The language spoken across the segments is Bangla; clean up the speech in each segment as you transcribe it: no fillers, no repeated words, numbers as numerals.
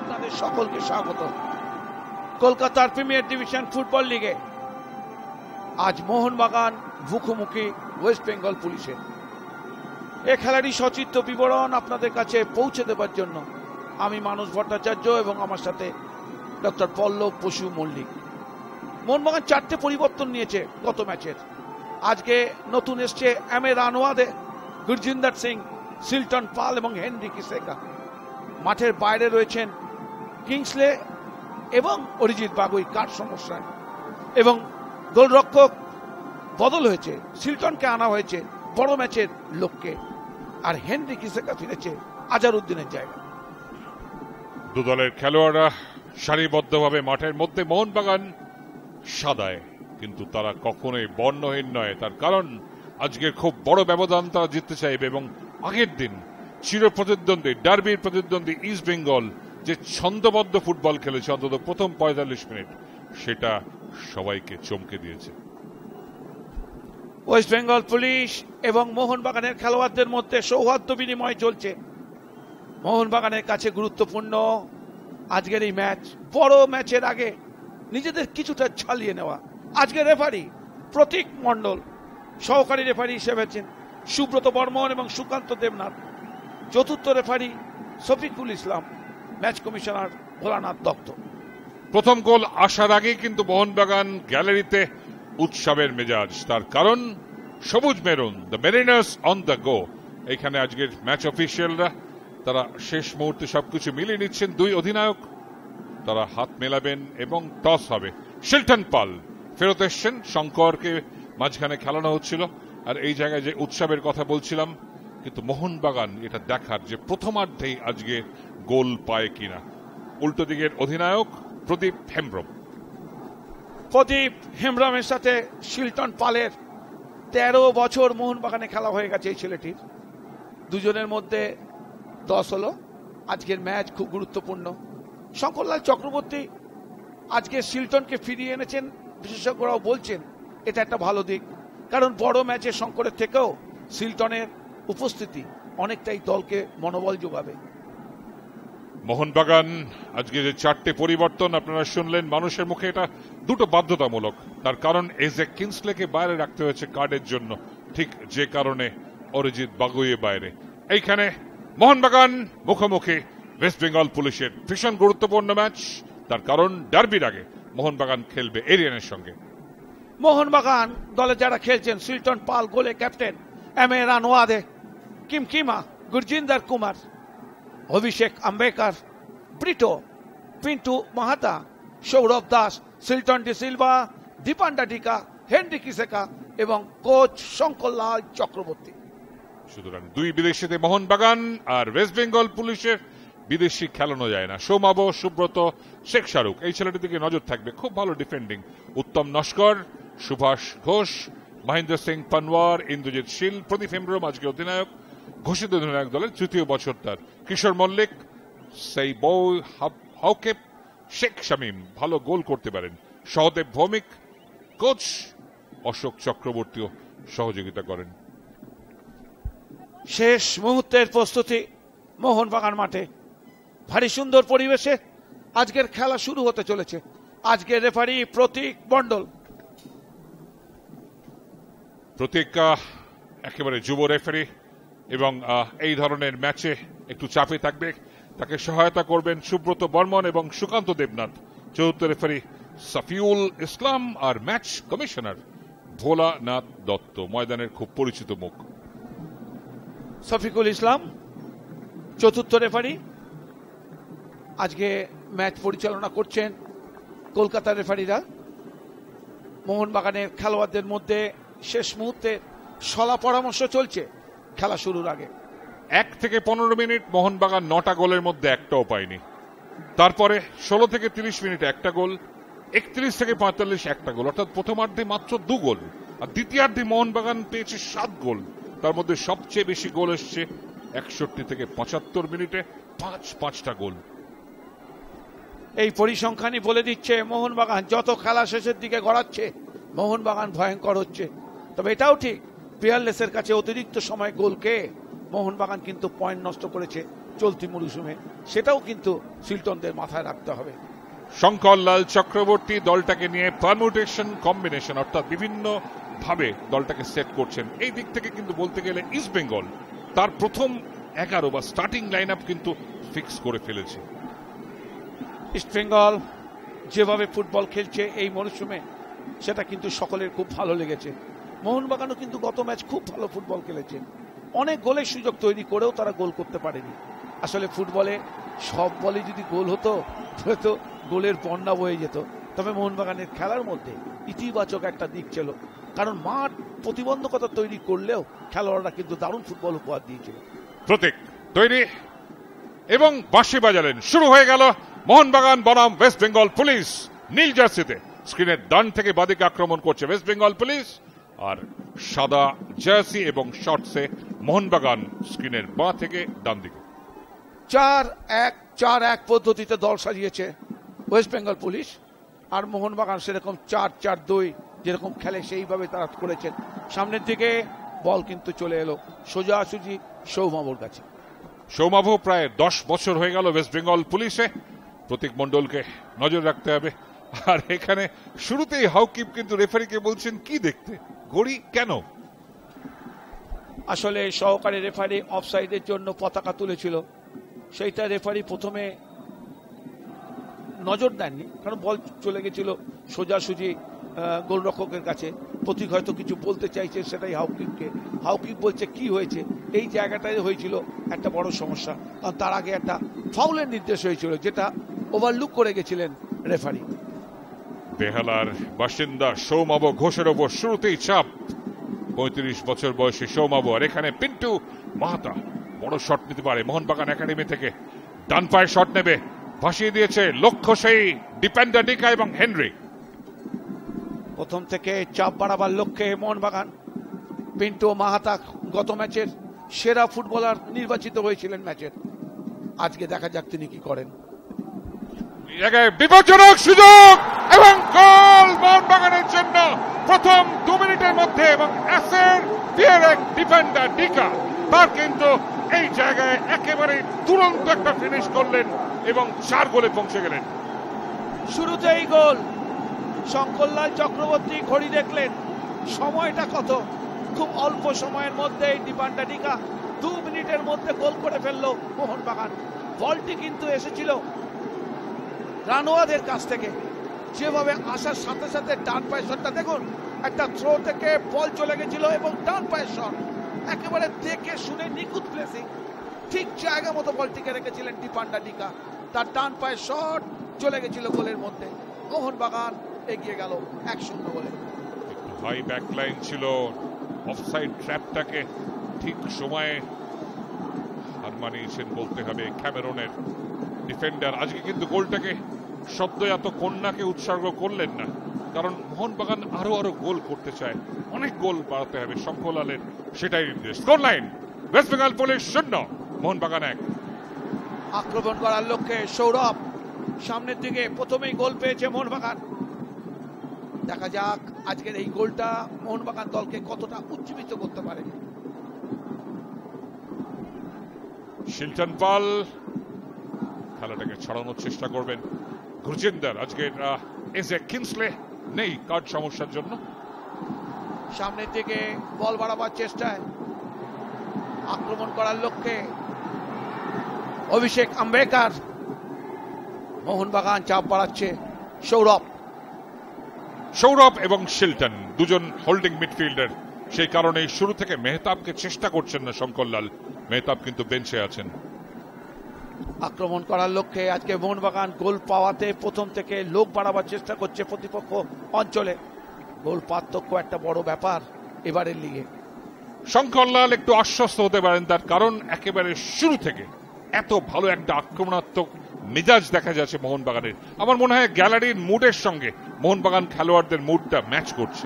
আপনাদের সকলকে স্বাগত। কলকাতার প্রিমিয়ার ডিভিশন ফুটবল লিগে আজ মোহনবাগান মুখোমুখি ওয়েস্ট বেঙ্গল পুলিশের। এ খেলারই সচিত্র বিবরণ আপনাদের কাছে পৌঁছে দেবার জন্য আমি মানস ভট্টাচার্য এবং আমার সাথে ডক্টর পল্লব বসু মল্লিক। মোহনবাগান 4টে পরিবর্তন নিয়েছে গত ম্যাচের। আজকে নতুন এসছে এম.এ. রানওয়াদে, গুরজিন্দর সিং, সিলটন পাল এবং হেনরি কিসেকা। মাঠের বাইরে রয়েছেন কিংসলে এবং অরিজিৎ বাগুই কার সমস্যায়, এবং গোলরক্ষক বদল হয়েছে, সিলটনকে আনা হয়েছে বড় ম্যাচের লক্ষ্যে, আর হেনরি কিসেকা ফিরেছে আজারউদ্দিনের জায়গা। দু দলের খেলোয়াড়রা সারিবদ্ধভাবে মাঠের মধ্যে। মোহনবাগান সাদায়, কিন্তু তারা কখনোই বর্ণহীন নয়। তার কারণ আজকের খুব বড় ব্যবধান তারা জিততে চাইবে, এবং আগের দিন চির প্রতিদ্বন্দ্বী ডার্বির প্রতিদ্বন্দ্বী ইস্ট বেঙ্গল যে ছন্দবদ্ধ ফুটবল খেলেছে অন্তত প্রথম 45 মিনিট, সেটা সবাইকে চমকে দিয়েছে। ওয়েস্ট বেঙ্গল পুলিশ এবং মোহনবাগানের খেলোয়াড়দের মধ্যে সৌহার্দ্য বিনিময় চলছে। মোহনবাগানের কাছে গুরুত্বপূর্ণ আজকের এই ম্যাচ। বড় ম্যাচের আগে নিজেদের কিছুটা ছালিয়ে নেওয়া। আজকের রেফারি প্রতীক মণ্ডল, সহকারী রেফারি হিসেবে আছেন সুব্রত বর্মন এবং সুকান্ত দেবনাথ, চতুর্থ referee Shafiqul Islam, match commissioner Bholanath Dutta. প্রথম গোল আসার আগেই কিন্তু মোহনবাগান গ্যালারিতে উৎসবের মেজাজ। তার কারণ সবুজ maroon, the Mariners on the go. এখানে আজকের ম্যাচ অফিসিয়ালরা তারা শেষ মুহূর্তে সবকিছু মিলিয়ে নিচ্ছেন। দুই অধিনায়ক তারা হাত মেলাবেন এবং টস হবে। শিলটন পাল ফেরত এসছেন, শঙ্করকে মাঝখানে খেলানো হচ্ছিল। আর এই জায়গায় যে উৎসবের কথা বলছিলাম, কিন্তু মোহনবাগান এটা দেখার যে প্রথমার্ধেই আজকে গোল পায় কিনা। উল্টো দিকের অধিনায়ক প্রদীপ হেমব্রম। প্রদীপ হেমব্রমের সাথে শিলটন পালের 13 বছর মোহনবাগানে খেলা হয়ে গেছে এই ছেলেটির। দুজনের মধ্যে 10 হলো। আজকের ম্যাচ খুব গুরুত্বপূর্ণ। শঙ্করলাল চক্রবর্তী আজকে শিলটনকে ফিরিয়ে এনেছেন। বিশেষজ্ঞরাও বলছেন এটা একটা ভালো দিক, কারণ বড় ম্যাচে শঙ্করের থেকেও শিলটনের উপস্থিতি অনেকটাই দলকে মনোবল যোগাবে। মোহনবাগান আজকে যে 4টে পরিবর্তন আপনারা শুনলেন, মানুষের মুখে এটা দুটো বাধ্যতামূলক। তার কারণ এজে কিংসলেকে বাইরে রাখতে হয়েছে কার্ডের জন্য, ঠিক যে কারণে অরিজিৎ বাগুইয়ে বাইরে। এইখানে মোহনবাগান মুখোমুখি ওয়েস্ট বেঙ্গল পুলিশের ভীষণ গুরুত্বপূর্ণ ম্যাচ। তার কারণ ডার্বির আগে মোহনবাগান খেলবে এরিয়ানের সঙ্গে। মোহনবাগান দলে যারা খেলছেন, সিলটন পাল গোলে captain, MA. Ranwade, Kimkima, Gurjinder Kumar, Abhishek Ambekar, Brito, Pintu Mahata, Sourav Das, Shilton D Silva, Dipanda Dicka, Henry Kisekka এবং কোচ শঙ্করলাল চক্রবর্তী। সুতরাং দুই বিদেশিতে মোহনবাগান আর ওয়েস্ট বেঙ্গল পুলিশের বিদেশি খেলানো যায় না। সৌমাব, সুব্রত, শেখ শাহরুখ, এই ছেলেটির দিকে নজর থাকবে। খুব ভালো ডিফেন্ডিং। উত্তম নস্কর, সুভাষ ঘোষ, মহেন্দ্র সিং পানওয়ার, ইন্দ্রজিৎ শীল, প্রদীপ হেমব্রম আজকে অধিনায়ক, ঘোষিত অধিনায়ক দলের 3য় বছর তার। কিশোর মল্লিক, সেই বউ হাউকেপ, শেখ শামীম ভালো গোল করতে পারেন। সহদেব ভৌমিক, কোচ অশোক চক্রবর্তীও সহযোগিতা করেন। শেষ মুহূর্তের প্রস্তুতি মোহনবাগান মাঠে। ভারী সুন্দর পরিবেশে আজকের খেলা শুরু হতে চলেছে। আজকের রেফারি প্রতীক মণ্ডল। প্রতীক একেবারে যুব রেফারি, এবং এই ধরনের ম্যাচে একটু চাপে থাকবে। তাকে সহায়তা করবেন সুব্রত বর্মন এবং সুকান্ত দেবনাথ। চতুর্থ রেফারি সাফিউল ইসলাম, আর ম্যাচ কমিশনার ভোলানাথ দত্ত, ময়দানের খুব পরিচিত মুখ। শফিকুল ইসলাম চতুর্থ রেফারি। আজকে ম্যাচ পরিচালনা করছেন কলকাতার রেফারিরা। মোহনবাগানের খেলোয়াড়দের মধ্যে শেষ মুহূর্তে সলা পরামর্শ চলছে খেলা শুরুর আগে। 1 থেকে 15 মিনিট মোহনবাগান 9টা গোলের মধ্যে একটাও পায়নি। তারপরে 16 থেকে 30 মিনিট একটা গোল, 31 থেকে 45 একটা গোল, অর্থাৎ প্রথমার্ধে মাত্র 2 গোল। আর দ্বিতীয়ার্ধে মোহনবাগান পেয়েছে 7 গোল। তার মধ্যে সবচেয়ে বেশি গোল এসছে 61 থেকে 75 মিনিটে, 5টা গোল। এই পরিসংখ্যানই বলে দিচ্ছে মোহনবাগান যত খেলা শেষের দিকে গড়াচ্ছে, মোহনবাগান ভয়ঙ্কর হচ্ছে। তবে এটাও ঠিক, পিয়ারলেসের কাছে অতিরিক্ত সময় গোল খেয়ে মোহনবাগান কিন্তু পয়েন্ট নষ্ট করেছে চলতি মরশুমে, সেটাও কিন্তু শিল্টনদের মাথায় রাখতে হবে। শঙ্কর লাল চক্রবর্তী দলটাকে নিয়ে পারমুটেশন কম্বিনেশন অর্থাৎ বিভিন্ন ভাবে দলটাকে সেট করছেন। এই দিক থেকে কিন্তু বলতে গেলে ইস্ট বেঙ্গল তার প্রথম 11 বা স্টার্টিং লাইন আপ কিন্তু ফিক্স করে ফেলেছে। ইস্ট বেঙ্গল যেভাবে ফুটবল খেলছে এই মরশুমে, সেটা কিন্তু সকলের খুব ভালো লেগেছে। মোহনবাগানও কিন্তু গত ম্যাচ খুব ভালো ফুটবল খেলেছে, অনেক গোলের সুযোগ তৈরি করেও তারা গোল করতে পারেনি। আসলে ফুটবলে সব বলে যদি গোল হতো হয়তো গোলের বন্যা বয়ে যেত। তবে মোহনবাগানের খেলার মধ্যে ইতিবাচক একটা দিক ছিল, কারণ মাঠ প্রতিবন্ধকতা তৈরি করলেও খেলোয়াড়রা কিন্তু দারুণ ফুটবল উপহার দিয়েছিল। প্রতীক তৈরি এবং বাঁশি বাজালেন, শুরু হয়ে গেল মোহনবাগান বনাম ওয়েস্ট বেঙ্গল পুলিশ। নীল জার্সিতে স্ক্রিনের ডান থেকে বাদিকে আক্রমণ করছে ওয়েস্ট বেঙ্গল পুলিশ, আর সাদা জার্সি এবং শর্টসে মোহনবাগান স্ক্রিনের বাঁ থেকে ডান দিকে। 4-1 পদ্ধতিতে দল সাজিয়েছে ওয়েস্ট বেঙ্গল পুলিশ, আর মোহনবাগান সেরকম 4-4-2 যেরকম খেলে সেইভাবে তারা করেছেন। সামনের দিকে বল কিন্তু চলে এলো সোজাসুজি সৌমাবুর কাছে। সৌমাভু প্রায় 10 বছর হয়ে গেল ওয়েস্ট বেঙ্গল পুলিশে, প্রতীক মন্ডলকে নজর রাখতে হবে। আর এখানে শুরুতেই হাউকিপ কিন্তু রেফারিকে বলছেন কি দেখতে, ঘড়ি কেন? আসলে সহকারী রেফারি অফসাইডের জন্য পতাকা তুলেছিল, সেইটা রেফারি প্রথমে নজর দেননি, কারণ বল চলে গেছিল সোজাসুজি গোলরক্ষকের কাছে। প্রতীক হয়তো কিছু বলতে চাইছে, সেটাই হাউকিপকে। হাউকিপ বলছে কি হয়েছে, এই জায়গাটায় হয়েছিল একটা বড় সমস্যা, কারণ তার আগে একটা ফাউলের নির্দেশ হয়েছিল যেটা ওভারলুক করে গেছিলেন রেফারি। বেহালার বাসিন্দা সৌমাবু ঘোষের ওপর শুরুতেই চাপ। 35 বছর বয়সী সৌমাবু, আর এখানে পিন্টু মাহাতা বড় শট নিতে পারে মোহনবাগান একাডেমি থেকে। ডান পায়ে শট নেবে, ভাসিয়ে দিয়েছে লক্ষ্য সেই ডিপেন্ডার ডিকা এবং হেনরি। প্রথম থেকে চাপ বাড়াবার লক্ষ্যে মোহনবাগান। পিন্টু মাহাতা গত ম্যাচের সেরা ফুটবলার নির্বাচিত হয়েছিলেন ম্যাচের, আজকে দেখা যাক তিনি কি করেন। বিপজ্জনক সুযোগ এবং গোল মোহনবাগানের জন্য প্রথম 2 মিনিটের মধ্যে, এবং অ্যাসের ডিফেন্ডার ডিকা তার কিন্তু এই জায়গায় একেবারে তুরন্ত একটা ফিনিশ করলেন এবং 4 গোলে পৌঁছে গেলেন। শুরুতেই গোল। শঙ্করলাল চক্রবর্তী ঘড়ি দেখলেন, সময়টা কত, খুব অল্প সময়ের মধ্যে ডিফেন্ডার ডিকা 2 মিনিটের মধ্যে গোল করে ফেললো মোহনবাগান। বলটি কিন্তু এসেছিল রানোয়াদের কাছ থেকে, যেভাবে আসার সাথে সাথে ডান পায়ের শটটা দেখুন, একটা থ্রো থেকে বল চলে গেছিল এবং ডান পায়ের শট একেবারে দেখে শুনে নিখুঁত প্লেসিং, ঠিক জায়গা মতো বলটিকে রেখেছিলেন ডিফেন্ডার ডিকা। তার ডান পায়ের শট চলে গেছিল গোলের মধ্যে, মোহনবাগান এগিয়ে গেল 1-0 গোলে। হাই ব্যাক লাইন ছিল, অফসাইড ট্র্যাপটাকে ঠিক সময়ে হার মানিয়েছেন বলতে হবে ক্যামেরনের ডিফেন্ডার। আজকে কিন্তু গোলটাকে সদ্য এত কন্যাকে উৎসর্গ করলেন না, কারণ মোহনবাগান আরো গোল করতে চায়, অনেক গোল বাড়াতে হবে শঙ্করলালের, সেটাই নির্দেশ। Score line West Bengal police 0, Mohun Bagan 1। আক্রমণ করার লক্ষ্যে সৌরভ, সামনের দিকে প্রথমেই গোল পেয়েছে মোহনবাগান। দেখা যাক আজকের এই গোলটা মোহনবাগান দলকে কতটা উজ্জীবিত করতে পারে। শিলটন পাল খেলাটাকে ছড়ানোর চেষ্টা করবেন। গুরজিন্দর আজকে এজে কিংসলে নেই কার্ড সমস্যার জন্য। সামনের দিকে বল বাড়াবার চেষ্টায়, আক্রমণ করার লক্ষ্যে অভিষেক আম্বেকার। মোহনবাগান চাপ বাড়াচ্ছে। সৌরভ এবং শিলটন দুজন হোল্ডিং মিডফিল্ডার, সেই কারণে শুরু থেকে মেহতাবকে চেষ্টা করছেন না শঙ্করলাল। মেহতাব কিন্তু বেঞ্চে আছেন। আক্রমণ করার লক্ষ্যে আজকে মোহনবাগান গোল পাওয়াতে প্রথম থেকে লোক বাড়াবার চেষ্টা করছে প্রতিপক্ষ অঞ্চলে। গোল পার্থক্য একটা বড় ব্যাপার এবারের লিগে। শঙ্করলাল একটু আশ্বস্ত হতে পারেন, তার কারণ একেবারে শুরু থেকে এত ভালো একটা আক্রমণাত্মক মেজাজ দেখা যাচ্ছে মোহনবাগানের। আমার মনে হয় গ্যালারির মুডের সঙ্গে মোহনবাগান খেলোয়াড়দের মুডটা ম্যাচ করছে।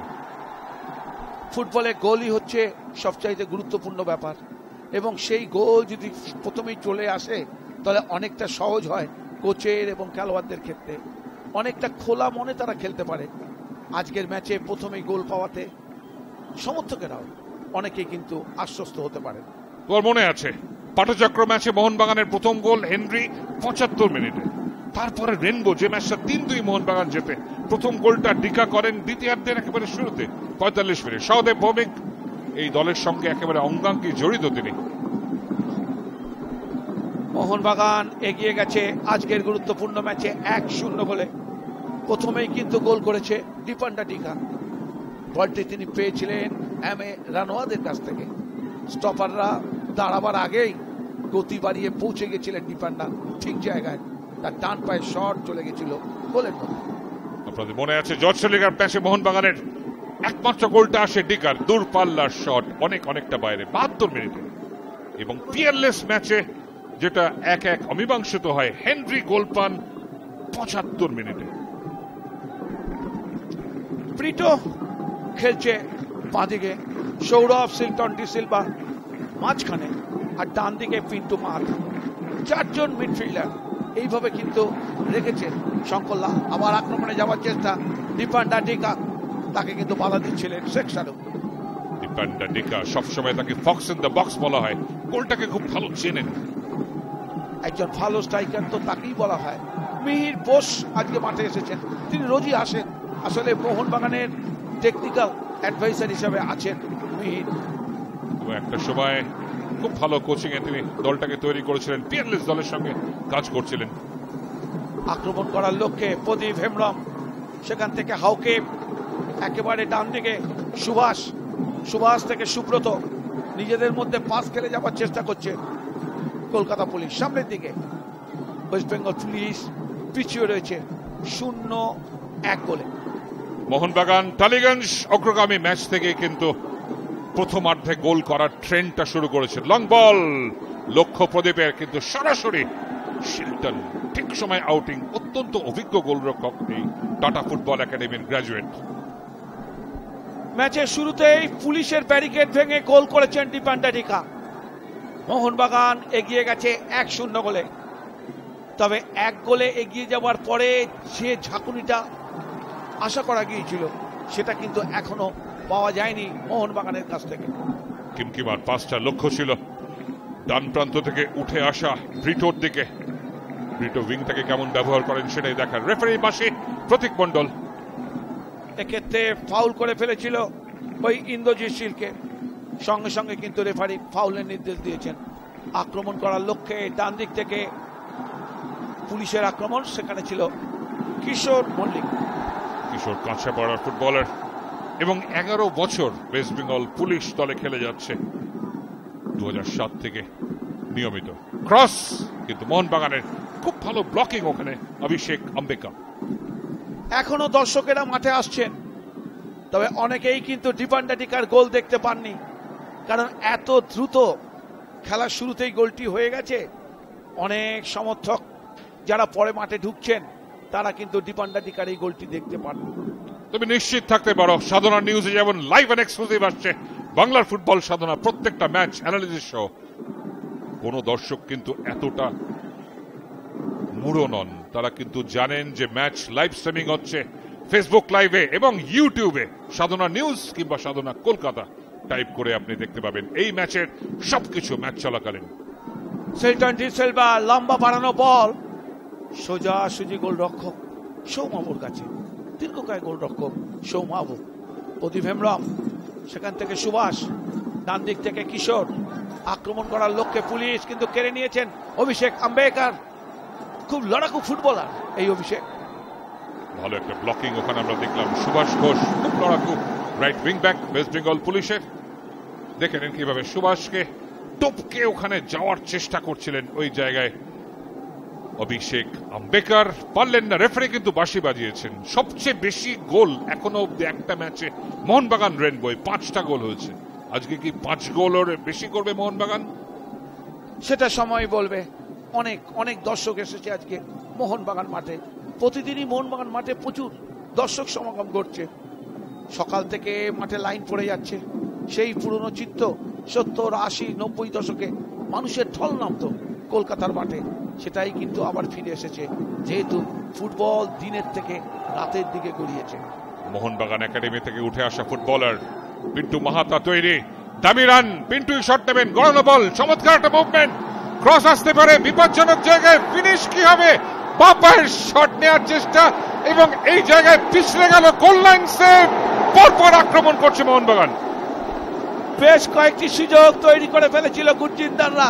ফুটবলে গোলই হচ্ছে সবচাইতে গুরুত্বপূর্ণ ব্যাপার, এবং সেই গোল যদি প্রথমেই চলে আসে তাহলে অনেকটা সহজ হয় কোচের এবং খেলোয়াড়দের ক্ষেত্রে, অনেকটা খোলা মনে তারা খেলতে পারে। আজকের ম্যাচে প্রথমেই গোল পাওয়াতে সমর্থকেরাও অনেকেই কিন্তু আশ্বস্ত হতে পারে। তোর মনে আছে পাটচক্র ম্যাচে মোহনবাগানের প্রথম গোল হেনরি 75 মিনিটে। তারপরে রেনবো যে ম্যাচটা 3-2 মোহনবাগান জেতে, প্রথম গোলটা ডিকা করেন দ্বিতীয়ার্ধের একেবারে শুরুতে 45 মিনিট। সহদেব ভৌমিক এই দলের সঙ্গে একেবারে অঙ্গাঙ্গি জড়িত তিনি। মোহনবাগান এগিয়ে গেছে আজকের গুরুত্বপূর্ণ ম্যাচে 1-0 গোলে। প্রথমেই কিন্তু গোল করেছে দীপান্ডা ডিকা। বলটি তিনি পেয়েছিলেন এম.এ. রানোয়াদের কাছ থেকে। স্টপাররা দাঁড়াবার আগেই গতি বাড়িয়ে পৌঁছে গেছিলেন দীপান্ডা ঠিক জায়গায়, তার ডান পায়ে শট চলে গেছিল গোলের মধ্যে। আপনাদের মনে আছে জর্জ লিগার ম্যাচে মোহনবাগানের একমাত্র গোলটা আসে ডিকার দূরপাল্লার শট, অনেকটা বাইরে 72 মিনিটে। এবং পিয়ারলেস ম্যাচে যেটা 1-1 অমীমাংসিত হয়, হেনরি গোল পান 75 মিনিটে। প্রিটো খেলছে বাঁদিকে, সৌরভ সিলটন ডি সিলভা মাঝখানে, আর ডান দিকে পিন্টু মাহাতো। 4 জন মিডফিল্ডার এইভাবে কিন্তু রেখেছেন শঙ্করলা। আবার আক্রমণে যাওয়ার চেষ্টা দীপান্ডা ডিকা, তাকে কিন্তু বাধা দিচ্ছিলেন শেখ সারু। দীপান্ডা ডিকা সবসময় তাকে ফক্স ইন দ্য বক্স বলা হয়, গোলটাকে খুব ভালো চেনেন। একজন ভালো স্ট্রাইকার তো তাকেই বলা হয়। মিহির বোস আজকে মাঠে এসেছেন, তিনি রোজই আসেন, আসলে মোহনবাগানের টেকনিক্যাল অ্যাডভাইসার হিসেবে আছেন মিহির। একটা সময় খুব ভালো কোচিং এ তিনি দলটাকে তৈরি করেছিলেন, পিয়ারলেস দলের সঙ্গে কাজ করছিলেন। আক্রমণ করার লক্ষ্যে প্রদীপ হেমব্রম, সেখান থেকে হাউকে একেবারে ডান দিকে সুভাষ থেকে সুব্রত, নিজেদের মধ্যে পাস খেলে যাবার চেষ্টা করছে কলকাতা পুলিশ। সামনের দিকে ওয়েস্ট বেঙ্গল পুলিশ পিছিয়ে রয়েছে 0-1 গোলে। মোহনবাগান টালিগঞ্জ অগ্রগামী ম্যাচ থেকে কিন্তু প্রথমার্ধে গোল করার ট্রেন্ডটা শুরু করেছে। লং বল লক্ষ্য প্রদীপের, কিন্তু সরাসরি শিলটন ঠিক সময় আউটিং। অত্যন্ত অভিজ্ঞ গোলরক্ষক এই টাটা ফুটবল একাডেমির গ্রাজুয়েট। ম্যাচের শুরুতেই পুলিশের ব্যারিকেড ভেঙে গোল করেছেন দীপান্ডা ডিকা। মোহনবাগান এগিয়ে গেছে 1-0 গোলে। তবে 1 গোলে এগিয়ে যাওয়ার পরে যে ঝাঁকুনিটা আশা করা গিয়েছিল সেটা কিন্তু এখনো পাওয়া যায়নি মোহনবাগানের কাছ থেকে। কিমকিমার পাঁচটা লক্ষ্য ছিল, ডান প্রান্ত থেকে উঠে আসা ব্রিটোর দিকে। ব্রিটো উইংটাকে কেমন ব্যবহার করেন সেটাই দেখার। রেফারি বাসি প্রতীক মণ্ডল। এক্ষেত্রে ফাউল করে ফেলেছিল ওই ইন্দ্রজিৎ শীলকে, সঙ্গে সঙ্গে কিন্তু রেফারি ফাউলের নির্দেশ দিয়েছেন। আক্রমণ করার লক্ষ্যে ডান দিক থেকে পুলিশের আক্রমণ, সেখানে ছিল কিশোর মল্লিক। কিশোর কাঁচা পড়ার ফুটবলার এবং 11 বছর ওয়েস্ট বেঙ্গল পুলিশ দলে খেলে যাচ্ছে, 2007 থেকে নিয়মিত। ক্রস কিন্তু মোহনবাগানের খুব ভালো ব্লকিং ওখানে অভিষেক আম্বেকা। এখনো দর্শকেরা মাঠে আসছেন, তবে অনেকেই কিন্তু দীপান্ডা ডিকার গোল দেখতে পাননি, কারণ এত দ্রুত খেলার শুরুতেই গোলটি হয়ে গেছে। অনেক সমর্থক যারা পরে মাঠে ঢুকছেন তারা কিন্তু দীপান্ডা ডিকার এই গোলটি দেখতে পাননি। তুমি নিশ্চিত থাকতে পারো সাধনা নিউজে যেমন লাইভ এন্ড এক্সক্লুসিভ আসছে বাংলার ফুটবল সাধনা, প্রত্যেকটা ম্যাচ অ্যানালিসিস সহ। কোন দর্শক কিন্তু এতটা মূঢ় নন, তারা কিন্তু জানেন যে ম্যাচ লাইভ স্ট্রিমিং হচ্ছে ফেসবুক লাইভে এবং ইউটিউবে। সাধনা নিউজ কিংবা সাধনা কলকাতা টাইপ করে আপনি দেখতে পাবেন এই ম্যাচের সবকিছু ম্যাচ চলাকালীন। সিলটন ডি সিলভা লম্বা বাড়ানো বল, সোজাসুজি গোলরক্ষক সৌমাবুর কাছে, দীর্ঘকায় গোলরক্ষক সৌমাবু। প্রদীপ হেমব্রম, সেখান থেকে সুভাষ, ডান দিক থেকে কিশোর। আক্রমণ করার লক্ষ্যে পুলিশ কিন্তু কেড়ে নিয়েছেন অভিষেক আম্বেকার। খুব লড়াকু ফুটবলার এই অভিষেক। ভালো একটা ব্লকিং ওখানে আমরা দেখলাম। সুভাষ ঘোষ খুব লড়াকু right wing back West Bengal পুলিশের। দেখে নেন কিভাবে সুভাষকে টপকে ওখানে যাওয়ার চেষ্টা করছিলেন ওই জায়গায় অভিষেক আম্বেকার, পারলেন না। রেফারি কিন্তু বাঁশি বাজিয়েছেন। সবচেয়ে বেশি গোল এখনো অব্দি একটা ম্যাচে মোহনবাগান রেনবোয় 5টা গোল হয়েছে। আজকে কি 5 গোলের বেশি করবে মোহনবাগান? সেটা সময় বলবে। অনেক অনেক দর্শক এসেছে আজকে মোহনবাগান মাঠে। প্রতিদিনই মোহনবাগান মাঠে প্রচুর দর্শক সমাগম ঘটছে। সকাল থেকে মাঠে লাইন পড়ে যাচ্ছে। সেই পুরনো চিত্র 70, 80, 90 দশকে মানুষের ঢল নামতো কলকাতার মাঠে, সেটাই কিন্তু আবার ফিরে এসেছে, যেহেতু ফুটবল দিনের থেকে রাতের দিকে গড়িয়েছে। মোহনবাগান একাডেমি থেকে উঠে আসা ফুটবলার পিন্টু মাহাতা তৈরি, দামি রান, পিন্টু শট নেবেন, গড়ানো বল, চমৎকার একটা মুভমেন্ট, ক্রস আসতে পারে, বিপজ্জনক জায়গায় ফিনিশ কি হবে, বাপায়ের শট নেওয়ার চেষ্টা এবং এই জায়গায় পিছলে গেল, গোল লাইন সেভ, পরপর আক্রমণ করছে মোহনবাগান। বেশ কয়েকটি সুযোগ তৈরি করে ফেলেছিল গুরজিন্দাররা,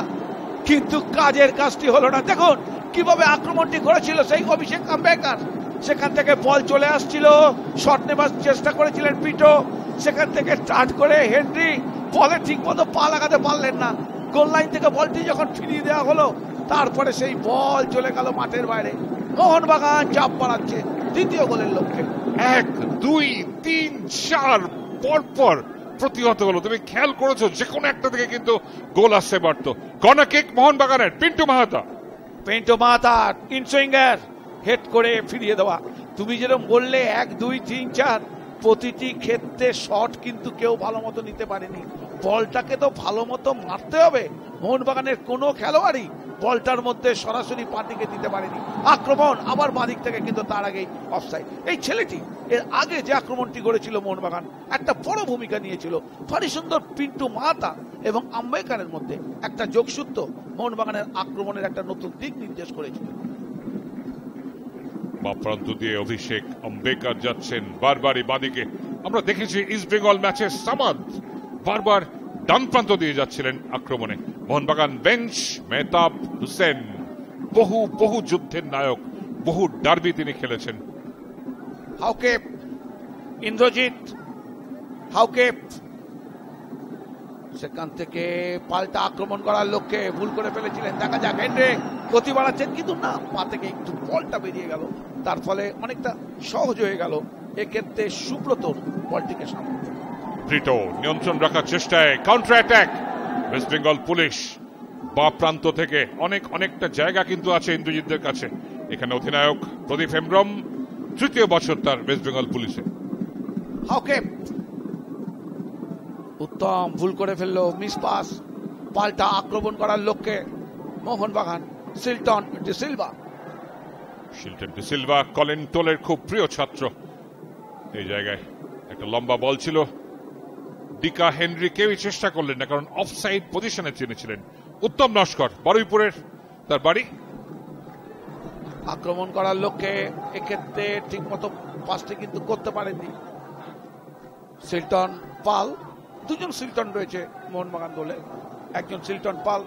কিন্তু কাজের কাজটি হলো না। দেখুন কিভাবে আক্রমণটি করেছিল সেই অভিষেক আম্বেকার, সেখান থেকে বল চলে আসছিল, শট নেবার চেষ্টা করেছিলেন পিটো, সেখান থেকে স্টার্ট করে হেনরি বলে ঠিক মতো পা লাগাতে পারলেন না, গোল লাইন থেকে বলটি যখন ফিরিয়ে দেওয়া হলো তারপরে সেই বল চলে গেল মাঠের বাইরে। মোহনবাগান চাপ বাড়াচ্ছে দ্বিতীয় গোলের লক্ষ্যে। 1, 2, 3, 4 পরপর প্রতিহত হলো। তুমি খেয়াল করেছো যে কোনো একটা থেকে কিন্তু গোল আসতে পারত। কর্নার কিক মোহনবাগানের, পিন্টু মাহাতা ইনসুইঙ্গার হেড করে ফিরিয়ে দেওয়া। তুমি যেরকম বললে 1, 2, 3, 4 প্রতিটি ক্ষেত্রে শট কিন্তু কেউ ভালো মতো নিতে পারেনি, বলটাকে তো ভালো মতো মারতে হবে। মোহনবাগানের কোনো খেলোয়াড়ই বলটার মধ্যে সরাসরি পার্টিকে দিতে পারেনি। আক্রমণ আবার বাদিক থেকে, কিন্তু তার আগেই অফসাইড। এই ছেলেটি এর আগে যে আক্রমণটি করেছিল মোহনবাগান একটা বড় ভূমিকা নিয়েছিল। ভারী সুন্দর পিন্টু মাহাতা এবং আম্বেকারের মধ্যে একটা যোগসূত্র মোহনবাগানের আক্রমণের একটা নতুন দিক নির্দেশ করেছিল। বাপ্রান্ত দিয়ে অভিষেক আম্বেকার যাচ্ছেন বারবারই বাদিকে। আমরা দেখেছি ইস্ট বেঙ্গল ম্যাচে সামাদ বারবার ডান প্রান্ত দিয়ে যাচ্ছিলেন আক্রমণে। মোহনবাগান বেঞ্চ মেহতাব হোসেন বহু যুদ্ধের নায়ক, বহু ডার্বি তিনি খেলেছেন। হাউকেপ ইন্দ্রজিৎ, হাউকেপ সেখান থেকে পাল্টা আক্রমণ করার লক্ষ্যে ভুল করে ফেলেছিলেন। দেখা যাক হেনরি গতি বাড়াচ্ছেন, কিন্তু না, পা থেকে একটু বলটা বেরিয়ে গেল, তার ফলে অনেকটা সহজ হয়ে গেল এক্ষেত্রে সুব্রতর বলটিকে সামলাতে। ব্রিটো নিয়ন্ত্রণ রাখার চেষ্টায় counter attack West Bengal police. বা প্রান্ত থেকে অনেকটা জায়গা কিন্তু আছে ইন্দ্রজিৎদের কাছে। এখানে অধিনায়ক প্রদীপ হেমব্রম, তৃতীয় বছর তার ওয়েস্ট বেঙ্গল পুলিশে। হাউকেপ উত্তম ভুল করে ফেললো, মিস পাস, পাল্টা আক্রমণ করার লক্ষ্যে মোহনবাগান শিল্টন ডিসিলভা কলিন টোলের খুব প্রিয় ছাত্র। এই জায়গায় একটা লম্বা বল ছিল, ডিকা হেনরি কেউই চেষ্টা করলেন না, কারণ অফসাইড পজিশনে চিনেছিলেন। উত্তম নস্কর বরুইপুরের তার বাড়ি। আক্রমণ করার লক্ষ্যে এক্ষেত্রে ঠিক মতো পাসটি কিন্তু করতে পারেননি শিল্টন পাল। দুজন শিল্টন রয়েছে মোহনবাগান দলে, একজন শিল্টন পাল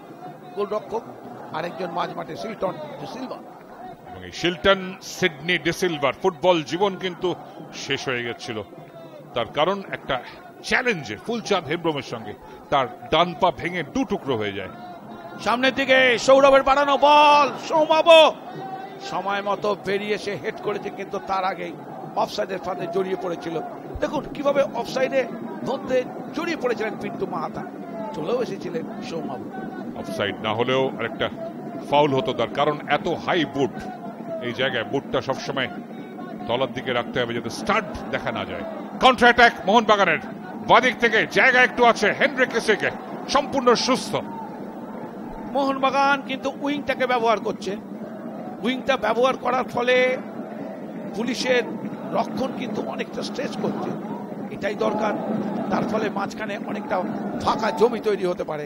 গোলরক্ষক, আরেকজন মাঝমাঠে শিল্টন ডিসিলভা। এবং এই শিল্টন সিডনি ডিসিলভার ফুটবল জীবন কিন্তু শেষ হয়ে গেছিল, তার কারণ একটা চ্যালেঞ্জে ফুলচাঁদ হেমব্রমের সঙ্গে তার ডান পা ভেঙে দু টুকরো হয়ে যায়। সামনের দিকে সৌরভের বাড়ানো বল, সৌমাবো সময় মতো বেরিয়ে এসে হেড করেছে, কিন্তু তার আগেই অফসাইডের ফাঁদে জড়িয়ে পড়েছিল। দেখুন কিভাবে অফসাইডে মধ্যে জড়িয়ে পড়েছিলেন পিন্টু মাহাতা, চলেও এসেছিলেন সৌমাবো। অফসাইড না হলেও আরেকটা ফাউল হতো তার, কারণ এত হাই বুট, এই জায়গায় বুটটা সবসময় তলার দিকে রাখতে হবে যাতে স্টাড দেখা না যায়। কাউন্টার অ্যাটাক মোহনবাগানের, বাদিক থেকে জায়গা একটু আছে, হেনরি কেসেকে সম্পূর্ণ সুস্থ। মোহনবাগান কিন্তু উইংটাকে ব্যবহার করছে, উইংটা ব্যবহার করার ফলে পুলিশের রক্ষণ কিন্তু অনেকটা স্ট্রেচ করছে, এটাই দরকার। তার ফলে মাঝখানে অনেকটা ফাঁকা জমি তৈরি হতে পারে।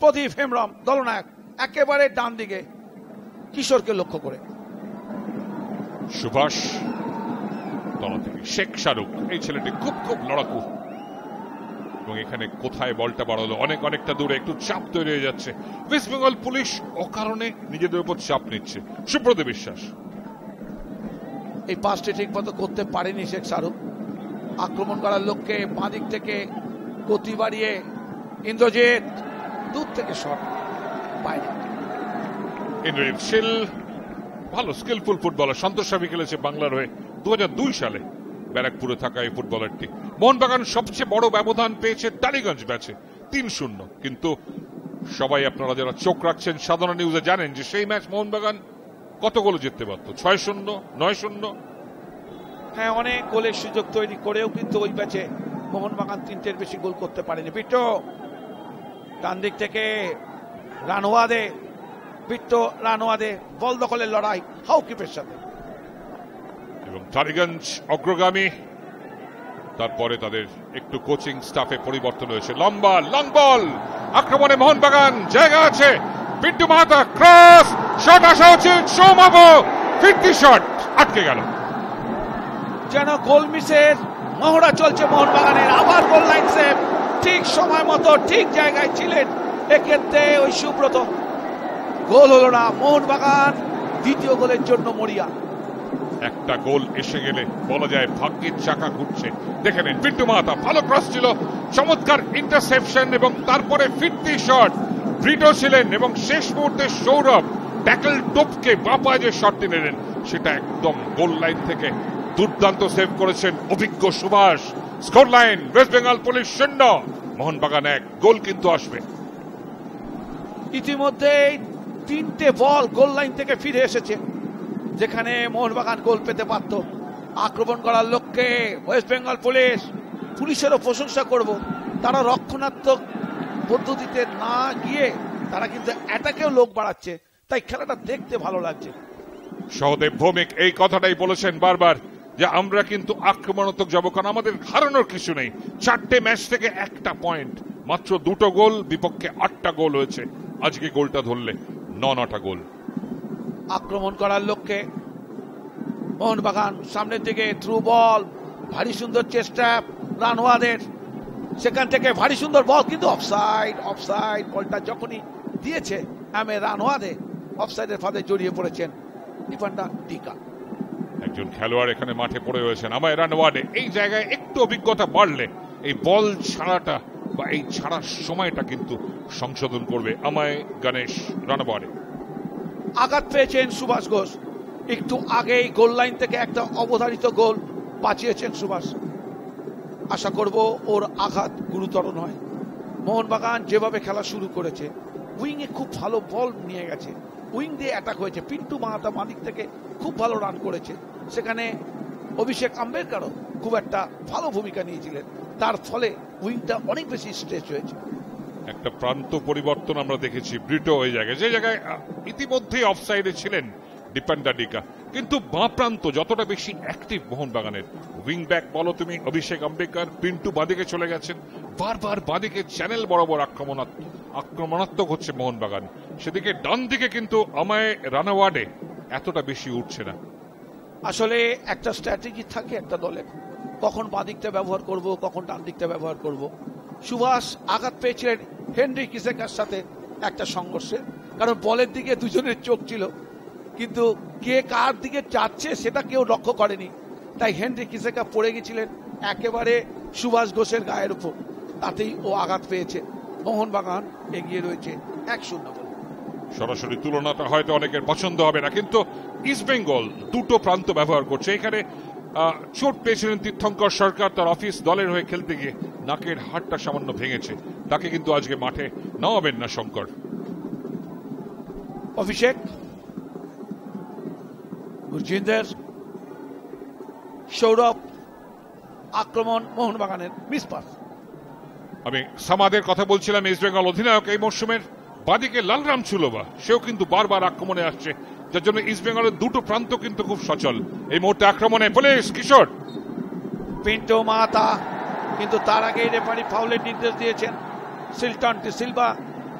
প্রদীপ হেমব্রম দলনায়ক একেবারে ডান দিকে কিশোরকে লক্ষ্য করে। সুভাষ তলা থেকে শেখ শাহরুখ, এই ছেলেটি খুব লড়াকু, এবং এখানে কোথায় বলটা বাড়ালো, অনেকটা দূরে, একটু চাপ তৈরি হয়ে যাচ্ছে। ওয়েস্ট বেঙ্গল পুলিশ অকারণে নিজেদের উপর চাপ নিচ্ছে। সুব্রত বিশ্বাস এই পাসটি ঠিক মতো করতে পারেনি শেখ শাহরুখ। আক্রমণ করার লক্ষ্যে বাঁদিক থেকে গতি বাড়িয়ে ইন্দ্রজিৎ, দূর থেকে শট বাইরে। ইন্দ্রজিৎ শীল ভালো স্কিলফুল ফুটবলার, সন্তোষাবি খেলেছে বাংলার হয়ে 2002 সালে ব্যারাকপুরে থাকা এই ফুটবলারটি। মোহনবাগান সবচেয়ে বড় ব্যবধান পেয়েছে টালিগঞ্জ ম্যাচে 3-0, কিন্তু সবাই আপনারা যারা চোখ রাখছেন সাধারণ নিউজে জানেন যে সেই ম্যাচ মোহনবাগান কত গোলে জিততে পারত, 6-0, 9-0। হ্যাঁ, অনেক গোলের সুযোগ তৈরি করেও কিন্তু ওই ম্যাচে মোহনবাগান 3টের বেশি গোল করতে পারেনি। বিট্টো ডান দিক থেকে রানোয়াদে, বিট্টো রানোয়াদে বল দখলের লড়াই হাউকিপের সাথে, এবং টালিগঞ্জ অগ্রগামী তারপরে তাদের একটু কোচিং স্টাফে পরিবর্তন হয়েছে। লম্বা লং বল, আক্রমণে মোহনবাগান, জায়গা আছে, পিন্টু মাহাতা, ক্রস, শট আসা উচিত, সৌমাবো, ফিরতি শট আটকে গেল। যেন গোল মিসের মহড়া চলছে মোহনবাগানের। আবার গোল লাইন সেভ, ঠিক সময় মতো ঠিক জায়গায় ছিলেন এক্ষেত্রে ওই সুব্রত। গোল হলো না, মোহনবাগান দ্বিতীয় গোলের জন্য মরিয়া। একটা গোল এসে গেলে বলা যায় ভাগ্যের চাকা ঘুরছে। দেখে নেন, পিন্টু মাহাতা ভালো ক্রস ছিল, চমৎকার ইন্টারসেপশন এবং তারপরে ফিরতি শট। ব্রিটো ছিলেন এবং শেষ মুহূর্তে সৌরভ ট্যাকল টোপকে বাঁ যে শটটি নিলেন সেটা একদম গোল লাইন থেকে দুর্দান্ত সেভ করেছেন অভিজ্ঞ Subhash. Score line West Bengal police 0, Mohun Bagan 1। Goal কিন্তু আসবে। ইতিমধ্যে 3টে বল গোল লাইন থেকে ফিরে এসেছে, যেখানে মোহনবাগান গোল পেতে পারত। আক্রমণ করার লক্ষ্যে ওয়েস্ট বেঙ্গল পুলিশেরও প্রশংসা করব, তারা রক্ষণাত্মক পদ্ধতিতে না গিয়ে তারা কিন্তু অ্যাটাকেও লোক বাড়াচ্ছে, তাই খেলাটা দেখতে ভালো লাগছে। সহদেব ভৌমিক এই কথাটাই বলেছেন বারবার যে আমরা কিন্তু আক্রমণাত্মক যাব, কারণ আমাদের হারানোর কিছু নেই। 4টে ম্যাচ থেকে 1টা পয়েন্ট, মাত্র 2টো গোল, বিপক্ষে 8টা গোল হয়েছে। আজকে গোলটা ধরলে 9টা গোল। আক্রমণ করার লক্ষ্যে মোহনবাগান সামনের দিকে থ্রু বল, ভারী সুন্দর চেষ্টা রানওয়াদের, সেখান থেকে ভারী সুন্দর বল, কিন্তু অফসাইড। বলটা যখনই দিয়েছে রানওয়াদে, অফসাইডের ফাঁদে জড়িয়ে পড়েছেন ডিফেন্ডার ডিকা। একজন খেলোয়াড় এখানে মাঠে পড়ে রয়েছেন আমায় রানওয়াডে। এই জায়গায় একটু অভিজ্ঞতা বাড়লে এই বল ছাড়াটা বা এই ছাড়ার সময়টা কিন্তু সংশোধন করবে আমায় গণেশ রানওয়াডে। আঘাত পেয়েছেন সুভাষ ঘোষ, একটু আগেই গোল লাইন থেকে একটা অবধারিত গোল বাঁচিয়েছেন সুভাষ। আশা করব ওর আঘাত গুরুতর নয়। মোহনবাগান যেভাবে খেলা শুরু করেছে, উইংয়ে খুব ভালো বল নিয়ে গেছে, উইং দিয়ে অ্যাটাক হয়েছে। পিন্টু মাহাতা মাদিক থেকে খুব ভালো রান করেছে, সেখানে অভিষেক আম্বেদকরও খুব একটা ভালো ভূমিকা নিয়েছিলেন, তার ফলে উইংটা অনেক বেশি স্ট্রেচ হয়েছে। একটা প্রান্ত পরিবর্তন আমরা দেখেছি ব্রিটো ওই জায়গায়, যে জায়গায় ইতিমধ্যেই অফসাইডে ছিলেন ডিফেন্ডার ডিকা, কিন্তু বাঁ প্রান্ত যতটা বেশি অ্যাক্টিভ মোহনবাগানের। উইং ব্যাক বলো তুমি, অভিষেক আম্বেদকর, পিন্টু বাঁদিকে চলে গেছেন, বারবার বাঁদিকে চ্যানেল বরাবর আক্রমণাত্মক হচ্ছে মোহনবাগান। সেদিকে ডান দিকে কিন্তু আমায় রানওয়াডে এতটা বেশি উঠছে না। আসলে একটা স্ট্র্যাটেজি থাকে একটা দলে, কখন বাঁ দিকটা ব্যবহার করব, কখন ডান দিকটা ব্যবহার করব। সুভাষ আঘাত পেয়েছিলেন হেনরি কিসেকার সাথে একটা সংঘর্ষে, কারণ বলের দিকে দুজনের চোখ ছিল, কিন্তু কে কার দিকে যাচ্ছে সেটা কেউ লক্ষ্য করেনি, তাই হেনরি কিসেকা পড়ে গেছিলেন একেবারে সুভাষ ঘোষের গায়ের উপর, তাতেই ও আঘাত পেয়েছে। মোহনবাগান এগিয়ে রয়েছে 1-0। সরাসরি তুলনাটা হয়তো অনেকের পছন্দ হবে না, কিন্তু ইস্ট বেঙ্গল 2টো প্রান্ত ব্যবহার করছে। এখানে চোট পেয়েছিলেন তীর্থঙ্কর সরকার, তার অফিস দলের হয়ে খেলতে গিয়ে নাকের হাড়টা সামান্য ভেঙেছে, তাকে কিন্তু আজকে মাঠে নামাবেন না শঙ্কর। অভিষেক, গুরজিন্দর, সৌরভ, আক্রমণ মোহনবাগানের মিস পাস। আমি সামাদের কথা বলছিলাম, ইস্ট বেঙ্গল অধিনায়ক এই মরশুমের। বাদিকে লালরাম চুলোবা, সেও কিন্তু বারবার আক্রমণে আসছে, যার জন্য ইস্ট বেঙ্গলের 2টো প্রান্ত কিন্তু খুব সচল। এই মুহূর্তে আক্রমণে পুলিশ কিশোর, পিন্টু মাহাতা, কিন্তু তার আগেই রেফারি ফাউলের নির্দেশ দিয়েছেন। সিলটন ডি সিলভা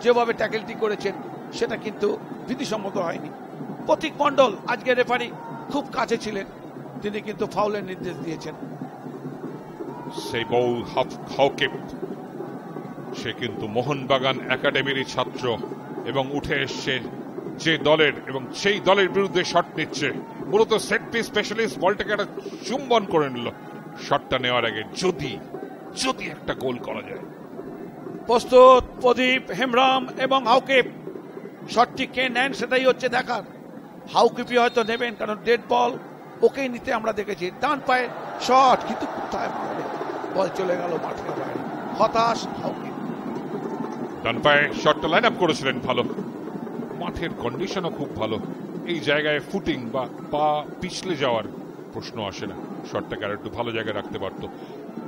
যেভাবে ট্যাকেলটি করেছেন সেটা কিন্তু বিধিসম্মত হয়নি। প্রতীক মণ্ডল আজকে রেফারি খুব কাছে ছিলেন, তিনি কিন্তু ফাউলের নির্দেশ দিয়েছেন। সেই বল হাউকিপ, সে কিন্তু মোহনবাগান একাডেমির ছাত্র এবং উঠে এসছে যে দলের, এবং সেই দলের বিরুদ্ধে শট নিচ্ছে। মূলত সেট পিস স্পেশালিস্ট, বলটাকে একটা চুম্বন করে নিল শটটা নেওয়ার আগে, যদি একটা গোল করা যায়। প্রস্তুত প্রদীপ, হেমব্রম এবং হাউকিপ। শটটি কে নেন সেটাই হচ্ছে দেখার। হাউকিপই হয়তো নেবেন, কারণ ডেড বল ওকেই নিতে আমরা দেখেছি। ডান পায়ে শট, কিন্তু কোথায় বল চলে গেল মাঠের বাইরে। হতাশ হাউকিপ। ডান পায়ে শটটা লাইন আপ করেছিলেন ভালো, মাঠের কন্ডিশনও খুব ভালো, এই জায়গায় ফুটিং বা পা পিছলে যাওয়ার প্রশ্ন আসে না, শটটাকে আর একটু ভালো জায়গায় রাখতে পারত।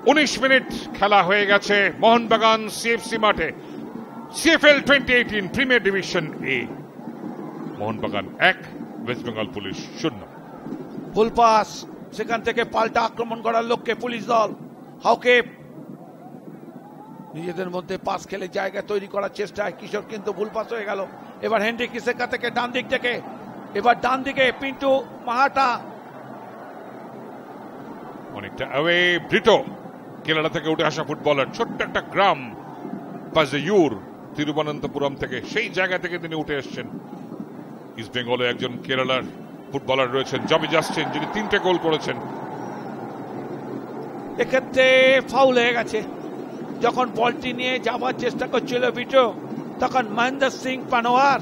19 মিনিট খেলা হয়ে গেছে মোহনবাগান সিএফসি মাঠে। সিএফএল 2018 প্রিমিয়ার ডিভিশন এ, মোহনবাগান 1, ওয়েস্ট বেঙ্গল পুলিশ 0। ফুল পাস, সেখান থেকে পাল্টা আক্রমণ করার লক্ষ্যে পুলিশ দল। হাউকে নিজেদের মধ্যে পাস খেলে জায়গা তৈরি করার চেষ্টায় কিশোর কিন্তু ভুল পাস হয়ে গেল। এবার হেনরি কিসেকা থেকে ডান দিক থেকে, এবার ডান দিকে পিন্টু মাহাটা, অনেকটা অ্যাওয়ে ব্রিটো, কেরালা থেকে উঠে আসা ফুটবলার, ছোট্ট একটা গ্রাম পাজেয়ুর তিরুবনন্তপুরম থেকে, সেই জায়গা থেকে তিনি উঠে এসছেন। ইস্ট বেঙ্গলে একজন কেরালার ফুটবলার রয়েছেন জবি জাস্টিন, যিনি 3টে গোল করেছেন। এক্ষেত্রে ফাউল হয়ে গেছে। যখন বলটি নিয়ে যাবার চেষ্টা করছিল বিটো, তখন মহেন্দ্র সিং পানোয়ার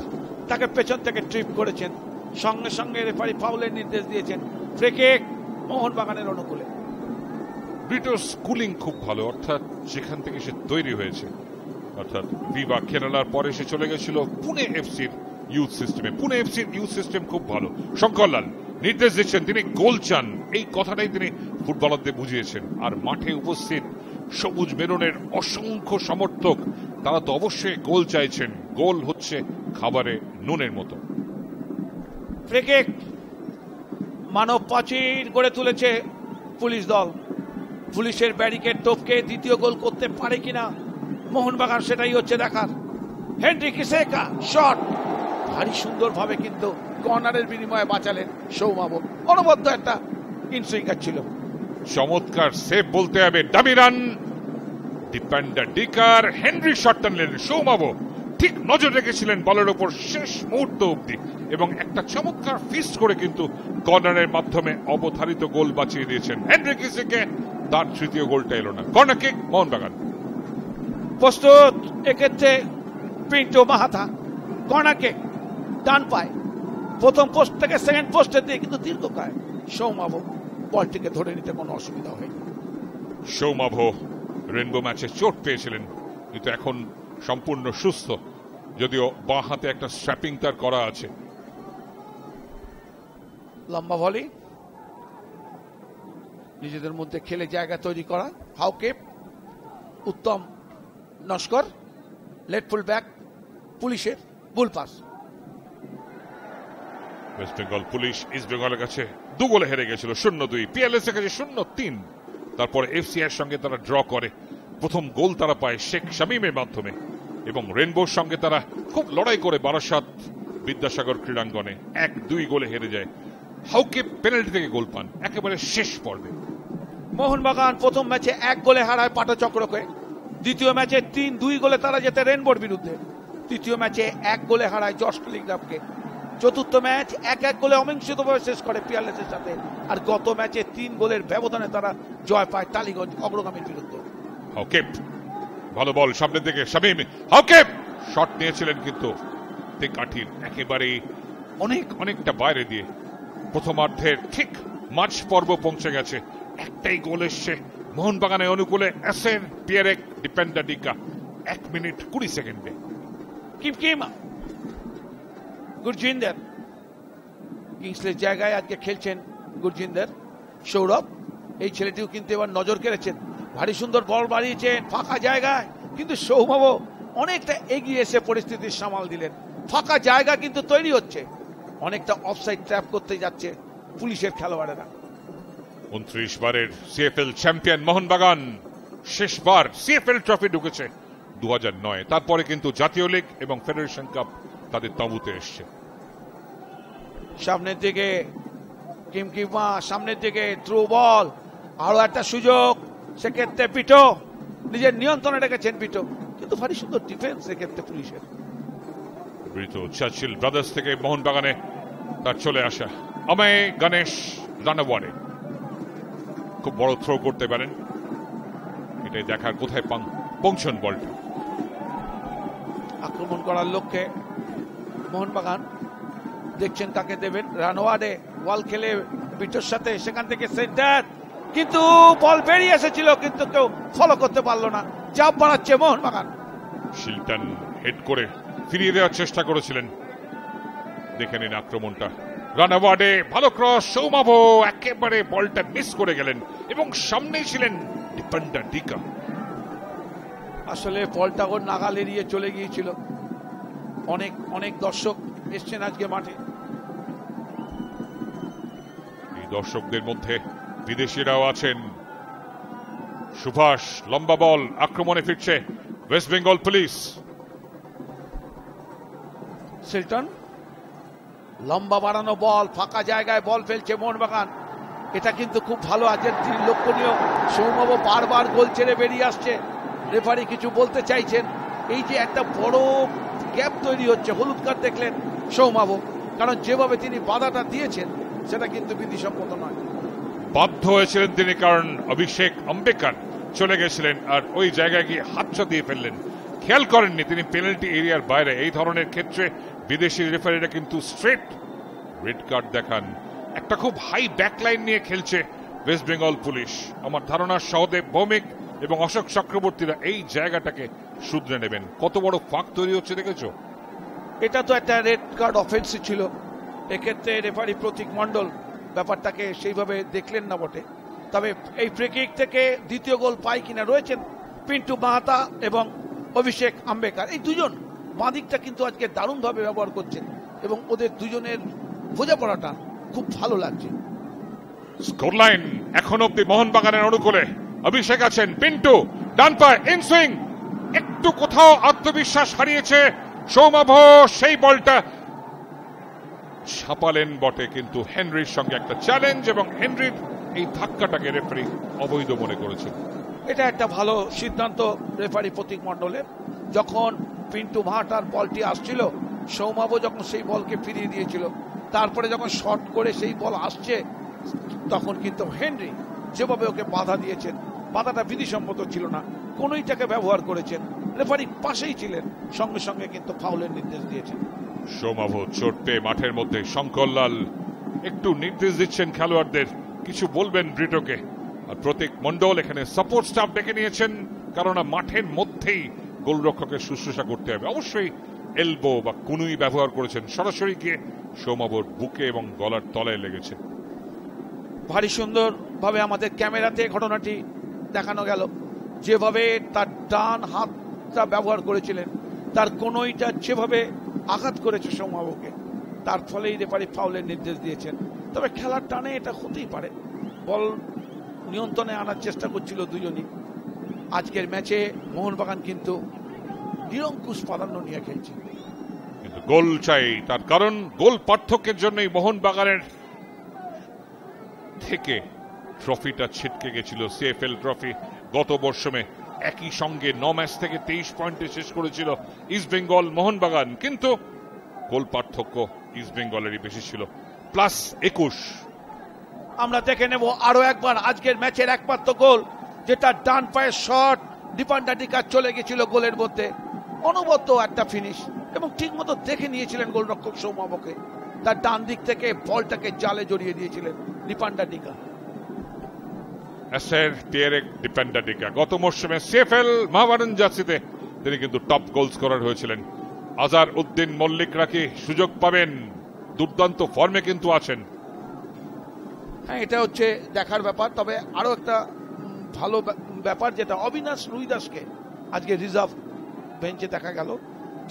তাকে পেছন থেকে ট্রিপ করেছেন, সঙ্গে সঙ্গে রেফারি ফাউলের নির্দেশ দিয়েছেন। ফ্রি কিক মোহনবাগানের অনুকূলে। ব্রিটোর স্কুলিং খুব ভালো, অর্থাৎ যেখান থেকে সে তৈরি হয়েছে, অর্থাৎ ভিভা কেরালার পরে সে চলে গেছিল পুনে এফসির ইউথ সিস্টেমে। পুনে এফসির ইউথ সিস্টেম খুব ভালো। শঙ্করলাল নির্দেশ দিচ্ছেন, তিনি গোল চান, এই কথাটাই তিনি ফুটবলারদের বুঝিয়েছেন। আর মাঠে উপস্থিত সবুজ মেরুনের অসংখ্য সমর্থক, তারা তো অবশ্যই গোল চাইছেন। গোল হচ্ছে খাবারে নুনের মতো। ফ্রি কিক, মানব প্রাচীর গড়ে তুলেছে পুলিশ দল। পুলিশের ব্যারিকেড টপকে দ্বিতীয় গোল করতে পারে কিনা মোহনবাগান, সেটাই হচ্ছে দেখার। হেনরি কিসেকা শট, ভারী সুন্দরভাবে কিন্তু কর্নারের বিনিময়ে বাঁচালেন সৌমাভ। অনবদ্য একটা ইনসুইঙ্গার ছিল। চমৎকার সেভ বলতে হবে। Dummy run, ডিপেন্ডার ডিকার, Henry shot টানলেন, Soumava ঠিক নজর রেখেছিলেন বলের উপর শেষ মুহূর্ত অব্দি, এবং একটা চমৎকার ফিস্ট করে কিন্তু কর্নারের মাধ্যমে অবধারিত গোল বাঁচিয়ে দিয়েছেন হেনরি কিসেকে। তার তৃতীয় গোলটা এলো না। কর্নার কিক মোহনবাগান প্রস্তুত। এক্ষেত্রে পিন্টু মাহাতা, কর্নার কিক ডান পায়, প্রথম পোস্ট থেকে সেকেন্ড পোস্টের দিয়ে কিন্তু দীর্ঘকায় সৌমাভ বলটিকে ধরে নিতে কোনো অসুবিধা হয়নি। সৌমাভ রেনবো ম্যাচে চোট পেয়েছিলেন, কিন্তু এখন সম্পূর্ণ সুস্থ, যদিও বাঁ হাতে একটা স্ট্র্যাপিং তার করা আছে। লম্বা ভলি, নিজেদের মধ্যে খেলে জায়গা তৈরি করা। হাউকে, Uttam Naskar, left full back, পুলিশের বুল পাস। ওয়েস্ট বেঙ্গল পুলিশ ইস্ট বেঙ্গলের কাছে 2 গোলে হেরে গেছিল 0-2, পিএলএস এর কাছে 0-3। তারপর এফসিআর সঙ্গে তারা ড্র করে। প্রথম গোল তারা পায় শেখ শামীমের মাধ্যমে, এবং রেনবোর সঙ্গে তারা খুব লড়াই করে বারাসাত বিদ্যাসাগর ক্রীড়াঙ্গনে 1-2 গোলে হেরে যায়। হাউকে পেনাল্টি থেকে গোল পান একেবারে শেষ পর্বে। মোহনবাগান প্রথম ম্যাচে 1 গোলে হারায় পাটচক্রকে, দ্বিতীয় ম্যাচে 3-2 গোলে তারা জেতে রেনবোর বিরুদ্ধে, তৃতীয় ম্যাচে 1 গোলে হারায় জশ টেলিগ্রাফকে, চতুর্থ ম্যাচ 1-1 গোলে অমীমাংসিতভাবে শেষ করে পিয়ারলেস এর সাথে, আর গত ম্যাচে 3 গোলের ব্যবধানে তারা জয় পায় টালিগঞ্জ অগ্রগামীর বিরুদ্ধে। হাউকেপ ভালো বল সামনের দিকে, শামীম হাউকেপ শট নিয়েছিলেন কিন্তু কাঠির একেবারে অনেকটা বাইরে দিয়ে। প্রথমার্ধের ঠিক মাঝ পর্ব পৌঁছে গেছে, একটাই গোল এসছে মোহনবাগানের অনুকূলে। এসেন পিয়ারেক, ডিপেন্ডার ডিকা, 1 মিনিট 20 সেকেন্ডে। কিমকিমা গুরজিন্দর, কিংসলের জায়গায় আজকে খেলছেন গুরজিন্দর। সৌরভ, এই ছেলেটিও কিন্তু এবার নজর কেড়েছেন, ভারী সুন্দর বল বাড়িয়েছেন ফাঁকা জায়গায়, কিন্তু সৌমাভ অনেকটা এগিয়ে এসে পরিস্থিতির সামাল দিলেন। ফাঁকা জায়গা কিন্তু তৈরি হচ্ছে, অনেকটা অফসাইড ট্র্যাপ করতে যাচ্ছে পুলিশের খেলোয়াড়েরা। 29 বারের সিএফএল চ্যাম্পিয়ন মোহনবাগান, শেষবার সিএফএল ট্রফি ঢুকেছে 2009, তারপরে কিন্তু জাতীয় লীগ এবং ফেডারেশন কাপ তাদের তাঁবুতে এসছে। সামনের দিকে কিমকিমা, সামনের দিকে থ্রু বল, আরো একটা সুযোগ, সেক্ষেত্রে পিটো নিজের নিয়ন্ত্রণে রেখেছেন পিটো, কিন্তু ভারী সুন্দর ডিফেন্স এক্ষেত্রে পুলিশের। ব্রিটো চার্চিল ব্রাদার্স থেকে মোহনবাগানে তার চলে আসা অময় গণেশ রানাওয়াড়ে খুব বড় থ্রো করতে পারেন, এটাই দেখার কোথায় পৌঁছন বলটা। আক্রমণ করার লক্ষ্যে মোহনবাগান দেখছেন কাকে দেবেন। রানওয়ার্ডে ওয়াল খেলে পিটোর সাথে, সেখান থেকে সেন্টার, কিন্তু বল বেরিয়ে এসেছিল, কিন্তু কেউ ফলো করতে পারলো না। চাপ বাড়াচ্ছে মোহনবাগান। শিল্টন হেড করে ফিরিয়ে দেওয়ার চেষ্টা করেছিলেন, দেখে নিন আক্রমণটা। রানাওয়ার্ডে ভালো ক্রস, সৌমাভ একেবারে বলটা মিস করে গেলেন, এবং সামনেই ছিলেন ডিপেন্ডার ডিকা। আসলে বলটা ওর নাগাল এড়িয়ে চলে গিয়েছিল। অনেক দর্শক এসছেন আজকে মাঠে। এই দর্শকদের মধ্যে বিদেশিরাও আছেন। সুভাষ লম্বা বল, আক্রমণে ফিরছে ওয়েস্ট বেঙ্গল পুলিশ। সিলটন লম্বা বাড়ানো বল, ফাঁকা জায়গায় বল ফেলছে মোহনবাগান। এটা কিন্তু খুব ভালো, আজকের লক্ষণীয়। সৌম্যব বারবার গোল ছেড়ে বেরিয়ে আসছে, রেফারি কিছু বলতে চাইছেন। এই যে একটা বড় গ্যাপ তৈরি হচ্ছে, হলুদ কার্ড দেখলেন সৌম্যব, কারণ যেভাবে তিনি বাধাটা দিয়েছেন সেটা কিন্তু বিধিসম্মত নয়। বাধ্য হয়েছিলেন তিনি, কারণ অভিষেক আম্বেকার চলে গেছিলেন আর ওই জায়গায় গিয়ে হাতটা দিয়ে ফেললেন, খেয়াল করেননি তিনি পেনাল্টি এরিয়ার বাইরে। এই ধরনের ক্ষেত্রে বিদেশি রেফারিরা কিন্তু স্ট্রেট রেড কার্ড দেখান। একটা খুব হাই ব্যাকলাইন নিয়ে খেলছে ওয়েস্ট বেঙ্গল পুলিশ। আমার ধারণা সহদেব ভৌমিক এবং অশোক চক্রবর্তীরা এই জায়গাটাকে শুধরে নেবেন। কত বড় ফাঁক তৈরি হচ্ছে দেখেছো? এটা তো একটা রেড কার্ড অফেন্স ছিল, এক্ষেত্রে রেফারি প্রতীক মণ্ডল ব্যাপারটাকে সেইভাবে দেখলেন না বটে। তবে এই ফ্রি কিক থেকে দ্বিতীয় গোল পায় কিনা রয়েছেন পিন্টু মাহাতা এবং অভিষেক আম্বেকার। এই দুজন বাঁদিকটা কিন্তু আজকে দারুণভাবে ব্যবহার করছেন এবং ওদের দুজনের বোঝাপড়াটা খুব ভালো লাগছে। স্কোর লাইন এখন অব্দি মোহনবাগানের অনুকূলে। অভিষেক আছেন, পিন্টু ডান পায়ে ইনসুইং, একটু কোথাও আত্মবিশ্বাস হারিয়েছে সৌম্যভ, সেই বলটা ছাপালেন বটে, কিন্তু হেনরির সঙ্গে একটা চ্যালেঞ্জ এবং হেনরির এই ধাক্কাটাকে রেফারি অবৈধ মনে করেছেন। এটা একটা ভালো সিদ্ধান্ত রেফারি প্রতীক মণ্ডলের। যখন পিন্টু মাহাতার বলটি আসছিল, সৌম্যভ যখন সেই বলকে ফিরিয়ে দিয়েছিল, তারপরে যখন শর্ট করে সেই বল আসছে, তখন কিন্তু হেনরি যেভাবে ওকে বাধা দিয়েছেন, বাধাটা বিধিসম্মত ছিল না, কোনোইটাকে ব্যবহার করেছেন, রেফারি পাশেই ছিলেন, সঙ্গে সঙ্গে কিন্তু ফাউলের নির্দেশ দিয়েছেন। সৌম্যভ চোট পেয়ে মাঠের মধ্যে, শঙ্করলাল একটু নির্দেশ দিচ্ছেন খেলোয়াড়দের, কিছু বলবেন ব্রিটোকে। আর প্রতীক মণ্ডল এখানে সাপোর্ট স্টাফ ডেকে নিয়েছেন, কারণ মাঠের মধ্যেই গোলরক্ষকের শুশ্রূষা করতে হবে। অবশ্যই এলবো বা কুনুই ব্যবহার করেছেন, সরাসরি গিয়ে সৌম্যভর বুকে এবং গলার তলায় লেগেছে। ভারী সুন্দর ভাবে আমাদের ক্যামেরাতে ঘটনাটি দেখানো গেল, যেভাবে তার ডান হাতটা ব্যবহার করেছিলেন, তার কোনোইটা যেভাবে আঘাত করেছে সৌম্যভকে, তার ফলেই রেফারি ফাউলের নির্দেশ দিয়েছেন। তবে খেলার টানে এটা হতেই পারে, বল নিয়ন্ত্রণে আনার চেষ্টা করছিল দুজনই। আজকের ম্যাচে মোহনবাগান কিন্তু নিরঙ্কুশ প্রাধান্য নিয়ে খেলছে, কিন্তু গোল চাই, তার কারণ গোল পার্থক্যের জন্যই মোহনবাগানের থেকে ট্রফিটা ছিটকে গেছিল। সিএফএল ট্রফি গত মরশুমে একই সঙ্গে 9 ম্যাচ থেকে 23 পয়েন্টে শেষ করেছিল ইস্ট বেঙ্গল মোহনবাগান, কিন্তু গোল পার্থক্য ইস্ট বেঙ্গলেরই বেশি ছিল, +21। আমরা দেখে নেব আরো একবার আজকের ম্যাচের একমাত্র গোল, যেটা ডান পায়ের শট, ডিপান্ডাটিকা চলে গেছিল গোলের মধ্যে, অনবদ্য একটা ফিনিশ, এবং ঠিক মতো দেখে নিয়েছিলেন গোলরক্ষক সৌম্যভকে, তার ডান দিক থেকে বলটাকে জালে জড়িয়ে দিয়েছিলেন ডিপান্ডাটিকা। ডিপান্ডাটিকা গত মরশুমে সিএফএল মহাবারণ জার্সিতে তিনি কিন্তু টপ গোল স্কোরার হয়েছিলেন। আজার উদ্দিন মল্লিকরা কি সুযোগ পাবেন? দুর্দান্ত ফর্মে কিন্তু আছেন। হ্যাঁ, এটা হচ্ছে দেখার ব্যাপার। তবে আরো একটা ভালো ব্যাপার, যেটা অবিনাশ রুইদাসকে আজকে রিজার্ভ বেঞ্চে দেখা গেল।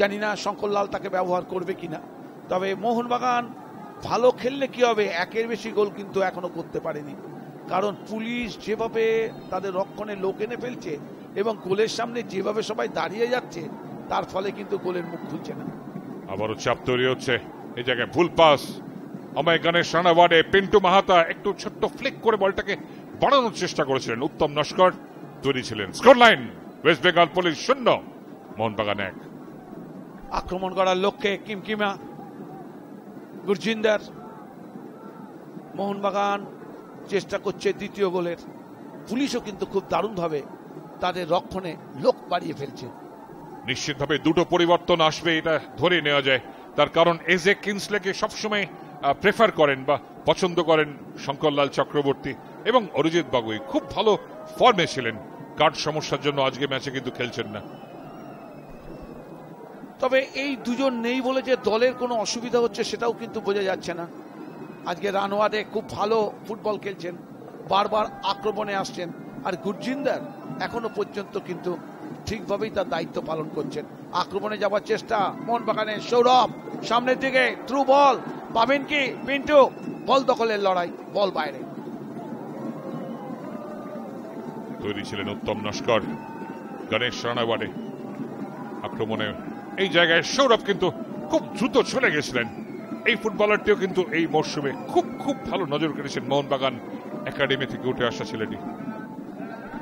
জানি না শঙ্করলাল তাকে ব্যবহার করবে কিনা। তবে মোহনবাগান ভালো খেললে কি হবে, একের বেশি গোল কিন্তু এখনো করতে পারেনি, কারণ পুলিশ যেভাবে তাদের রক্ষণে লোক এনে ফেলছে এবং গোলের সামনে যেভাবে সবাই দাঁড়িয়ে যাচ্ছে, তার ফলে কিন্তু গোলের মুখ খুলছে না। আবারও চাপ তৈরি হচ্ছে, এই জায়গায় ভুল পাস, আমায় গানের সানাওয়ার্ডে পিন্টু মাহাতা একটু ছোট্ট ফ্লিক করে বলটাকে বাড়ানোর চেষ্টা করেছিলেন, উত্তম নস্কর তৈরি ছিলেন। Score line West Bengal police 0, Mohun Bagan 1। আক্রমণ করার লক্ষ্যে কিমকিমা গুরজিন্দার, মোহনবাগান চেষ্টা করছে দ্বিতীয় গোলের। পুলিশও কিন্তু খুব দারুণভাবে তাদের রক্ষণে লোক বাড়িয়ে ফেলছে। নিশ্চিতভাবে দুটো পরিবর্তন আসবে, এটা ধরে নেওয়া যায়, তার কারণ এজে কিংসলেকে সবসময় প্রেফার করেন বা পছন্দ করেন শঙ্করলাল চক্রবর্তী, এবং অরিজিৎ বাগুই খুব ভালো ফর্মে ছিলেন। কার্ড সমস্যার জন্য আজকে ম্যাচে কিন্তু খেলছেন না। তবে এই দুজন নেই বলে যে দলের কোনো অসুবিধা হচ্ছে সেটাও কিন্তু বোঝা যাচ্ছে না। আজকে রানওয়ারে খুব ভালো ফুটবল খেলছেন, বারবার আক্রমণে আসছেন, আর গুরজিন্দার এখনো পর্যন্ত কিন্তু ঠিকভাবেই তার দায়িত্ব পালন করছেন। আক্রমণে যাওয়ার চেষ্টা মোহনবাগানের, সৌরভ সামনের দিকে, থ্রু বল পাবেন কি পিন্টু, বল দখলের লড়াই, বল বাইরে। তৈরি ছিলেন উত্তম নস্কর, গণেশ রানাওয়াড়ে। আক্রমণে এই জায়গায় সৌরভ কিন্তু খুব দ্রুত চলে গেছিলেন। এই ফুটবলারটিও কিন্তু এই মরশুমে খুব খুব ভালো নজর কেড়েছেন মোহনবাগান একাডেমি থেকে উঠে আসা ছেলেটি।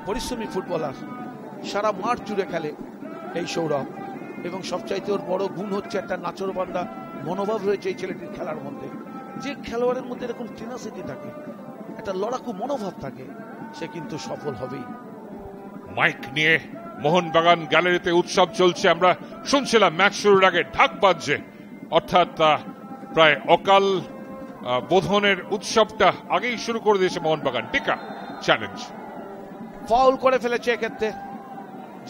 পরিশ্রমী ফুটবলার, সারা মাঠ জুড়ে খেলে এই সৌরভ, এবং সবচাইতে ওর বড় গুণ হচ্ছে একটা নাচরবান্ধা মনোভাব রয়েছে এই ছেলেটির খেলার মধ্যে। যে খেলোয়াড়ের মধ্যে এরকম টেনাসিটি থাকে, একটা লড়াকু মনোভাব থাকে, সে কিন্তু সফল হবেই। মাইক নিয়ে মোহনবাগান গ্যালারিতে উৎসব চলছে। আমরা শুনছিলাম ম্যাচ শুরুর আগে ঢাক বাজছে, অর্থাৎ প্রায় অকাল বোধনের উৎসবটা আগেই শুরু করে দিয়েছে মোহনবাগান। টিকা চ্যালেঞ্জ, ফাউল করে ফেলেছে এক্ষেত্রে।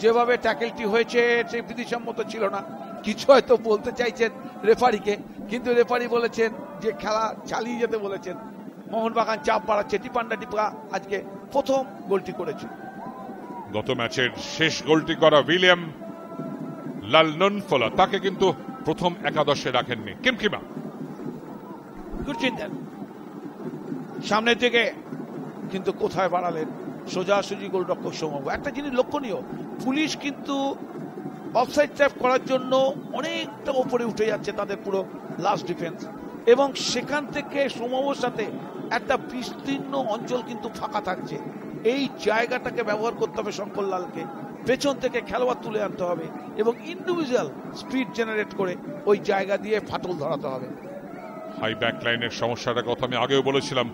যেভাবে ট্যাকেলটি হয়েছে সে বিধিসম্মত ছিল না। কিছু হয়তো বলতে চাইছেন রেফারিকে, কিন্তু রেফারি বলেছেন যে খেলা চালিয়ে যেতে বলেছেন। মোহনবাগান চাপ বাড়াচ্ছে। টিপান্ডা টিপা আজকে প্রথম গোলটি করেছে। গত ম্যাচের শেষ গোলটি করা উইলিয়াম লালননফলা, তাকে কিন্তু প্রথম একাদশে রাখেননি কিমকিমা। গুরচিন্তেন সামনের দিকে, কিন্তু কোথায় বাড়ালেন? সোজাসুজি গোলরক্ষক সৌম্য। একটা জিনিস লক্ষণীয়, পুলিশ কিন্তু অফসাইড ট্র্যাপ করার জন্য অনেকটা উপরে উঠে যাচ্ছে তাদের পুরো লাস্ট ডিফেন্স, এবং সেখান থেকে সৌম্যর সাথে একটা বিস্তীর্ণ অঞ্চল কিন্তু ফাঁকা থাকছে। এই জায়গাটাকে ব্যবহার করতে হবে শঙ্করলালকে, পেছন থেকে খেলোয়াড় তুলে আনতে হবে এবং ইন্ডিভিজুয়াল স্পিড জেনারেট করে ওই জায়গা দিয়ে ফাটল ধরাতে হবে। হাই ব্যাক লাইনের সমস্যাটার কথা আমি আগেও বলেছিলাম,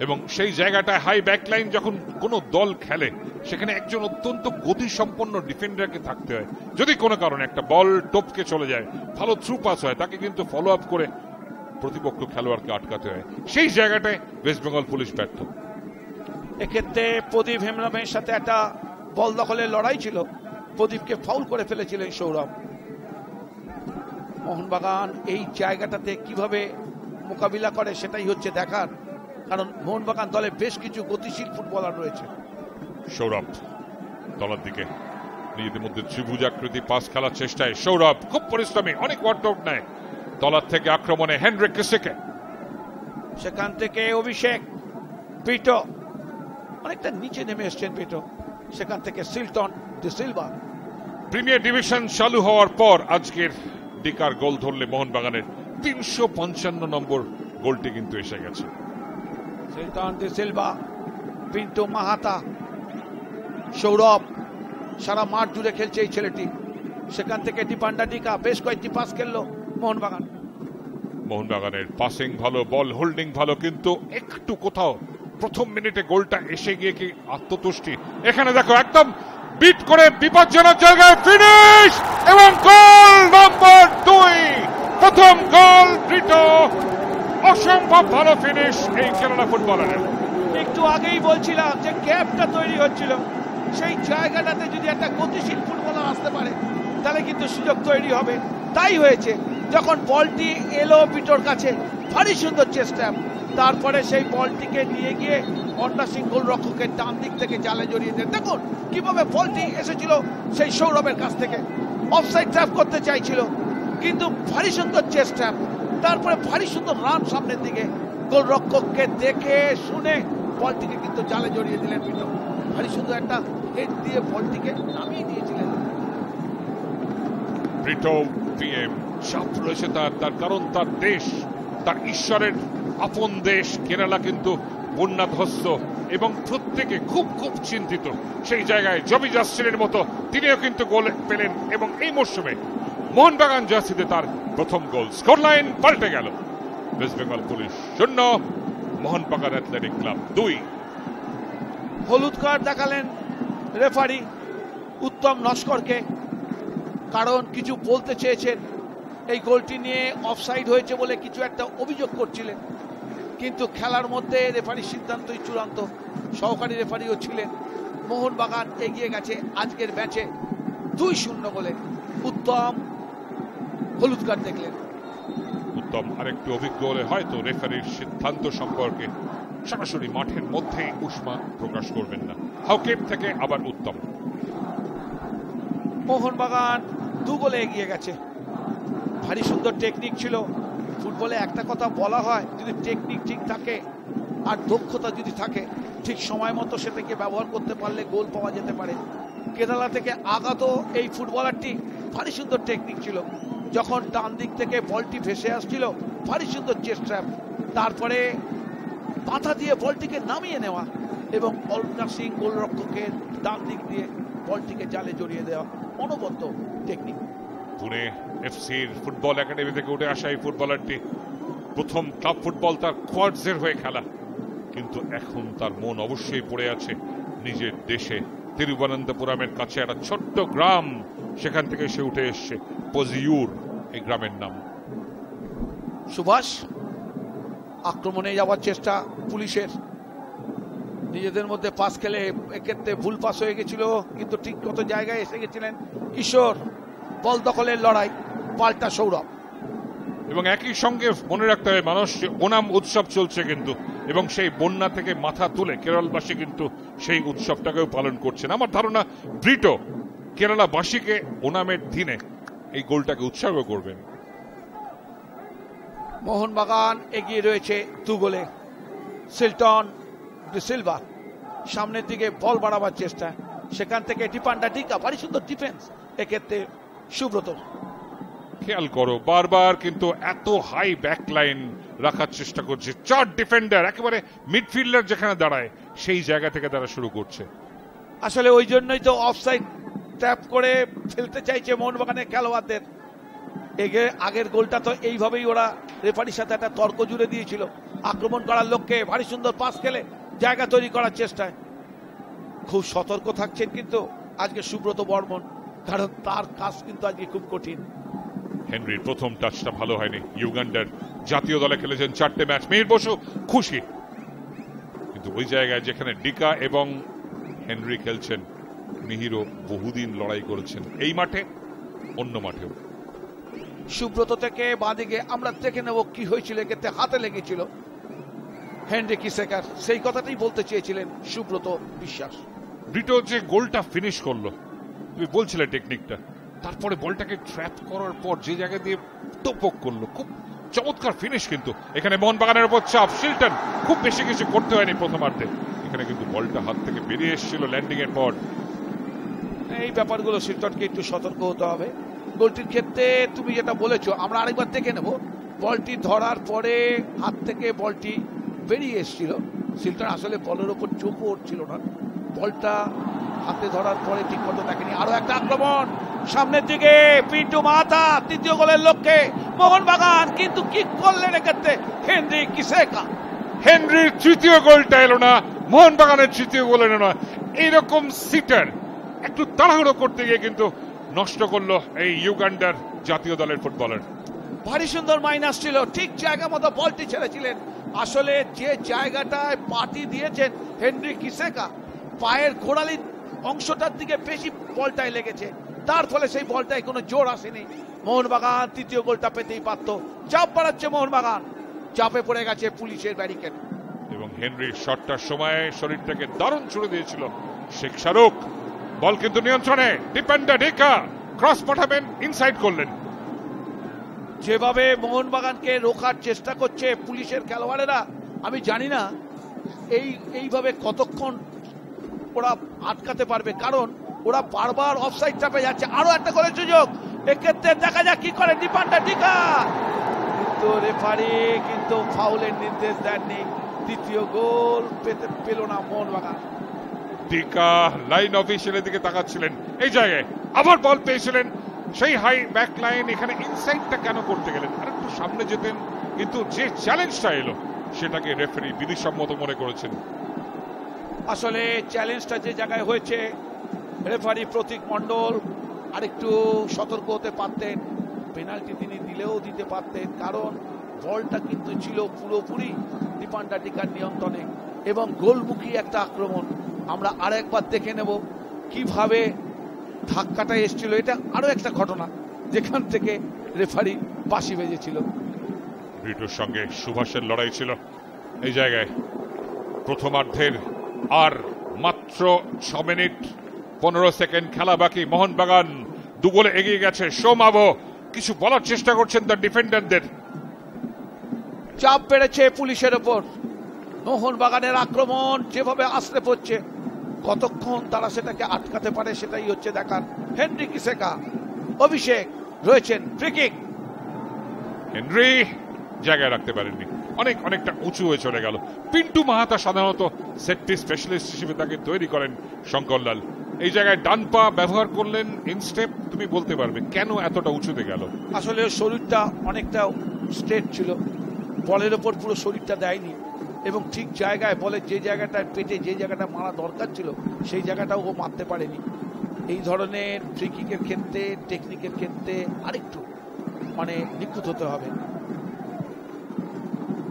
এবং সেই জায়গাটায় হাই ব্যাক লাইন যখন কোনো দল খেলে সেখানে একজন অত্যন্ত গতিসম্পন্ন ডিফেন্ডারকে থাকতে হয়। যদি কোনো কারণে একটা বল টপকে চলে যায়, ভালো থ্রু পাস হয়, তাকে কিন্তু ফলো আপ করে প্রতিপক্ষ খেলোয়াড়কে আটকাতে হয়। সেই জায়গাটায় ওয়েস্ট বেঙ্গল পুলিশ ব্যর্থ। এক্ষেত্রে প্রদীপ হেমরামের সাথে একটা বল দখলের লড়াই ছিল, প্রদীপকে ফাউল করে ফেলেছিলেন সৌরভ। মোহনবাগান এই জায়গাটাতে কিভাবে মোকাবিলা করে সেটাই হচ্ছে দেখার, কারণ মোহনবাগান দলে বেশ কিছু গতিশীল ফুটবলার রয়েছে। সৌরভ দলের দিকে নিজেদের মধ্যে ত্রিভুজাকৃতি পাস খেলার চেষ্টায় সৌরভ খুব পরিশ্রমী, অনেক ওয়ার্কআউট নেয়। দলের থেকে আক্রমণে হেনরিক কিসেকে, সেখান থেকে অভিষেক পিটো, অনেকটা নিচে নেমে এসছেন পিটো, সেখান থেকে সিলটন ডি সিলভা। প্রিমিয়ার ডিভিশন চালু হওয়ার পর আজকের ডিকার গোল ধরলে মোহনবাগানের 355 নম্বর গোলটি কিন্তু এসে গেছে। সিলটন ডি সিলভা, পিন্টু মাহাতা, সৌরভ, সারা মাঠ জুড়ে খেলছে এই ছেলেটি। সেখান থেকে ডিপান্ডা ডিকা বেশ কয়েকটি পাস খেললো মোহনবাগান। মোহনবাগানের পাসিং ভালো, বল হোল্ডিং ভালো, কিন্তু একটু কোথাও প্রথম মিনিটে গোলটা এসে গিয়ে কি আত্মতুষ্টি। এখানে দেখো একদম বিট করে বিপজ্জনক জায়গায় ফিনিশ এবং গোল নম্বর 2, প্রথম গোল ব্রিটো। অসম্ভব ভালো ফিনিশ এই কেরালা ফুটবলারের। একটু আগেই বলছিলাম যে গ্যাপটা তৈরি হচ্ছিল, সেই জায়গাটাতে যদি একটা গতিশীল ফুটবলার আসতে পারে তাহলে কিন্তু সুযোগ তৈরি হবে। তাই হয়েছে, যখন বলটি এলো বিটোর কাছে, ভারী সুন্দর চেষ্টা, তারপরে সেই বলটিকে নিয়ে গিয়ে অন্ডা সিং গোলরক্ষকের ডান দিক থেকে জালে জড়িয়ে দেন। দেখুন কিভাবে বলটি এসেছিল সেই সৌরভের কাছ থেকে, অফসাইড ট্র্যাপ করতে চাইছিল, কিন্তু ভারী সুন্দর চেষ্টা, তারপরে ভারী সুন্দর রান সামনের দিকে, গোলরক্ষককে দেখে শুনে বলটিকে কিন্তু জালে জড়িয়ে দিলেন বিটো। ভারী সুন্দর একটা হেড দিয়ে বলটিকে নামিয়ে দিয়েছিলেন। ব্রিটো পিএম চাপ রয়েছে তার কারণ তার দেশ, তার ঈশ্বরের আপন দেশ কেরালা কিন্তু বন্যাধ্বস্ত এবং প্রত্যেকে খুব খুব চিন্তিত। সেই জায়গায় জবি জাস্টিনের মতো তিনিও কিন্তু গোল পেলেন, এবং এই মরশুমে মোহনবাগান জার্সিতে তার প্রথম গোল। স্কোর লাইন পাল্টে গেল। West Bengal police 0, Mohun Bagan athletic club 2। হলুদ কার্ড দেখালেন রেফারি উত্তম নস্করকে, কারণ কিছু বলতে চেয়েছেন। এই গোলটি নিয়ে অফসাইড হয়েছে বলে কিছু একটা অভিযোগ করছিলেন, কিন্তু খেলার মধ্যে রেফারির সিদ্ধান্তই চূড়ান্ত। সহকারী রেফারিও ছিলেন। মোহনবাগান এগিয়ে গেছে আজকের ম্যাচে 2-0 বলে। উত্তম হলুদ কার্ড দেখলেন। উত্তম আরেকটু অভিজ্ঞ হলে হয়তো রেফারির সিদ্ধান্ত সম্পর্কে সরাসরি মাঠের মধ্যেই উষ্মা প্রকাশ করবেন না। হাউকেপ থেকে আবার উত্তম। মোহনবাগান 2 গোলে এগিয়ে গেছে। ভারী সুন্দর টেকনিক ছিল। ফুটবলে একটা কথা বলা হয়, যদি টেকনিক ঠিক থাকে আর দক্ষতা যদি থাকে ঠিক সময় মতো সেটাকে ব্যবহার করতে পারলে গোল পাওয়া যেতে পারে। কেরালা থেকে আগত এই ফুটবলারটি ভারী সুন্দর টেকনিক ছিল, যখন ডান দিক থেকে বলটি ভেসে আসছিল ভারী সুন্দর চেস্ট ট্র্যাপ, তারপরে মাথা দিয়ে বলটিকে নামিয়ে নেওয়া এবং অলকা সিং গোলরক্ষকের ডান দিক দিয়ে বলটিকে জালে জড়িয়ে দেওয়া, অনবদ্য টেকনিক। পুনে এফসির ফুটবল একাডেমি থেকে উঠে আসা এই ফুটবলারটি প্রথম ক্লাব ফুটবল তার কোয়ার্টজের হয়ে খেলা, কিন্তু এখন তার মন অবশ্যই পড়ে আছে নিজের দেশে। তিরুবনন্তপুরমের কাছে একটা ছোট্ট গ্রাম, সেখান থেকে সে উঠে এসছে, পজিউর এই গ্রামের নাম। সুভাষ, আক্রমণে যাওয়ার চেষ্টা পুলিশের, নিজেদের মধ্যে পাস খেলে এক্ষেত্রে ভুল পাস হয়ে গেছিল, কিন্তু ঠিক কত জায়গায় এসে গেছিলেন কিশোর। বল দখলের লড়াই, পাল্টা সৌরভ। এবং একই সঙ্গে মনে রাখতে হবে মানুষ ওনাম উৎসব চলছে কিন্তু, এবং সেই বন্যা থেকে মাথা তুলে কেরলবাসী কিন্তু সেই উৎসবটাকেও পালন করছেন। আমার ধারণা ব্রিটো কেরালাবাসীকে ওনামের দিনে এই গোলটাকে উৎসর্গ করবেন। মোহনবাগান এগিয়ে রয়েছে 2 গোলে। সিলটন ডি সিলভা সামনের দিকে বল বাড়াবার চেষ্টা, সেখান থেকে ডিপান্ডা ডিকা, ভারী সুন্দর ডিফেন্স এক্ষেত্রে সুব্রত। খেয়াল করো বারবার কিন্তু এত হাই ব্যাক লাইন রাখার চেষ্টা করছে, 4 ডিফেন্ডার একেবারে মিডফিল্ডার যেখানে দাঁড়ায় সেই জায়গা থেকে তারা শুরু করছে। আসলে ওই জন্যই তো অফসাইড ট্যাপ করে ফেলতে চাইছে মোহনবাগানের খেলোয়াড়দের। আগের গোলটা তো এইভাবেই ওরা রেফারির সাথে একটা তর্ক জুড়ে দিয়েছিল, আক্রমণ করার লক্ষ্যে ভারী সুন্দর পাস খেলে জায়গা তৈরি করার চেষ্টায়। খুব সতর্ক থাকছেন কিন্তু আজকে সুব্রত বর্মন, কারণ তার কাজ কিন্তু আজকে খুব কঠিন। হেনরির প্রথম টাচটা ভালো হয়নি। ইউগান্ডার জাতীয় দলে খেলেছেন 4টে ম্যাচ, মিহির বসু খুশি, কিন্তু ওই জায়গায় যেখানে ডিকা এবং হেনরি খেলছেন, মিহিরও বহুদিন লড়াই করেছেন এই মাঠে, অন্য মাঠেও। সুব্রত থেকে বাঁদিকে আমরা দেখে নেব কি হয়েছিল, এক্ষেত্রে হাতে লেগেছিল হেনরি কিসেকার, সেই কথাটাই বলতে চেয়েছিলেন সুব্রত বিশ্বাস। ব্রিটো যে গোলটা ফিনিশ করলো, তুমি বলছিলে টেকনিকটা, তারপরে বলটাকে ট্র্যাপ করার পর যে জায়গা দিয়ে টোপক করলো, খুব চমৎকার ফিনিশ। কিন্তু এখানে মোহনবাগানের উপর চাপ, শিলটন খুব বেশি কিছু করতে হয়নি প্রথমার্ধে, এখানে কিন্তু বলটা হাত থেকে বেরিয়ে এসেছিল ল্যান্ডিং এর পর। এই ব্যাপারগুলো শিলটনকে একটু সতর্ক হতে হবে। গোলটির ক্ষেত্রে তুমি যেটা বলেছো আমরা আরেকবার দেখে নেব, বলটি ধরার পরে হাত থেকে বলটি বেরিয়ে এসেছিল। শিলটন আসলে বলের ওপর চোখও উঠছিল না, বলটা হাতে ধরার পরে ঠিক মতো দেখেনি। আরো একটা আক্রমণ সামনের দিকে, পিন্টু মাথা, তৃতীয় গোলের লক্ষ্যে মোহনবাগান, কিন্তু কি করলেন এক্ষেত্রে হেনরি কিসেকা। হেনরির তৃতীয় গোলটা এলো না, মোহনবাগানের তৃতীয় গোল এলো না। এইরকম সিটার একটু তাড়াহুড়ো করতে গিয়ে কিন্তু নষ্ট করলো এই ইউগান্ডার জাতীয় দলের ফুটবলার। ভারী সুন্দর মাইনাস ছিল, ঠিক জায়গা মতো বলটি ছেড়েছিলেন। আসলে যে জায়গাটায় পাটি দিয়েছেন হেনরি কিসেকা, পায়ের গোড়ালির অংশটার দিকে বেশি বলটাই লেগেছে, তার ফলে সেই বলটায় কোনো জোর আসেনি। মোহনবাগান তৃতীয় গোলটা পেতেই পারত। চাপ বাড়াচ্ছে মোহনবাগান, চাপে পড়ে গেছে পুলিশের ব্যারিকেড। এবং হেনরির শটটার সময় শরীরটাকে দারুণ ছুড়ে দিয়েছিল শেখ শাহরুখ। বল কিন্তু নিয়ন্ত্রণে, ডিপেন্ডার ডিকা ক্রস পাঠাবেন, ইনসাইড করলেন। যেভাবে মোহনবাগানকে রোখার চেষ্টা করছে পুলিশের খেলোয়াড়েরা, আমি জানি না এইভাবে কতক্ষণ ওরা আটকাতে পারবে, কারণ ওরা বারবার অফসাইড চাপে যাচ্ছে। আরো একটা গোলের সুযোগ, এক্ষেত্রে দেখা যাক কি করে ডিপেন্ডার ডিকা, কিন্তু রেফারি কিন্তু ফাউলের নির্দেশ দেননি। তৃতীয় গোল পেল না মোহনবাগান। ডিকা লাইন অফিসিয়ালের দিকে তাকাচ্ছিলেন, এই জায়গায় আবার বল পেয়েছিলেন, সেই হাই ব্যাক লাইন, এখানে ইনসাইডটা কেন করতে গেলেন, আর একটু সামনে যেতেন। কিন্তু যে চ্যালেঞ্জটা এলো সেটাকে রেফারি বিধিসম্মত মনে করেছেন। আসলে চ্যালেঞ্জটা যে জায়গায় হয়েছে, রেফারি প্রতীক মণ্ডল আরেকটু সতর্ক হতে পারতেন, পেনাল্টি তিনি দিলেও দিতে পারতেন, কারণ বলটা কিন্তু ছিল পুরোপুরি ডিপেন্ডার ডিকার নিয়ন্ত্রণে এবং গোলমুখী একটা আক্রমণ। আমরা আরেকবার দেখে নেব কিভাবে ধাক্কাটা এসেছিল। এটা আরো একটা ঘটনা যেখান থেকে রেফারি বাঁশি বেজেছিল। ব্রিটোর সঙ্গে সুভাষের লড়াই ছিল এই জায়গায়। প্রথমার্ধের আর মাত্র 6 মিনিট 15 সেকেন্ড খেলা বাকি। মোহনবাগান 2 গোলে এগিয়ে গেছে। সোমাবো কিছু বলার চেষ্টা করছেন তার ডিফেন্ডারদের। চাপ বেড়েছে পুলিশের ওপর, মোহনবাগানের আক্রমণ যেভাবে আসতে পড়ছে, কতক্ষণ তারা সেটাকে আটকাতে পারে সেটাই হচ্ছে দেখার। হেনরি কিসেকা, অভিষেক রয়েছেন, ফ্রি কিক। হেনরি জায়গায় রাখতে পারেননি, অনেকটা উঁচু হয়ে চলে গেল। পিন্টু মাহাতা সাধারণত সেট পিস স্পেশালিস্ট হিসেবে তাকে তৈরি করেন শঙ্করলাল। এই জায়গায় ডান পা ব্যবহার করলেন ইনস্টেপ। তুমি বলতে পারবে কেন এতটা উঁচুতে গেল? আসলে শরীরটা অনেকটা স্ট্রেট ছিল, বলের ওপর পুরো শরীরটা দেয়নি এবং ঠিক জায়গায়, বলের যে জায়গাটা পেটে যে জায়গাটা মারা দরকার ছিল সেই জায়গাটাও ও মারতে পারেনি। এই ধরনের ফ্রি কিকের ক্ষেত্রে, টেকনিকের ক্ষেত্রে আরেকটু নিখুঁত হতে হবে।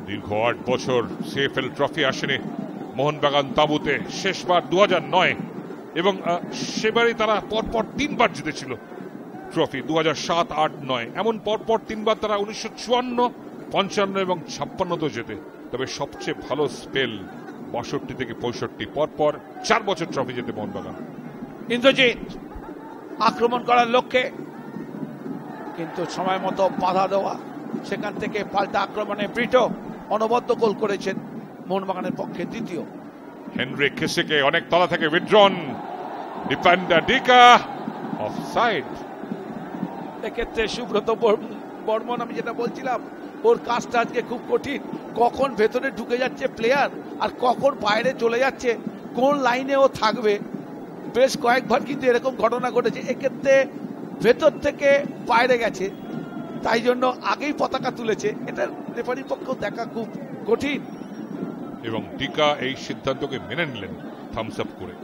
দীর্ঘ 8 বছর সিএফএল ট্রফি আসেনি মোহনবাগান তাঁবুতে। শেষবার 2009 এবং সেবারই তারা পরপর 3বার জিতেছিল ট্রফি, 2007, 8, 9। এমন পরপর 3বার তারা 1954, 55 এবং 56 জেতে। তবে সবচেয়ে ভালো স্পেল 62 থেকে 65, পরপর 4 বছর ট্রফি জেতে মোহনবাগান। ইন্দ্রজিৎ আক্রমণ করার লক্ষ্যে, কিন্তু সময় মতো বাধা দেওয়া, সেখান থেকে পাল্টা আক্রমণে ব্রিটো অনবদ্য গোল করেছেন মোহনবাগানের পক্ষে দ্বিতীয়। হেনরি কিসেকে অনেক তলা থেকে উইথড্রন, ডিফেন্ডার ডিকা অফসাইড। এক্ষেত্রে সুব্রত বর্মন, আমি যেটা বলছিলাম, ওর কাজটা আজকে খুব কঠিন। কখন ভেতরে ঢুকে যাচ্ছে প্লেয়ার আর কখন বাইরে চলে যাচ্ছে, কোন লাইনে ও থাকবে, বেশ কয়েকবার কিন্তু এরকম ঘটনা ঘটেছে। এক্ষেত্রে ভেতর থেকে বাইরে গেছে, তাই জন্য আগেই পতাকা তুলেছে। এটা রেফারির পক্ষেও দেখা খুব কঠিন। এবং ডিকা এই সিদ্ধান্তকে মেনে নিলেন থামস আপ করে।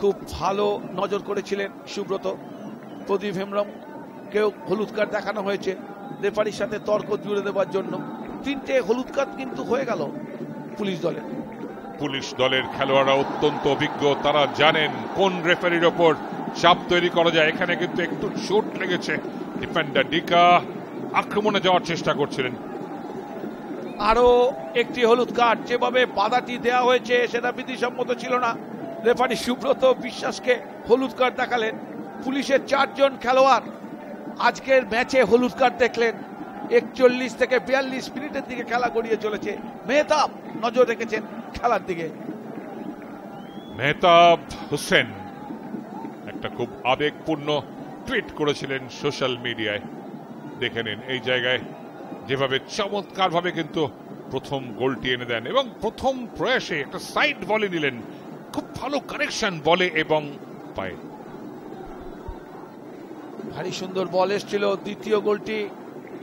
খুব ভালো নজর করেছিলেন সুব্রত। প্রদীপ হেমব্রমকেও হলুদ কার্ড দেখানো হয়েছে রেফারির সাথে তর্ক জুড়ে দেওয়ার জন্য। 3টে হলুদ কার্ড কিন্তু হয়ে গেল পুলিশ দলের। পুলিশ দলের খেলোয়াড়রা অত্যন্ত অভিজ্ঞ, তারা জানেন কোন রেফারির ওপর চাপ তৈরি করা যায়। এখানে কিন্তু একটু চোট লেগেছে। ডিফেন্ডার ডিকা আক্রমণে যাওয়ার চেষ্টা করছিলেন। আরো একটি হলুদ কার্ড, যেভাবে বাধাটি দেওয়া হয়েছে সেটা বিধিসম্মত ছিল না। রেফারি সুব্রত বিশ্বাসকে হলুদ কার্ড দেখালেন। পুলিশের 4 জন খেলোয়াড় আজকের ম্যাচে হলুদ কার্ড দেখলেন। 41 থেকে 42 মিনিটের দিকে খেলা গড়িয়ে চলেছে। মেহতাব নজর রেখেছেন খেলার দিকে। মেহতাব হোসেন একটা খুব আবেগপূর্ণ টুইট করেছিলেন সোশ্যাল মিডিয়ায়, দেখে নিন। এই জায়গায় যেভাবে চমৎকার ভাবে কিন্তু প্রথম গোলটি এনে দেন এবং প্রথম প্রয়াসে একটা সাইড বলে নিলেন। খুব ভালো কানেকশন বলে এবং পায়ে। ভারী সুন্দর বল এসেছিল। দ্বিতীয় গোলটি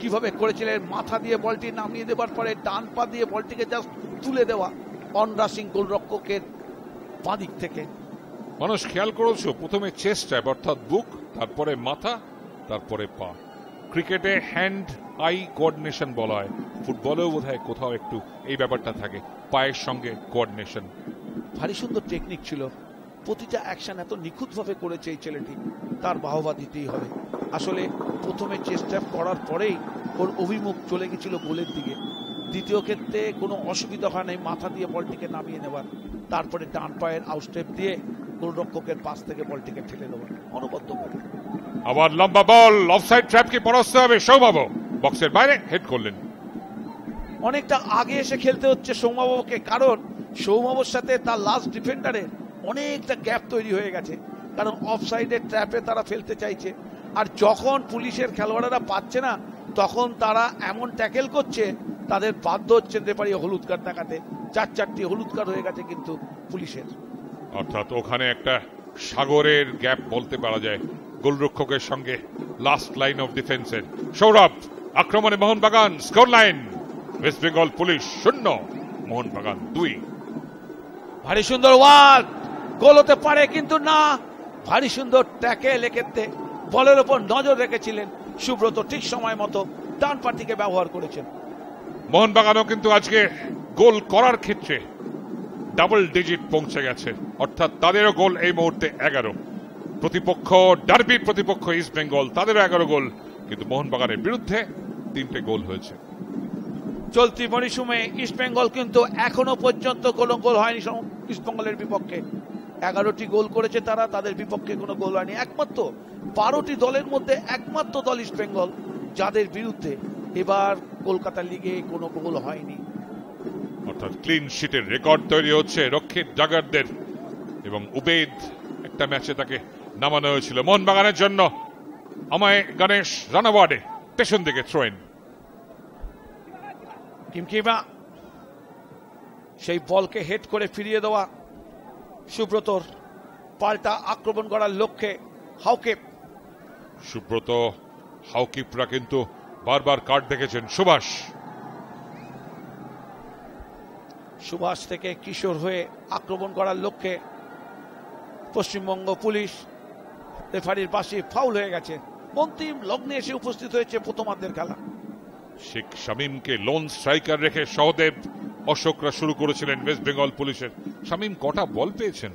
কিভাবে করেছিলেন, মাথা দিয়ে বলটি নামিয়ে দেবার পরে ডান পা দিয়ে বলটিকে জাস্ট তুলে দেওয়া অন রাশিং গোলরক্ষকের বাঁ দিক থেকে। মানুষ খেয়াল করেছো, প্রথমে চেস্ট ট্যাপ অর্থাৎ বুক, তারপরে মাথা, তারপরে পা। ক্রিকেটে হ্যান্ড আই কোঅর্ডিনেশন বলা হয়, ফুটবলেও বোধহয় কোথাও একটু এই ব্যাপারটা থাকে, পায়ের সঙ্গে কোঅর্ডিনেশন। ভারী সুন্দর টেকনিক ছিল। প্রতিটা অ্যাকশন এত নিখুঁতভাবে করেছে এই ছেলেটি, তার বাহবা দিতেই হবে। আসলে প্রথমে চেস্ট ট্যাপ করার পরেই ওর অভিমুখ চলে গেছিল গোলের দিকে। দ্বিতীয় ক্ষেত্রে কোনো অসুবিধা হয় নাই মাথা দিয়ে বলটিকে নামিয়ে নেবার, তারপরে ডান পায়ের আউটস্টেপ দিয়ে গোলরক্ষকের পাশ থেকে বলটিকে ঠেলে দেওয়ার অনবদ্য গোল। আবার লম্বা বল, অফসাইড ট্র্যাপকে পরাস্ত হবে সৌম্যবাবু, বক্সের বাইরে হেড করলেন। অনেকটা আগে এসে খেলতে হচ্ছে সৌম্যবাবুকে, কারণ সৌম্যবাবুর সাথে তার লাস্ট ডিফেন্ডারের অনেকটা গ্যাপ তৈরি হয়ে গেছে, কারণ অফসাইডের ট্র্যাপে তারা ফেলতে চাইছে। আর যখন পুলিশের খেলোয়াড়েরা পাচ্ছে না, তখন তারা এমন ট্যাকেল করছে, তাদের বাধ্য হচ্ছেন রেফারি হলুদ কার্ড দেখাতে। 4টি হলুদ কার্ড হয়ে গেছে কিন্তু পুলিশের। অর্থাৎ ওখানে একটা সাগরের গ্যাপ বলতে পারা যায় গোলরক্ষকের সঙ্গে লাস্ট লাইন অফ ডিফেন্সের। সৌরভ আক্রমণে Mohun Bagan, score line West Bengal police 0, Mohun Bagan 2। ভারী সুন্দর ওয়ান, গোল হতে পারে কিন্তু না। ভারী সুন্দর ট্যাকেল, এক্ষেত্রে বলের ওপর নজর রেখেছিলেন সুব্রত, ঠিক সময় মতো ডান পাটিকে ব্যবহার করেছেন। মোহনবাগানও কিন্তু আজকে গোল করার ক্ষেত্রে ডাবল ডিজিট পৌঁছে গেছে, অর্থাৎ তাদেরও গোল এই মুহূর্তে 11। প্রতিপক্ষ ডার্বি প্রতিপক্ষ ইস্ট বেঙ্গল, তাদেরও 11 গোল, কিন্তু মোহনবাগানের বিরুদ্ধে 3টে গোল হয়েছে। চলতি মরশুমে ইস্ট বেঙ্গল কিন্তু এখনো পর্যন্ত কোনো গোল হয়নি ইস্ট বেঙ্গলের বিপক্ষে। 11টি গোল করেছে তারা, তাদের বিপক্ষে কোনো গোল হয়নি। একমাত্র 12টি দলের মধ্যে একমাত্র দল ইস্ট বেঙ্গল যাদের বিরুদ্ধে এবার কলকাতা লিগে কোনো গোল হয়নি। অর্থাৎ ক্লিন শিটের রেকর্ড তৈরি হচ্ছে রক্ষিত জাগারদের, এবং উবেদ একটা ম্যাচে তাকে নামানো হয়েছিল মোহনবাগানের জন্য। আমায় গণেশ রানাওয়ার্ডে পেছন দিকে থ্রোইন। কিমকিমা সেই বলকে হেড করে ফিরিয়ে দেওয়া, সুব্রতর পাল্টা আক্রমণ করার লক্ষ্যে হাউকিপ। সুব্রত হাউকিপরা কিন্তু বারবার কার্ড দেখেছেন। সুভাষ থেকে কিশোর হয়ে আক্রমণ করার লক্ষ্যে পশ্চিমবঙ্গ পুলিশ। রেফারির পাশে ফাউল হয়ে গেছে। অন্তিম লগ্নে এসে উপস্থিত হয়েছে প্রথমার্ধের খেলা। শেখ শামীমকে লোন স্ট্রাইকার রেখে সহদেব অশোকরা শুরু করেছিলেন ওয়েস্ট বেঙ্গল পুলিশের। শামীম কটা বল পেয়েছেন?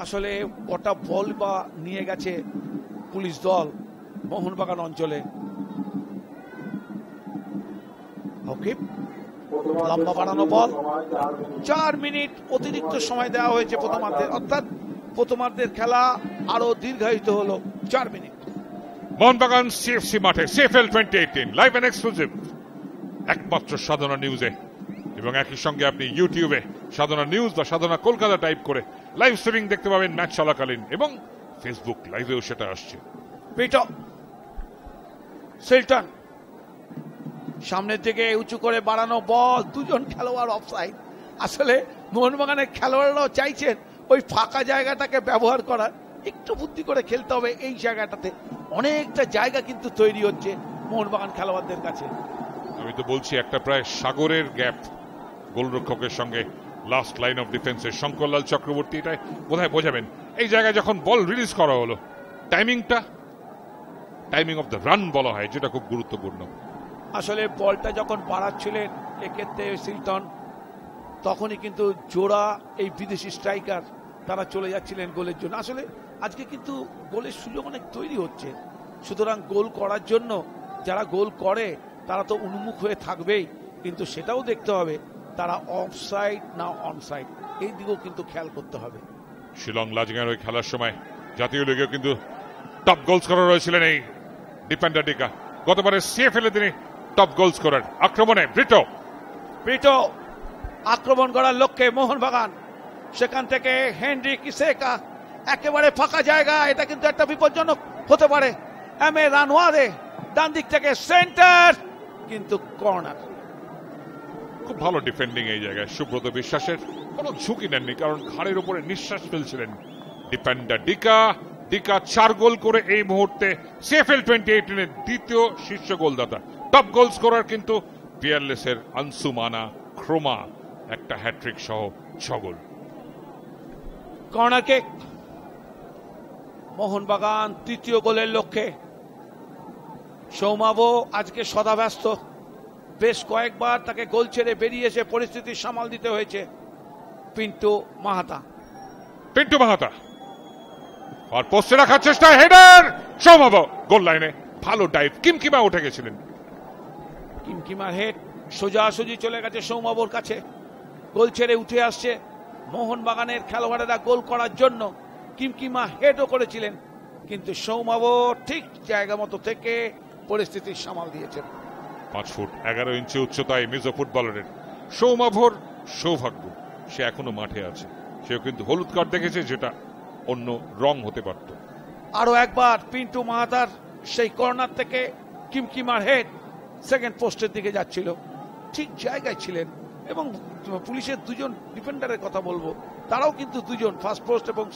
আসলে কটা বল বা নিয়ে গেছে পুলিশ দল মোহনবাগান অঞ্চলে? লম্বা বাড়ানো বল, 4 মিনিট অতিরিক্ত সময় দেওয়া হয়েছে প্রথমার্ধের, অর্থাৎ প্রথমার্ধের খেলা আরো দীর্ঘায়িত হলো 4 মিনিট। মোহনবাগান সিএফসি মাঠে সিএফএল 2018 লাইভ এন্ড এক্সক্লুসিভ একমাত্র সাধনা নিউজে, এবং একই সঙ্গে আপনি ইউটিউবে সাধনা নিউজ বা সাধনা কলকাতা টাইপ করে লাইভ স্ট্রিমিং দেখতে পাবেন ম্যাচ চলাকালীন, এবং ফেসবুক লাইভেও সেটা আসছে। পিটো সিলটন সামনের দিকে উঁচু করে বাড়ানো বল, দুজন খেলোয়াড় অফসাইড। আসলে মোহনবাগানের খেলোয়াড়রাও চাইছেন ওই ফাঁকা জায়গাটাকে ব্যবহার করার, একটু বুদ্ধি করে খেলতে হবে। এই জায়গাটাতে অনেকটা জায়গা কিন্তু তৈরি হচ্ছে মোহনবাগান খেলোয়াড়দের কাছে। আমি তো বলছি একটা প্রায় সাগরের গ্যাপ গোলরক্ষকের সঙ্গে লাস্ট লাইন অফ ডিফেন্সের। শঙ্করলাল চক্রবর্তী এটাই বোধহয় বোঝাবেন। এই জায়গায় যখন বল রিলিজ করা হলো, টাইমিং অফ দ্য রান বলা হয়, যেটা খুব গুরুত্বপূর্ণ। আসলে বলটা যখন বাড়াচ্ছিলেন এক্ষেত্রে সিলটন, তখনই কিন্তু জোড়া এই বিদেশি স্ট্রাইকার তারা চলে যাচ্ছিলেন গোলের জন্য। আসলে আজকে কিন্তু গোলের সুযোগ অনেক তৈরি হচ্ছে, সুতরাং গোল করার জন্য যারা গোল করে তারা তো উন্মুখ হয়ে থাকবেই, কিন্তু সেটাও দেখতে হবে তারা অফসাইড না অনসাইড, এই দিকেও কিন্তু খেয়াল করতে হবে। শিলং লাজিংয়ের ওই খেলার সময় জাতীয় লিগেও কিন্তু টপ গোল স্কোরার রয়েছিলেন এই ডিফেন্ডার ডিকা। গতবারে সিএফএল এ তিনি টপ গোল স্কোরার। আক্রমণে ব্রিটো আক্রমণ করার লক্ষ্যে মোহনবাগান, সেখান থেকে হেনরি কিসেকা একেবারে ফাঁকা জায়গা, এটা কিন্তু একটা বিপজ্জনক হতে পারে। এম এ রানওয়ারে ডান দিক থেকে সেন্টার, কিন্তু কর্নার। খুব ভালো ডিফেন্ডিং এই জায়গায় সুব্রত বিশ্বাসের, কোনো ঝুঁকি নেননি, কারণ ঘাড়ের উপরে নিঃশ্বাস ফেলছিলেন ডিফেন্ডার ডিকা। 4 গোল করে এই মুহূর্তে সিএফএল 2018 এর দ্বিতীয় শীর্ষ গোলদাতা। টপ গোল স্কোরার কিন্তু পিয়ারলেসের আনসুমানা ক্রোমা, একটা হ্যাট্রিক সহ 6 গোল। কর্নার কিক, মোহনবাগান তৃতীয় গোলের লক্ষ্যে। সৌমাভ আজকে সদাব্যস্ত, বেশ কয়েকবার তাকে গোল ছেড়ে বেরিয়ে এসে পরিস্থিতি সামাল দিতে হয়েছে। পিন্টু মাহাতা আর পোস্টে রাখার চেষ্টা, হেডার, সৌমাভ গোল লাইনে, ভালো ডাইভ, কিমকিমা উঠে গেছিলেন। কিমকিমার হেড সোজাসুজি চলে গেছে সৌমাভর কাছে, গোল ছেড়ে উঠে আসছে মোহনবাগানের খেলোয়াড়েরা গোল করার জন্য। কিমকিমা হেডও করেছিলেন, কিন্তু সৌমাভ ঠিক জায়গা মতো থেকে পরিস্থিতি সামাল দিয়েছেন। 5 ফুট 11 ইঞ্চি উচ্চতায় মিজো ফুটবলারের সৌমাভর সৌভাগ্য সে এখনো মাঠে আছে। সেও কিন্তু হলুদ কার্ড দেখেছে, যেটা অন্য রং হতে পারত। আরো একবার পিন্টু মাহাতার সেই কর্নার থেকে কিমকিমার হেড সেকেন্ড পোস্টের দিকে যাচ্ছিল, ঠিক জায়গায় ছিলেন। এবং পুলিশের দুজন ডিফেন্ডারের কথা বলবো, তারাও কিন্তু দুজন ফার্স্ট পোস্ট এবং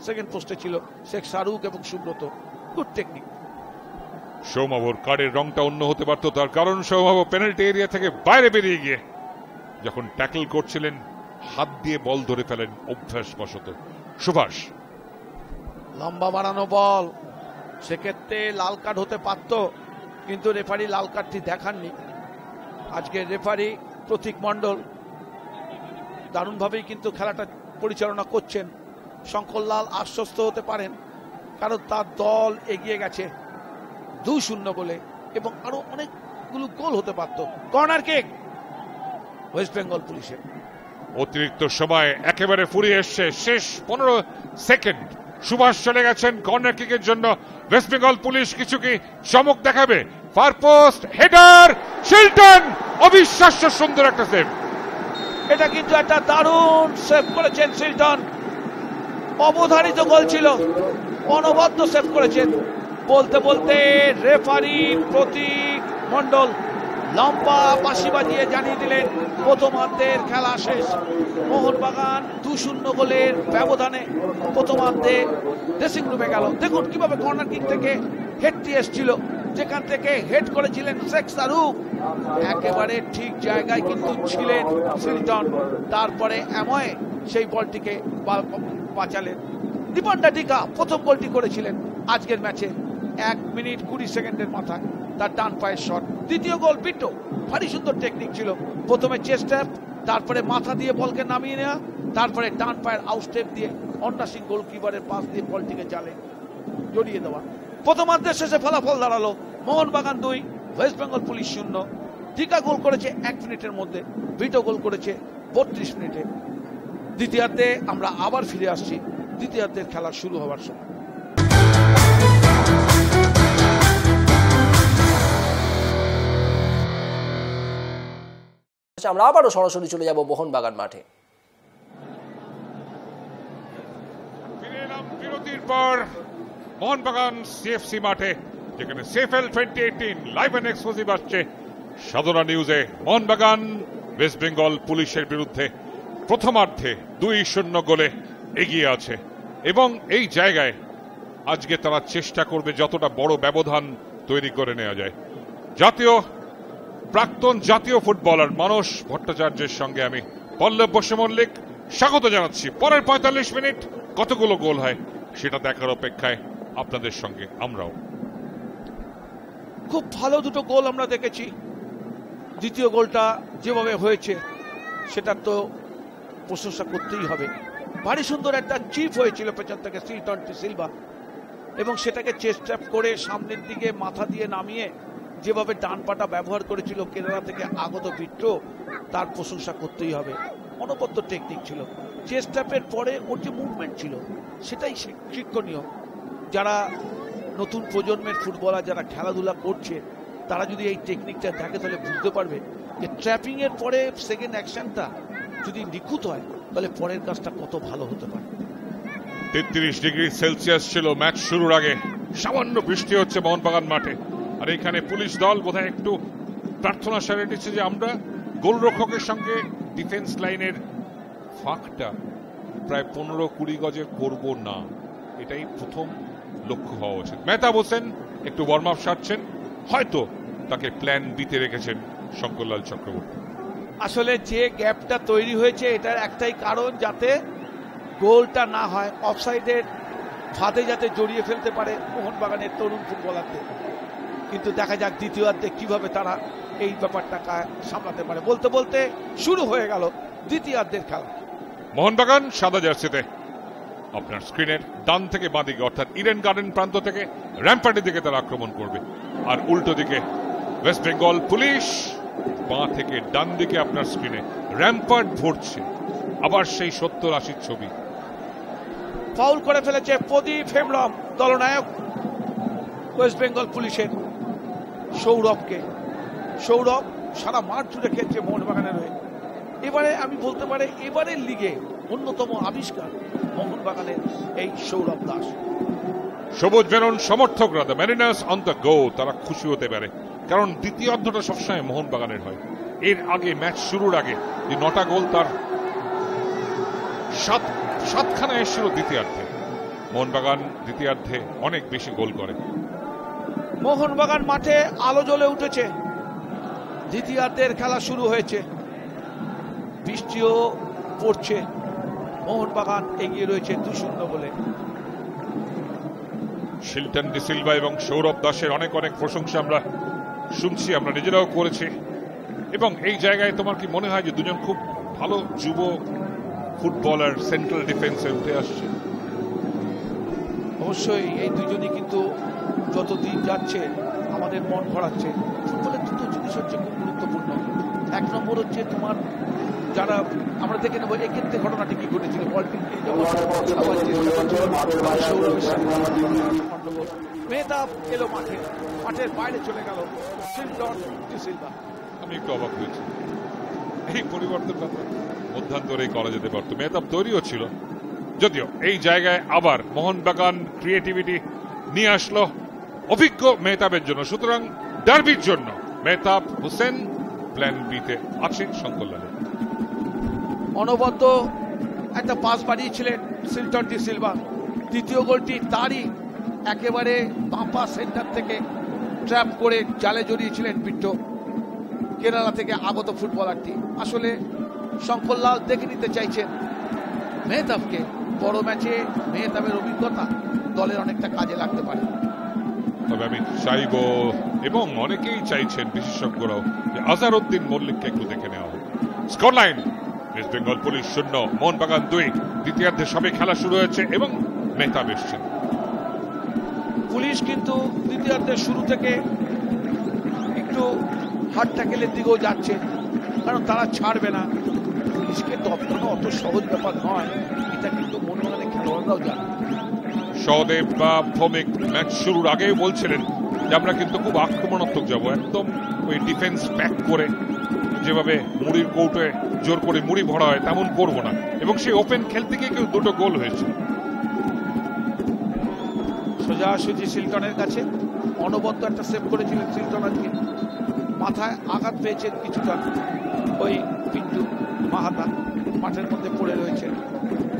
সেকেন্ড পোস্টে ছিল, শেখ শাহরুখ এবং সুব্রত। Good technique. সৌমাভর কার্ডের রংটা অন্য হতে পারত, তার কারণ সৌমাভ পেনাল্টি এরিয়া থেকে বাইরে বেরিয়ে গিয়ে যখন ট্যাকল করছিলেন হাত দিয়ে বল ধরে ফেলেন অভ্যাসবশত। সুভাষ, লম্বা বাড়ানো বল, সেক্ষেত্রে লাল কার্ড হতে পারত, কিন্তু রেফারি লাল কার্ডটি দেখাননি। আজকে রেফারি প্রতীক মণ্ডল দারুণভাবেই কিন্তু খেলাটা পরিচালনা করছেন। শঙ্করলাল আশ্বস্ত হতে পারেন, কারণ তার দল এগিয়ে গেছে 2-0 বলে, এবং আরো অনেকগুলো গোল হতে পারত। কর্নার কিক ওয়েস্ট বেঙ্গল পুলিশের। অতিরিক্ত সময় একেবারে ফুরিয়ে এসছে, শেষ 15 সেকেন্ড। সুভাষ চলে গেছেন কর্নার কিকের জন্য। ওয়েস্ট বেঙ্গল পুলিশ কিছু কি চমক দেখাবে? ফার পোস্ট, হেডার, শিলটন, অবিশ্বাস্য সুন্দর একটা সেভ। এটা কিন্তু একটা দারুণ সেভ করেছেন সিলটন। অবধারিত গোল ছিল, অনবদ্য সেভ করেছেন। বলতে বলতে রেফারি প্রতীক মন্ডল লম্বা বাঁশি বাজিয়ে জানিয়ে দিলেন প্রথমার্ধের খেলা শেষ। মোহনবাগান 2-0 গোলের ব্যবধানে প্রথমার্ধে ড্রেসিং রুমে গেল। দেখুন কিভাবে কর্নার কিক থেকে হেডটি এসেছিল, যেখান থেকে হেড করেছিলেন শেখ সারুক, একেবারে ঠিক জায়গায় কিন্তু ছিলেন সিলটন। তারপরে এময়ে সেই বলটিকে বাঁচালেন। দীপান্ডা ডিকা প্রথম গোলটি করেছিলেন আজকের ম্যাচে 1 মিনিট 20 সেকেন্ডের মাথায়, তার ডান পায়ের শট। দ্বিতীয় গোল পিটো, ভারী সুন্দর টেকনিক ছিল। প্রথমে চেস্ট ট্যাপ, তারপরে মাথা দিয়ে বলকে নামিয়ে নেওয়া, তারপরে ডান পায়ের আউটস্টেপ দিয়ে অন্না সিং গোলকিপারের পাশ দিয়ে বলটিকে জালে জড়িয়ে দেওয়া। প্রথমার্ধের শেষে ফলাফল দাঁড়ালো মোহনবাগান 2, ওয়েস্ট বেঙ্গল পুলিশ 0। ডিকা গোল করেছে 1 মিনিটের মধ্যে, ভিটো গোল করেছে 32 মিনিটে। দ্বিতীয়ার্ধে আমরা আবার ফিরে আসছি, দ্বিতীয়ার্ধের খেলা শুরু হওয়ার সময়। আমরা আবারও সরাসরি চলে যাব মোহনবাগান মাঠে। ফিরে এলাম বিরতির পর মোহনবাগান সিএফসি মাঠে, যেখানে সিএফএল 2018 লাইভ এন্ড এক্সক্লুসিভ আসছে সাধনা নিউজে। মোহনবাগান ওয়েস্ট বেঙ্গল পুলিশের বিরুদ্ধে প্রথমার্ধে 2-0 গোলে এগিয়ে আছে এবং এই জায়গায় আজকে তারা চেষ্টা করবে যতটা বড় ব্যবধান তৈরি করে নেওয়া যায়। প্রাক্তন জাতীয় ফুটবলার মানস ভট্টাচার্যের সঙ্গে আমি পল্লব বসু মল্লিক স্বাগত জানাচ্ছি। পরের 45 মিনিট কতগুলো গোল হয় সেটা দেখার অপেক্ষায় আপনাদের সঙ্গে আমরাও। খুব ভালো দুটো গোল আমরা দেখেছি। দ্বিতীয় গোলটা যেভাবে হয়েছে সেটা তো প্রশংসা করতেই হবে। ভারী সুন্দর একটা চিপ হয়েছিল পেছন থেকে সিলটন সিলভা, এবং সেটাকে চেস্ট ট্যাপ করে সামনের দিকে মাথা দিয়ে নামিয়ে যেভাবে ডান পাটা ব্যবহার করেছিল কেরালা থেকে আগত বিট্টো, তার প্রশংসা করতেই হবে। অনবদ্য টেকনিক ছিল। চেস্ট ট্যাপের পরে ওর যে মুভমেন্ট ছিল সেটাই শিক্ষণীয়। যারা নতুন প্রজন্মের ফুটবলার যারা খেলাধুলা করছে তারা যদি এই টেকনিকটা দেখে তাহলে বুঝতে পারবে যে ট্র্যাপিং এর পরে সেকেন্ড অ্যাকশনটা যদি নিখুঁত হয় তাহলে পরের কাজটা কত ভালো হতে পারে। 33 ডিগ্রি সেলসিয়াস ছিল ম্যাচ শুরুর আগে। সামান্য বৃষ্টি হচ্ছে মোহনবাগান মাঠে, আর এখানে পুলিশ দল বোধহয় একটু প্রার্থনা সেরে নিচ্ছে যে আমরা গোলরক্ষকের সঙ্গে ডিফেন্স লাইনের ফাঁকটা প্রায় 15-20 গজের করব না, এটাই প্রথম লক্ষ্য হওয়া উচিত। মেহতাব হোসেন একটু ওয়ার্ম আপ সারছেন, হয়তো তাকে প্ল্যান বিতে রেখেছেন শঙ্করলাল চক্রবর্তী। আসলে যে গ্যাপটা তৈরি হয়েছে এটার একটাই কারণ, যাতে গোলটা না হয়, অফসাইডের ফাঁদে যাতে জড়িয়ে ফেলতে পারে মোহনবাগানের তরুণ ফুটবলারদের। কিন্তু দেখা যাক দ্বিতীয়ার্ধে কিভাবে তারা এই ব্যাপারটা সামলাতে পারে। বলতে বলতে শুরু হয়ে গেল দ্বিতীয়ার্ধের খেলা। মোহনবাগান সাদা জার্সিতে আপনার স্ক্রিনের ডান থেকে বাঁ দিকে, অর্থাৎ ইডেন গার্ডেন প্রান্ত থেকে র্যাম্পার্টের দিকে তারা আক্রমণ করবে, আর উল্টো দিকে ওয়েস্ট বেঙ্গল পুলিশ বাঁ থেকে ডান দিকে আপনার স্ক্রিনে র্যাম্পার্ট ভরছে। আবার সেই 70-80 ছবি। ফাউল করে ফেলেছে প্রদীপ হেমব্রম, দলনায়ক ওয়েস্ট বেঙ্গল পুলিশের সৌরভকে। সৌরভ সারা মাঠ জুড়ে খেলছে মোহনবাগানের হয়ে। এবারে আমি বলতে পারি এবারের লিগে অন্যতম আবিষ্কার মোহনবাগানের এই সৌরভ দাস। সবুজ মেরুন সমর্থকরা, the Mariners on the go, তারা খুশি হতে পারে, কারণ দ্বিতীয় অর্ধটা সবসময় মোহনবাগানের হয়। এর আগে ম্যাচ শুরুর আগে যে 9টা গোল তার 7খানা এসেছিল দ্বিতীয়ার্ধে। মোহনবাগান দ্বিতীয়ার্ধে অনেক বেশি গোল করে। মোহনবাগান মাঠে আলো জ্বলে উঠেছে, দ্বিতীয়ার্ধের খেলা শুরু হয়েছে। বৃষ্টিও পড়ছে, মোহনবাগান এগিয়ে রয়েছে 2-0 গোলে। শিলটন ডিসিলভা এবং সৌরভ দাসের অনেক অনেক প্রশংসা আমরা শুনছি, আমরা নিজেরাও করেছি। এবং এই জায়গায় তোমার কি মনে হয় যে দুজন খুব ভালো যুব ফুটবলার সেন্ট্রাল ডিফেন্সে উঠে আসছে? অবশ্যই এই দুজনই কিন্তু যত দিন যাচ্ছে আমাদের মন ভরাচ্ছে। ফুটবলের দুটো জিনিস হচ্ছে খুব গুরুত্বপূর্ণ। এক নম্বর হচ্ছে তোমার যারা আমরা দেখে নেবো এক্ষেত্রে ঘটনাটি কি ঘটেছিল। মেহতাব এলো মাঠের বাইরে চলে গেল। আমি একটু অবাক হয়েছি, এই পরিবর্তনটা তো মধ্যান্তরেই করা যেতে পারত। মেহতাব তৈরিও ছিল, যদিও এই জায়গায় আবার মোহনবাগান ক্রিয়েটিভিটি নিয়ে আসলো অভিজ্ঞ মেহতাবের জন্য। সুতরাং ডার্বির জন্য মেহতাব হোসেন প্ল্যান বিতে আছে শঙ্কর লালের। অনবদ্য একটা পাস বাড়িয়েছিলেন সিলটন ডি সিলভা। দ্বিতীয় গোলটি তারই একেবারে বাঁপা সেন্টার থেকে ট্র্যাপ করে জালে জড়িয়েছিলেন পিন্টু, কেরালা থেকে আগত ফুটবলারটি। আসলে শঙ্করলাল দেখে নিতে চাইছেন মেহতাবকে। বড় ম্যাচে মেহতাবের অভিজ্ঞতা দলের অনেকটা কাজে লাগতে পারে। তবে আমি চাইব, এবং অনেকেই চাইছেন বিশেষজ্ঞরাও, যে আজহারউদ্দিন মল্লিককে একটু দেখে নেওয়া হোক। Score line West Bengal police 0, Mohun Bagan 2। দ্বিতীয়ার্ধে সবে খেলা শুরু হয়েছে এবং মেহতাব এসছেন। পুলিশ কিন্তু দ্বিতীয়ার্ধের শুরু থেকে একটু হার্ড ট্যাকেলের দিকেও যাচ্ছে, কারণ তারা ছাড়বে না। পুলিশকে দপ্তর অত সহজ ব্যাপার নয়, এটা কিন্তু মোহনবাগানের খেলোয়াড়রাও জানে। সহদেব বা ভৌমিক ম্যাচ শুরুর আগেই বলছিলেন যে আমরা কিন্তু খুব আক্রমণাত্মক যাব, একদম ওই ডিফেন্স প্যাক করে যেভাবে মুড়ির কৌটোয় জোর করে মুড়ি ভরা হয় তেমন করবো না। এবং সেই ওপেন খেলতে গিয়ে কেউ 2টো গোল হয়েছে। সোজাসুজি সিলটনের কাছে অনবদ্য একটা সেভ করেছিলেন সিলটন। আজকে মাথায় আঘাত পেয়েছেন কিছুটা ওই পিন্টু মাহাতা, মাঠের মধ্যে পড়ে রয়েছে।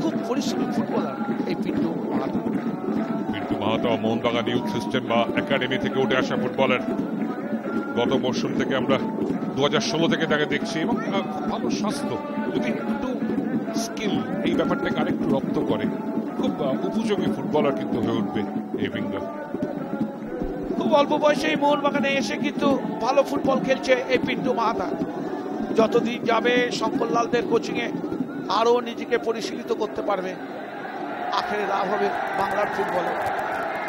খুব পরিশ্রমী ফুটবলার এই পিন্টু মাহাতা। পিন্টু মাহাতা মোহনবাগান ইউথ সিস্টেম বা একাডেমি থেকে উঠে আসা ফুটবলার। গত মরশুম থেকে আমরা 2016 থেকে তাকে দেখছি এবং খুব ভালো স্বাস্থ্য। যদি একটু স্কিল এই ব্যাপারটাকে আরেকটু রপ্ত করে, খুব উপযোগী ফুটবলার কিন্তু হয়ে উঠবে এই উইঙ্গার। খুব অল্প বয়সে মোহনবাগানে এসে কিন্তু ভালো ফুটবল খেলছে এই পিন্টু মাহাতা। যতদিন যাবে শঙ্করলালদের কোচিংয়ে আরো নিজেকে পরিশীলিত করতে পারবে, আখেরে লাভ হবে বাংলার ফুটবলে।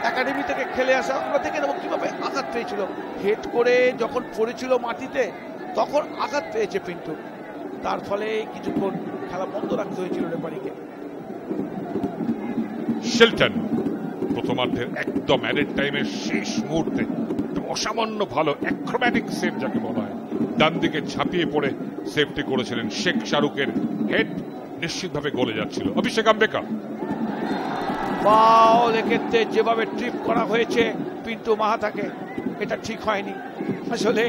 একাডেমি থেকে খেলে আসা আমরা দেখে নেব কিভাবে আঘাত পেয়েছিল। হেড করে যখন পড়েছিল মাটিতে তখন আঘাত পেয়েছে পিন্টু, তার ফলে কিছুক্ষণ খেলা বন্ধ রাখতে হয়েছিল রেফারিকে। শিলটন প্রথমার্ধের একদম অ্যাডেড টাইমের শেষ মুহূর্তে অসামান্য ভালো অ্যাক্রোব্যাটিক সেভ যাকে বলা হয়, ডান দিকে ঝাঁপিয়ে পড়ে সেভটি করেছিলেন। শেখ শাহরুখের হেড নিশ্চিতভাবে গোলে যাচ্ছিল। অভিষেক আম্বেকা ফাউল, এক্ষেত্রে যেভাবে ট্রিপ করা হয়েছে পিন্টু মাহাতাকে, এটা ঠিক হয়নি। আসলে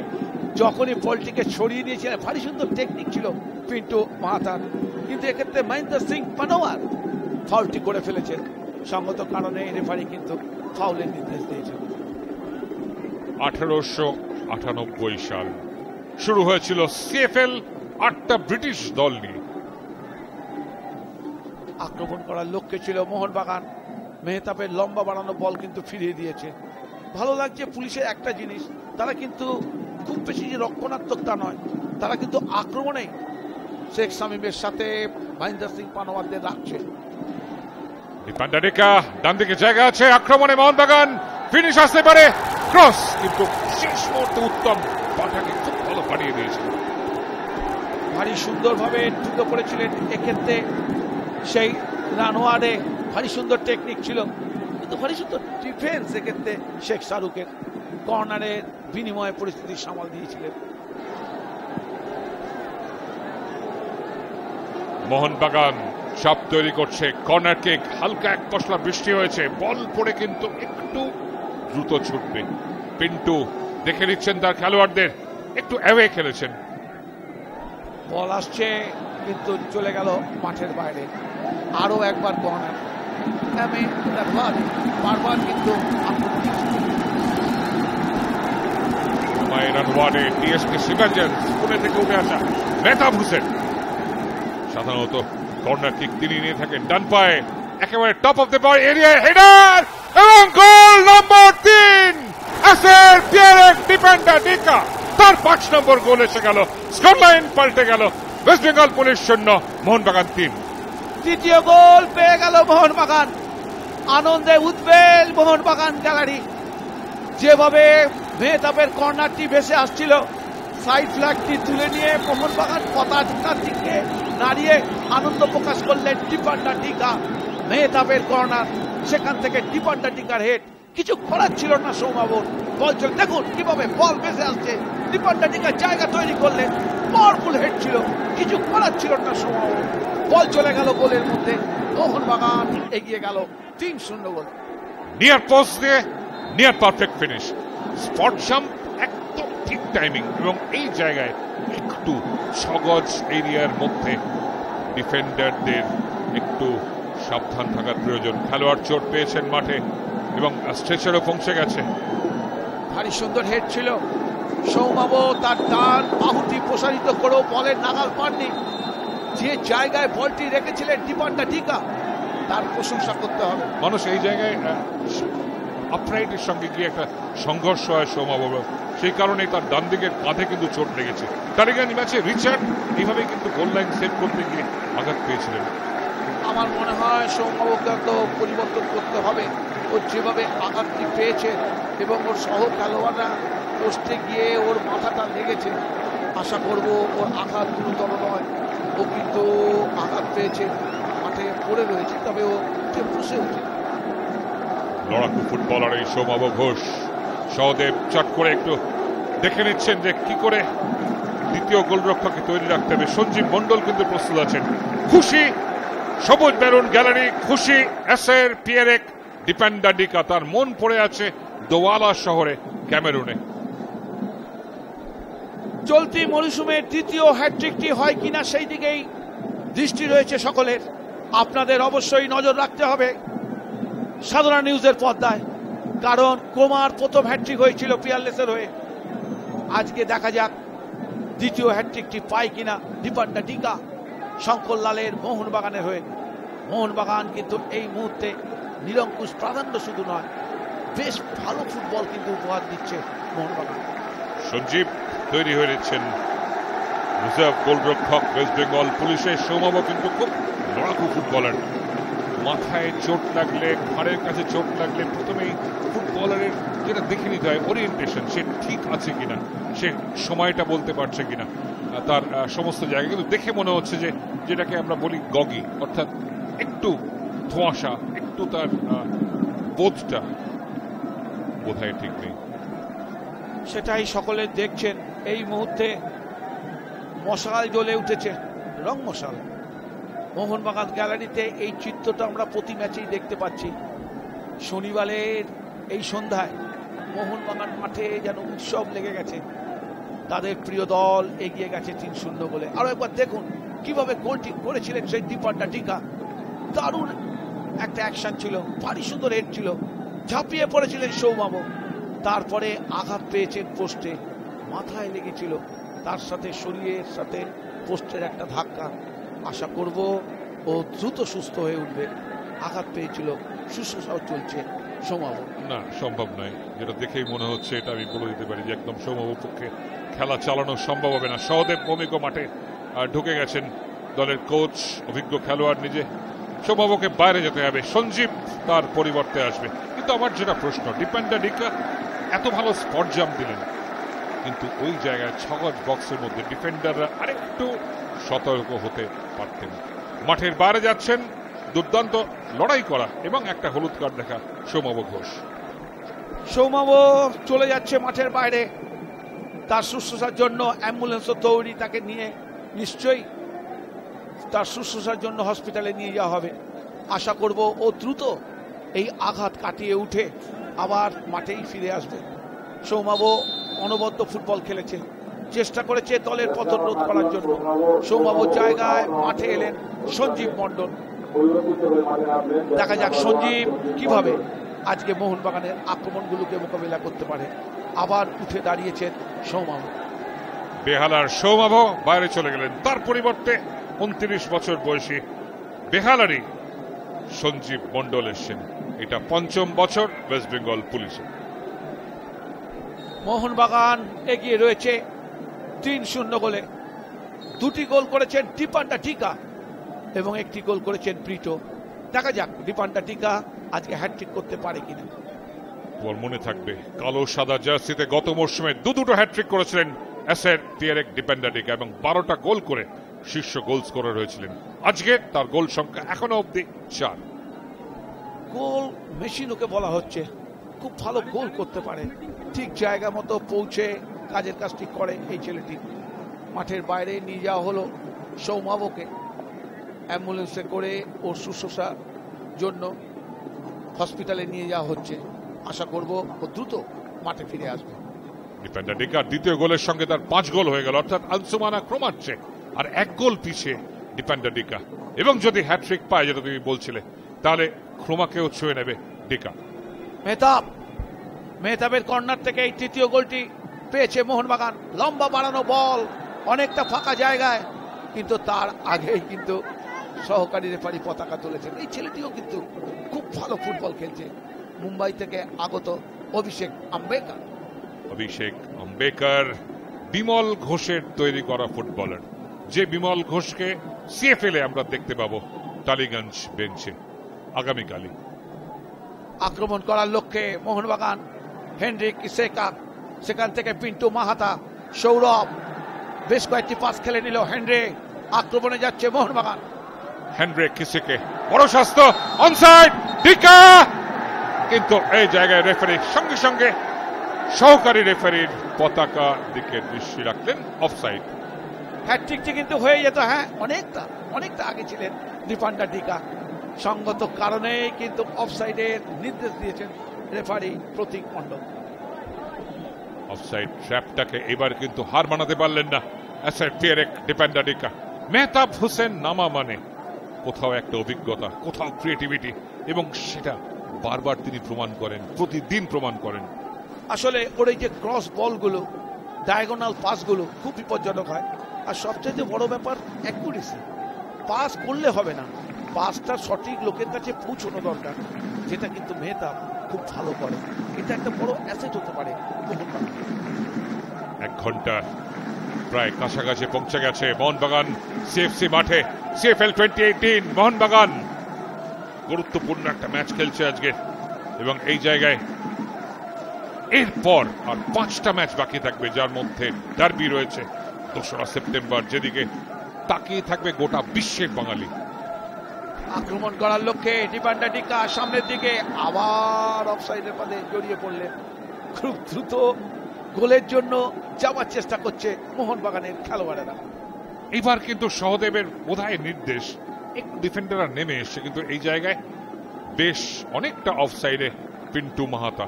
যখনই বলটিকে ছড়িয়ে দিয়েছিলেন, ভারী সুন্দর টেকনিক ছিল পিন্টু মাহাতার, কিন্তু এক্ষেত্রে মহেন্দ্র সিং পানোয়ার ফাউলটি করে ফেলেছেন। সঙ্গত কারণে রেফারি কিন্তু ফাউলের নির্দেশ দিয়েছেন। 1898 সাল শুরু হয়েছিল সিএফএল 8টা ব্রিটিশ দল নিয়ে। আক্রমণ করার লক্ষ্যে ছিল মোহনবাগান। মেহতাবের লম্বা বাড়ানো বল কিন্তু ফিরিয়ে দিয়েছে। ভালো লাগছে পুলিশের একটা জিনিস, তারা কিন্তু খুব বেশি যে রক্ষণাত্মক তা নয়, তারা কিন্তু আক্রমণে শেখ শামীমের সাথে মহেন্দ্র সিং পানোয়ারদের রাখছে। ডান দিকে জায়গা আছে, আক্রমণে মোহনবাগান ফিনিশ আসতে পারে। ক্রস কিন্তু শেষ মুহূর্তে উত্তম পাটাকে খুব ভালো পাঠিয়ে দিয়েছে। ভারী সুন্দরভাবে ঢুকে পড়েছিলেন এক্ষেত্রে সেই রানোয়ারে, ভারী সুন্দর টেকনিক ছিল, কিন্তু ভারী সুন্দর ডিফেন্স এক্ষেত্রে শেখ শাহরুখের। কর্নারের বিনিময়ে পরিস্থিতি সামাল দিয়েছিলেন। মোহনবাগান চাপ তৈরি করছে, কর্নার কিক, হালকা এক পশলা বৃষ্টি হয়েছে, বল পড়ে কিন্তু একটু দ্রুত ছুটবে। পিন্টু দেখে নিচ্ছেন তার খেলোয়াড়দের, একটু অ্যাওয়ে খেলেছেন। বল আসছে কিন্তু চলে গেল মাঠের বাইরে। আরো একবার কর্নার, বারবার কিন্তু থেকে উঠে আসা মেহতাব হোসেন, সাধারণত কর্নার কিক তিনি নিয়ে থাকেন ডান পায়ে, একেবারে টপ অফ দ্য বয় এরিয়ায় হেডার এবং গোল নম্বর 3 এসএর পিয়ারেক ডিপেন্ডার ডিকা। তার 5 নম্বর গোল এসে গেল। স্কোর লাইন পাল্টে গেল। West Bengal police 0, Mohun Bagan 3। তৃতীয় গোল পেয়ে গেল মোহনবাগান। আনন্দে উদ্বেল মোহনবাগান গ্যালারি। যেভাবে মেহতাবের কর্নারটি ভেসে আসছিল, সাইড ফ্ল্যাগটি তুলে নিয়ে মোহনবাগান পতাকার দিকে দাঁড়িয়ে আনন্দ প্রকাশ করলেন ডিপেন্ডার ডিকা। মেহতাবের কর্নার, সেখান থেকে ডিপেন্ডার ডিকার হেড, কিছু করার ছিল না সৌমাবর। বল চল, দেখুন কিভাবে বল ভেসে আসছে। ডিপেন্ডার ডিকা জায়গা তৈরি করলেন, পরপর তুমুল হেড ছিল, কিছু করার ছিল না সময়। বল চলে গেল গোলের মধ্যে, মোহনবাগান এগিয়ে গেল 3-0 গোলে। নিয়ার পোস্ট দিয়ে near perfect finish, spot jump একদম ঠিক টাইমিং, এবং এই জায়গায় একটু সগজ এরিয়ার মধ্যে ডিফেন্ডারদের একটু সাবধান থাকার প্রয়োজন। খেলোয়াড় চোট পেয়েছেন মাঠে এবং স্ট্রেচারও পৌঁছে গেছে। ভারী সুন্দর হেড ছিল, সৌমাব তার ডান বাহুটি প্রসারিত করেও বলের নাগাল পাননি। যে জায়গায় বলটি রেখেছিলেন ডিপান্ডা ডিকা, তার প্রশংসা করতে হবে। মানুষ এই জায়গায় আপরাইটের সঙ্গে গিয়ে একটা সংঘর্ষ হয় সৌমাব, সেই কারণে তার ডান দিকের কাঁধে কিন্তু চোট লেগেছে। টালিগঞ্জ ম্যাচে রিচার্ড এইভাবে কিন্তু গোল লাইন সেভ করতে গিয়ে আঘাত পেয়েছিলেন। আমার মনে হয় সৌমাবকে তো পরিবর্তন করতে হবে। ও যেভাবে আঘাতটি পেয়েছে এবং ওর সহ খেলোয়াড়রা পোস্টে গিয়ে ওর মাথাটা লেগেছে, আশা করব ওর আঘাত গুরুতর নয়। ও কিন্তু আঘাত পেয়েছে, মাঠে পড়ে রয়েছে, তবে ও উঠে বসে উঠে। লড়াকু ফুটবলার এই সৌমাব ঘোষ। সহদেব চট করে একটু দেখে নিচ্ছেন যে কি করে দ্বিতীয় গোলরক্ষককে তৈরি রাখতে হবে। সঞ্জীব মন্ডল কিন্তু প্রস্তুত আছেন। খুশি সবুজ মেরুন গ্যালারি, খুশি এসের পিয়েরেক ডিপেন্ডার ডিকা। তার মন পড়ে আছে দোয়ালা শহরে, ক্যামেরুনে। চলতি মরশুমের দ্বিতীয় হ্যাটট্রিকটি হয় কিনা সেই দিকেই দৃষ্টি রয়েছে সকলের। আপনাদের অবশ্যই নজর রাখতে হবে সাধনা নিউজের পর্দায়, কারণ কোমার প্রথম হ্যাটট্রিক হয়েছিল পিয়ারলেসের হয়ে। আজকে দেখা যাক দ্বিতীয় হ্যাটট্রিকটি পায় কিনা ডিপান্ডা ডিকা শঙ্কর লালের মোহনবাগানের হয়ে। মোহনবাগান কিন্তু এই মুহূর্তে নিরঙ্কুশ প্রাধান্য শুধু নয়, বেশ ভালো ফুটবল কিন্তু উপহার দিচ্ছে মোহনবাগান। সঞ্জীব তৈরি হয়ে নিচ্ছেন রিজার্ভ গোলরক্ষক ওয়েস্ট বেঙ্গল পুলিশের। সৌমাব কিন্তু খুব লড়াকু ফুটবলার। মাথায় চোট লাগলে, ঘাড়ের কাছে চোট লাগলে প্রথমেই ফুটবলারের যেটা দেখে নিতে হয় ওরিয়েন্টেশন, সে ঠিক আছে কিনা, সে সময়টা বলতে পারছে কিনা, তার সমস্ত জায়গা কিন্তু দেখে মনে হচ্ছে যে যেটাকে আমরা বলি গগি, অর্থাৎ একটু ধোঁয়াশা, একটু তার বোধটা বোধহয় ঠিক নেই। সেটাই সকলে দেখছেন। এই মুহূর্তে মশাল জ্বলে উঠেছে, রং মশাল। মোহনবাগান গ্যালারিতে এই চিত্রটা আমরা প্রতি ম্যাচেই দেখতে পাচ্ছি। শনিবারের এই সন্ধ্যায় মোহনবাগান মাঠে যেন উৎসব লেগে গেছে। তাদের প্রিয় দল এগিয়ে গেছে 3-0 গোলে। আরো একবার দেখুন কিভাবে গোলটি করেছিলেন সেই ডিপান্ডা ডিকা। দারুণ একটা অ্যাকশন ছিল, ভারী সুন্দর হেড ছিল, ঝাঁপিয়ে পড়েছিলেন সৌমাব। তারপরে আঘাত পেয়েছেন পোস্টে, মাথায় লেগেছিল, তার সাথে শরীরের সাথে পোস্টের একটা ধাক্কা। আশা করব ও দ্রুত সুস্থ হয়ে উঠবে। আঘাত পেয়েছিল, শুশ্রূষাও চলছে সৌমাব। না, সম্ভব নয়। যেটা দেখেই মনে হচ্ছে, এটা আমি বলে দিতে পারি যে একদম সৌমাবর পক্ষে খেলা চালানো সম্ভব হবে না। সহদেব ভৌমিক মাঠে ঢুকে গেছেন, দলের কোচ, অভিজ্ঞ খেলোয়াড় নিজে। সৌমাবকে বাইরে যেতে হবে, সঞ্জীব তার পরিবর্তে আসবে। কিন্তু আমার যেটা প্রশ্ন, ডিপেন্ডা ডিকা এত ভালো স্পট জাম্প দিলেন, কিন্তু ওই জায়গায় 6 গজ বক্সের মধ্যে ডিফেন্ডাররা আরেকটু সতর্ক হতে পারতেন। মাঠের বাইরে যাচ্ছেন, দুর্দান্ত লড়াই করা এবং একটা হলুদ কার্ড দেখা সৌমাব ঘোষ। সৌমাব চলে যাচ্ছে মাঠের বাইরে, তার শুশ্রূষার জন্য অ্যাম্বুলেন্সও তৈরি, তাকে নিয়ে নিশ্চয়ই তার শুশ্রূষার জন্য হসপিটালে নিয়ে যাওয়া হবে। আশা করব ও দ্রুত এই আঘাত কাটিয়ে উঠে আবার মাঠেই ফিরে আসবে। সৌমাব অনবদ্য ফুটবল খেলেছে, চেষ্টা করেছে দলের পতন রোধ করার জন্য। সৌমাবর জায়গায় মাঠে এলেন সঞ্জীব মন্ডল। দেখা যাক সঞ্জীব কিভাবে আজকে মোহনবাগানের আক্রমণগুলোকে মোকাবিলা করতে পারে। আবার উঠে দাঁড়িয়েছেন সৌমাব। বেহালার সৌমাব বাইরে চলে গেলেন, তার পরিবর্তে 29 বছর বয়সী বেহালারই সঞ্জীব মন্ডল এসছেন। এটা 5ম বছর ওয়েস্ট বেঙ্গল পুলিশে। মোহনবাগান এগিয়ে রয়েছে 3-0 গোলে। 2টি গোল করেছেন ডিপান্ডা ডিকা এবং 1টি গোল করেছেন ব্রিটো। দেখা যাক ডিপান্ডা ডিকা আজকে হ্যাটট্রিক করতে পারে কিনা। তোমার মনে থাকবে কালো সাদা জার্সিতে গত মরশুমে দুটো হ্যাটট্রিক করেছিলেন এসের পিয়েরেক ডিপেন্ডা ডিকা এবং 12টা গোল করে শীর্ষ গোল স্কোরার হয়েছিলেন। আজকে তার গোল সংখ্যা এখনো অব্দি 4। গোল মেশিন ওকে বলা হচ্ছে, খুব ভালো গোল করতে পারে, ঠিক জায়গা মতো পৌঁছে কাজের কাজটি করে এই ছেলেটি। মাঠের বাইরে নিয়ে যাওয়া হলো সৌমাবকে, অ্যাম্বুলেন্সে করে ওর শুশ্রূষার জন্য হসপিটালে নিয়ে যাওয়া হচ্ছে। আশা করব ও দ্রুত মাঠে ফিরে আসবে। ডিফেন্ডার ডিকার দ্বিতীয় গোলের সঙ্গে তার 5 গোল হয়ে গেল, অর্থাৎ আনসুমানা ক্রমাচ্ছে আর 1 গোল পিছিয়ে ডিফেন্ডার ডিকা। এবং যদি হ্যাট্রিক পায়, যেটা তুমি বলছিলে, তাহলে ক্রমাকেও ছুঁয়ে নেবে ডিকা। মেহতাবের কর্নার থেকে এই তৃতীয় গোলটি পেয়েছে মোহনবাগান। লম্বা বাড়ানো বল, অনেকটা ফাঁকা জায়গায়, কিন্তু তার আগেই কিন্তু সহকারী রেফারি পতাকা তুলেছেন। এই ছেলেটিও কিন্তু খুব ভালো ফুটবল খেলছে, মুম্বাই থেকে আগত অভিষেক আম্বেকার বিমল ঘোষের তৈরি করা ফুটবলার, যে বিমল ঘোষকে সিএফএল এ আমরা দেখতে পাবো টালিগঞ্জ বেঞ্চে আগামীকালই। আক্রমণ করার লক্ষ্যে মোহনবাগান, হেনরিক ইসেকা, সেখান থেকে পিন্টু মাহাতা, সৌরভ বেশ কয়েকটি পাস খেলে নিল। হেনরি আক্রমণে যাচ্ছে মোহনবাগান। হেনরি কিসেকে বড় স্বাস্থ্য, অনসাইড, ডিকা, কিন্তু এই জায়গায় রেফারি সঙ্গে সঙ্গে সহকারী রেফারির পতাকা দিকে দৃষ্টি রাখলেন, অফসাইড। হ্যাটট্রিকটি কিন্তু হয়ে যেত, হ্যাঁ, অনেকটা আগে ছিলেন ডিফেন্ডার ডিকা। সঙ্গত কারণে কিন্তু অফসাইডের নির্দেশ দিয়েছেন রেফারি প্রতীক মণ্ডল। অফসাইড ট্র্যাপটাকে এবার কিন্তু হার মানাতে পারলেন না ডিফেন্ডার ডিকা। মেহতাব হোসেন নামা মানে কোথাও একটা অভিজ্ঞতা, কোথাও ক্রিয়েটিভিটি, এবং সেটা বারবার তিনি প্রমাণ করেন, প্রতিদিন প্রমাণ করেন। আসলে ওর এই যে ক্রস বলগুলো, ডায়াগোনাল পাসগুলো খুব বিপজ্জনক হয়। আর সবচেয়ে বড় ব্যাপার অ্যাকুরেসি। পাস করলে হবে না, পাসটা সঠিক লোকের কাছে পৌঁছানো দরকার, যেটা কিন্তু মেহতাব খুব ভালো করে। এটা একটা বড় অ্যাসেট হতে পারে। 1 ঘন্টা প্রায় কাছাকাছি পৌঁছে গেছে মোহনবাগান সিএফসি মাঠে। সিএফএল 2018 মোহনবাগান গুরুত্বপূর্ণ একটা ম্যাচ খেলছে আজকে, এবং এই জায়গায় এরপর আর 5টা ম্যাচ বাকি থাকবে, যার মধ্যে ডার্বি রয়েছে 2রা সেপ্টেম্বর, যেদিকে তাকিয়ে থাকবে গোটা বিশ্বের বাঙালি। আক্রমণ করার লক্ষ্যে ডিফেন্ডার ডিকা সামনের দিকে, আবার অফসাইডের পথে জড়িয়ে পড়লেন। খুব দ্রুত গোলের জন্য যাওয়ার চেষ্টা করছে মোহনবাগানের খেলোয়াড়েরা। এবার কিন্তু সহদেবের বোধহয় নির্দেশ, একটু ডিফেন্ডাররা নেমে এসছে, কিন্তু এই জায়গায় বেশ অনেকটা অফসাইডে Pintu Mahata.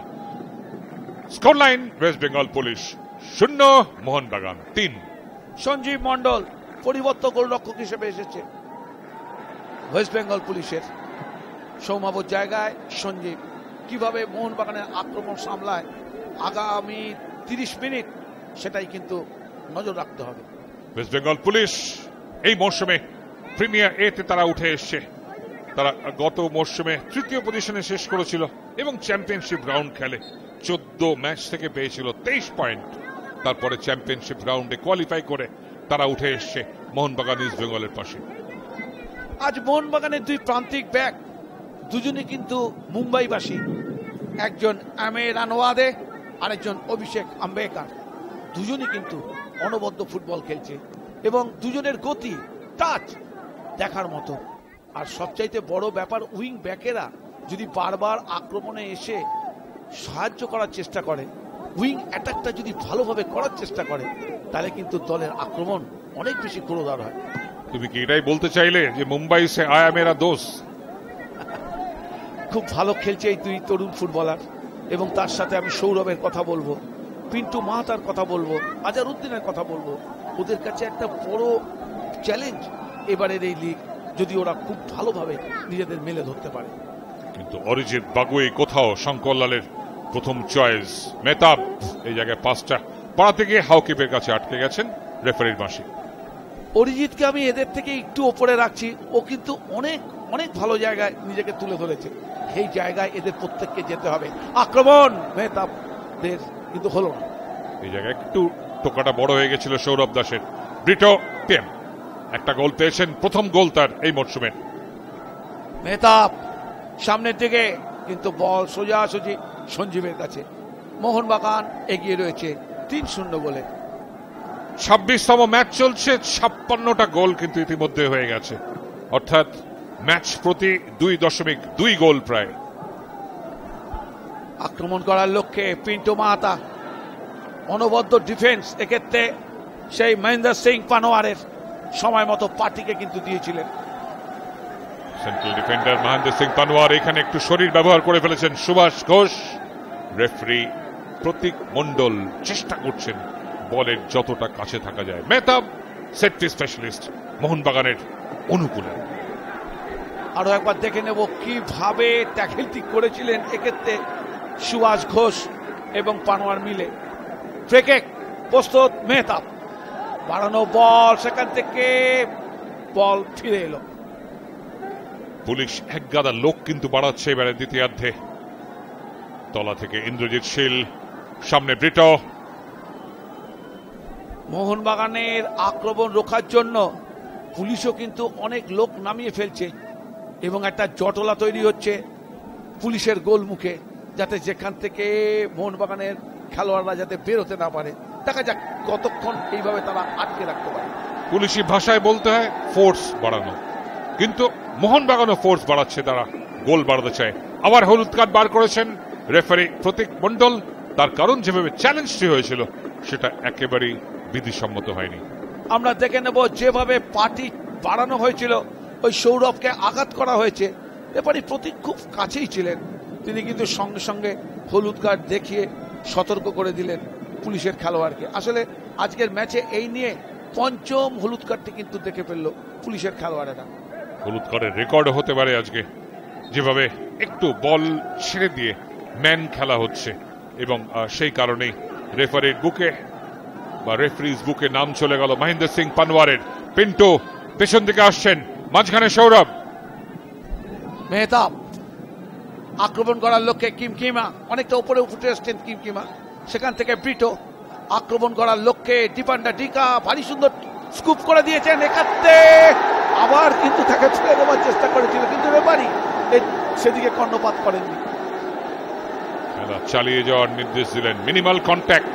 Score line West Bengal police 0, Mohun Bagan 3। Sanjib Mondal পরিবর্তন গোলরক্ষক হিসেবে এসেছে ওয়েস্ট বেঙ্গল পুলিশের। সৌমাবর জায়গায় সঞ্জীব কিভাবে মোহনবাগানের আক্রমণ সামলায় আগামী 30 মিনিট, সেটাই কিন্তু নজর রাখতে হবে। ওয়েস্ট বেঙ্গল পুলিশ এই মরশুমে প্রিমিয়ার এ তে তারা উঠে এসছে। তারা গত মরশুমে 3য় পজিশনে শেষ করেছিল এবং চ্যাম্পিয়নশিপ রাউন্ড খেলে 14 ম্যাচ থেকে পেয়েছিল 23 পয়েন্ট। তারপরে চ্যাম্পিয়নশিপ রাউন্ডে কোয়ালিফাই করে তারা উঠে এসছে মোহনবাগান ইস্ট বেঙ্গলের পাশে। আজ মোহনবাগানের 2 প্রান্তিক ব্যাক, দুজনে কিন্তু মুম্বাইবাসী। একজন আমের আনোয়াদে, আরেকজন অভিষেক আম্বেকার। দুজনই কিন্তু অনবদ্য ফুটবল খেলছে এবং দুজনের গতি, টাচ দেখার মতো। আর সবচাইতে বড় ব্যাপার, উইং ব্যাকেরা যদি বারবার আক্রমণে এসে সাহায্য করার চেষ্টা করে, উইং অ্যাটাকটা যদি ভালোভাবে করার চেষ্টা করে, তাহলে কিন্তু দলের আক্রমণ অনেক বেশি ক্রোধার হয়। তুমি কি এটাই বলতে চাইলে যে মুম্বাই সে আয়া মেরা দোষ? খুব ভালো খেলছে এই 2 তরুণ ফুটবলার, এবং তার সাথে আমি সৌরভের কথা বলবো, পিন্টু মাহাতার কথা বলবো, আজারউদ্দিনের কথা বলবো। ওদের কাছে একটা বড় চ্যালেঞ্জ এবারের এই লিগ, যদি ওরা খুব ভালোভাবে নিজেদের মেলে ধরতে পারে। কিন্তু অরিজিৎ বাগুই কোথাও শঙ্করলালের প্রথম চয়েস মেহতাব এই জায়গায় 5টা পাড়াতে গিয়ে হাউকিপের কাছে আটকে গেছেন রেফারির বাঁশি। অরিজিৎকে আমি এদের থেকে একটু ওপরে রাখছি। ও কিন্তু অনেক অনেক ভালো জায়গায় নিজেকে তুলে ধরেছে। এই জায়গায় এদের প্রত্যেককে যেতে হবে। আক্রমণ মেহতাবদের কিন্তু হলো না। এই জায়গায় একটু টোকাটা বড় হয়ে গেছিল সৌরভ দাসের। ব্রিটো পেম একটা গোল পেয়েছেন, প্রথম গোল তার এই মরশুমে। মেহতাব সামনের দিকে, কিন্তু বল সোজাসুজি সঞ্জীবের কাছে। মোহনবাগান এগিয়ে রয়েছে 3-0 গোলে। 26তম ম্যাচ চলছে, 56টা গোল কিন্তু ইতিমধ্যে হয়ে গেছে, অর্থাৎ ম্যাচ প্রতি 2.2 গোল প্রায়। আক্রমণ করার লক্ষ্যে পিন্টু মাহাতা, অনবদ্য ডিফেন্স, এক্ষেত্রে সেই মহেন্দ্র সিং পানোয়ারের সময় মতো পার্টিকে কিন্তু দিয়েছিলেন। সেন্ট্রাল ডিফেন্ডার মহেন্দ্র সিং পানোয়ার এখানে একটু শরীর ব্যবহার করে ফেলেছেন সুভাষ ঘোষ। রেফারি প্রতীক মণ্ডল চেষ্টা করছেন বলের যতটা কাছে থাকা যায়। মেহতাব সেফটি স্পেশালিস্ট মোহনবাগানের অনুকূলে। আরো একবার দেখে নেব কিভাবে ট্যাকেল ঠিক করেছিলেন এক্ষেত্রে সুভাষ ঘোষ এবং পানোয়ার মিলে। ফ্রিকিক প্রস্তুত, মেহতাব বাড়ানো বল, সেখান থেকে বল ফিরে এলো। পুলিশ এক গাদা লোক কিন্তু বাড়াচ্ছে এবারে দ্বিতীয়ার্ধে। তলা থেকে ইন্দ্রজিৎ শীল, সামনে ব্রিটো। মোহনবাগানের আক্রমণ রোখার জন্য পুলিশও কিন্তু অনেক লোক নামিয়ে ফেলছে এবং একটা জটলা তৈরি হচ্ছে পুলিশের গোলমুখে, যাতে যেখান থেকে মোহনবাগানের খেলোয়াড়রা যাতে বেরোতে না পারে। দেখা যাক কতক্ষণ এইভাবে তারা আটকে রাখতে পারে। পুলিশি ভাষায় বলতে হয় ফোর্স বাড়ানো, কিন্তু মোহনবাগানও ফোর্স বাড়াচ্ছে, তারা গোল বাড়াতে চায়। আবার হলুদ কার্ড বার করেছেন রেফারি প্রতীক মণ্ডল। তার কারণ যেভাবে চ্যালেঞ্জটি হয়েছিল সেটা একেবারেই বিধিসম্মত হয়নি। আমরা দেখে নেব যেভাবে পার্টি বাড়ানো হয়েছিল, ওই সৌরভকে আঘাত করা হয়েছে। রেফারি প্রতীক খুব কাছেই ছিলেন, তিনি কিন্তু সঙ্গে সঙ্গে হলুদ কার্ড দেখিয়ে সতর্ক করে দিলেন পুলিশের খেলোয়াড়কে। আসলে আজকের ম্যাচে এই নিয়ে পঞ্চম হলুদ কার্ডটি কিন্তু দেখে ফেললো পুলিশের খেলোয়াড়েরা। হলুদ কার্ডের রেকর্ড হতে পারে আজকে, যেভাবে একটু বল ছেড়ে দিয়ে ম্যান খেলা হচ্ছে এবং সেই কারণেই রেফারির বুকে বা রেফারিজ বুকে নাম চলে গেল মহেন্দ্র সিং পানোয়ারের। পিন্টু পেছন দিকে আসছেন, মাঝখানে সৌরভ। মেহতাব আক্রমণ করার লক্ষ্যে কিমকিমা অনেকটা উপরে উঠে আসছেন কিমকিমা, সেখান থেকে ব্রিটো আক্রমণ করার লক্ষ্যে ডিফেন্ডার ডিকা ভারী সুন্দর স্কুপ করে দিয়েছেন একাত্তে। আবার কিন্তু তাকে ফেলে দেওয়ার চেষ্টা করেছিল, কিন্তু রেফারি সেদিকে কর্ণপাত করেননি। খেলা চালিয়ে যাওয়ার নির্দেশ দিলেন। মিনিমাল কন্ট্যাক্ট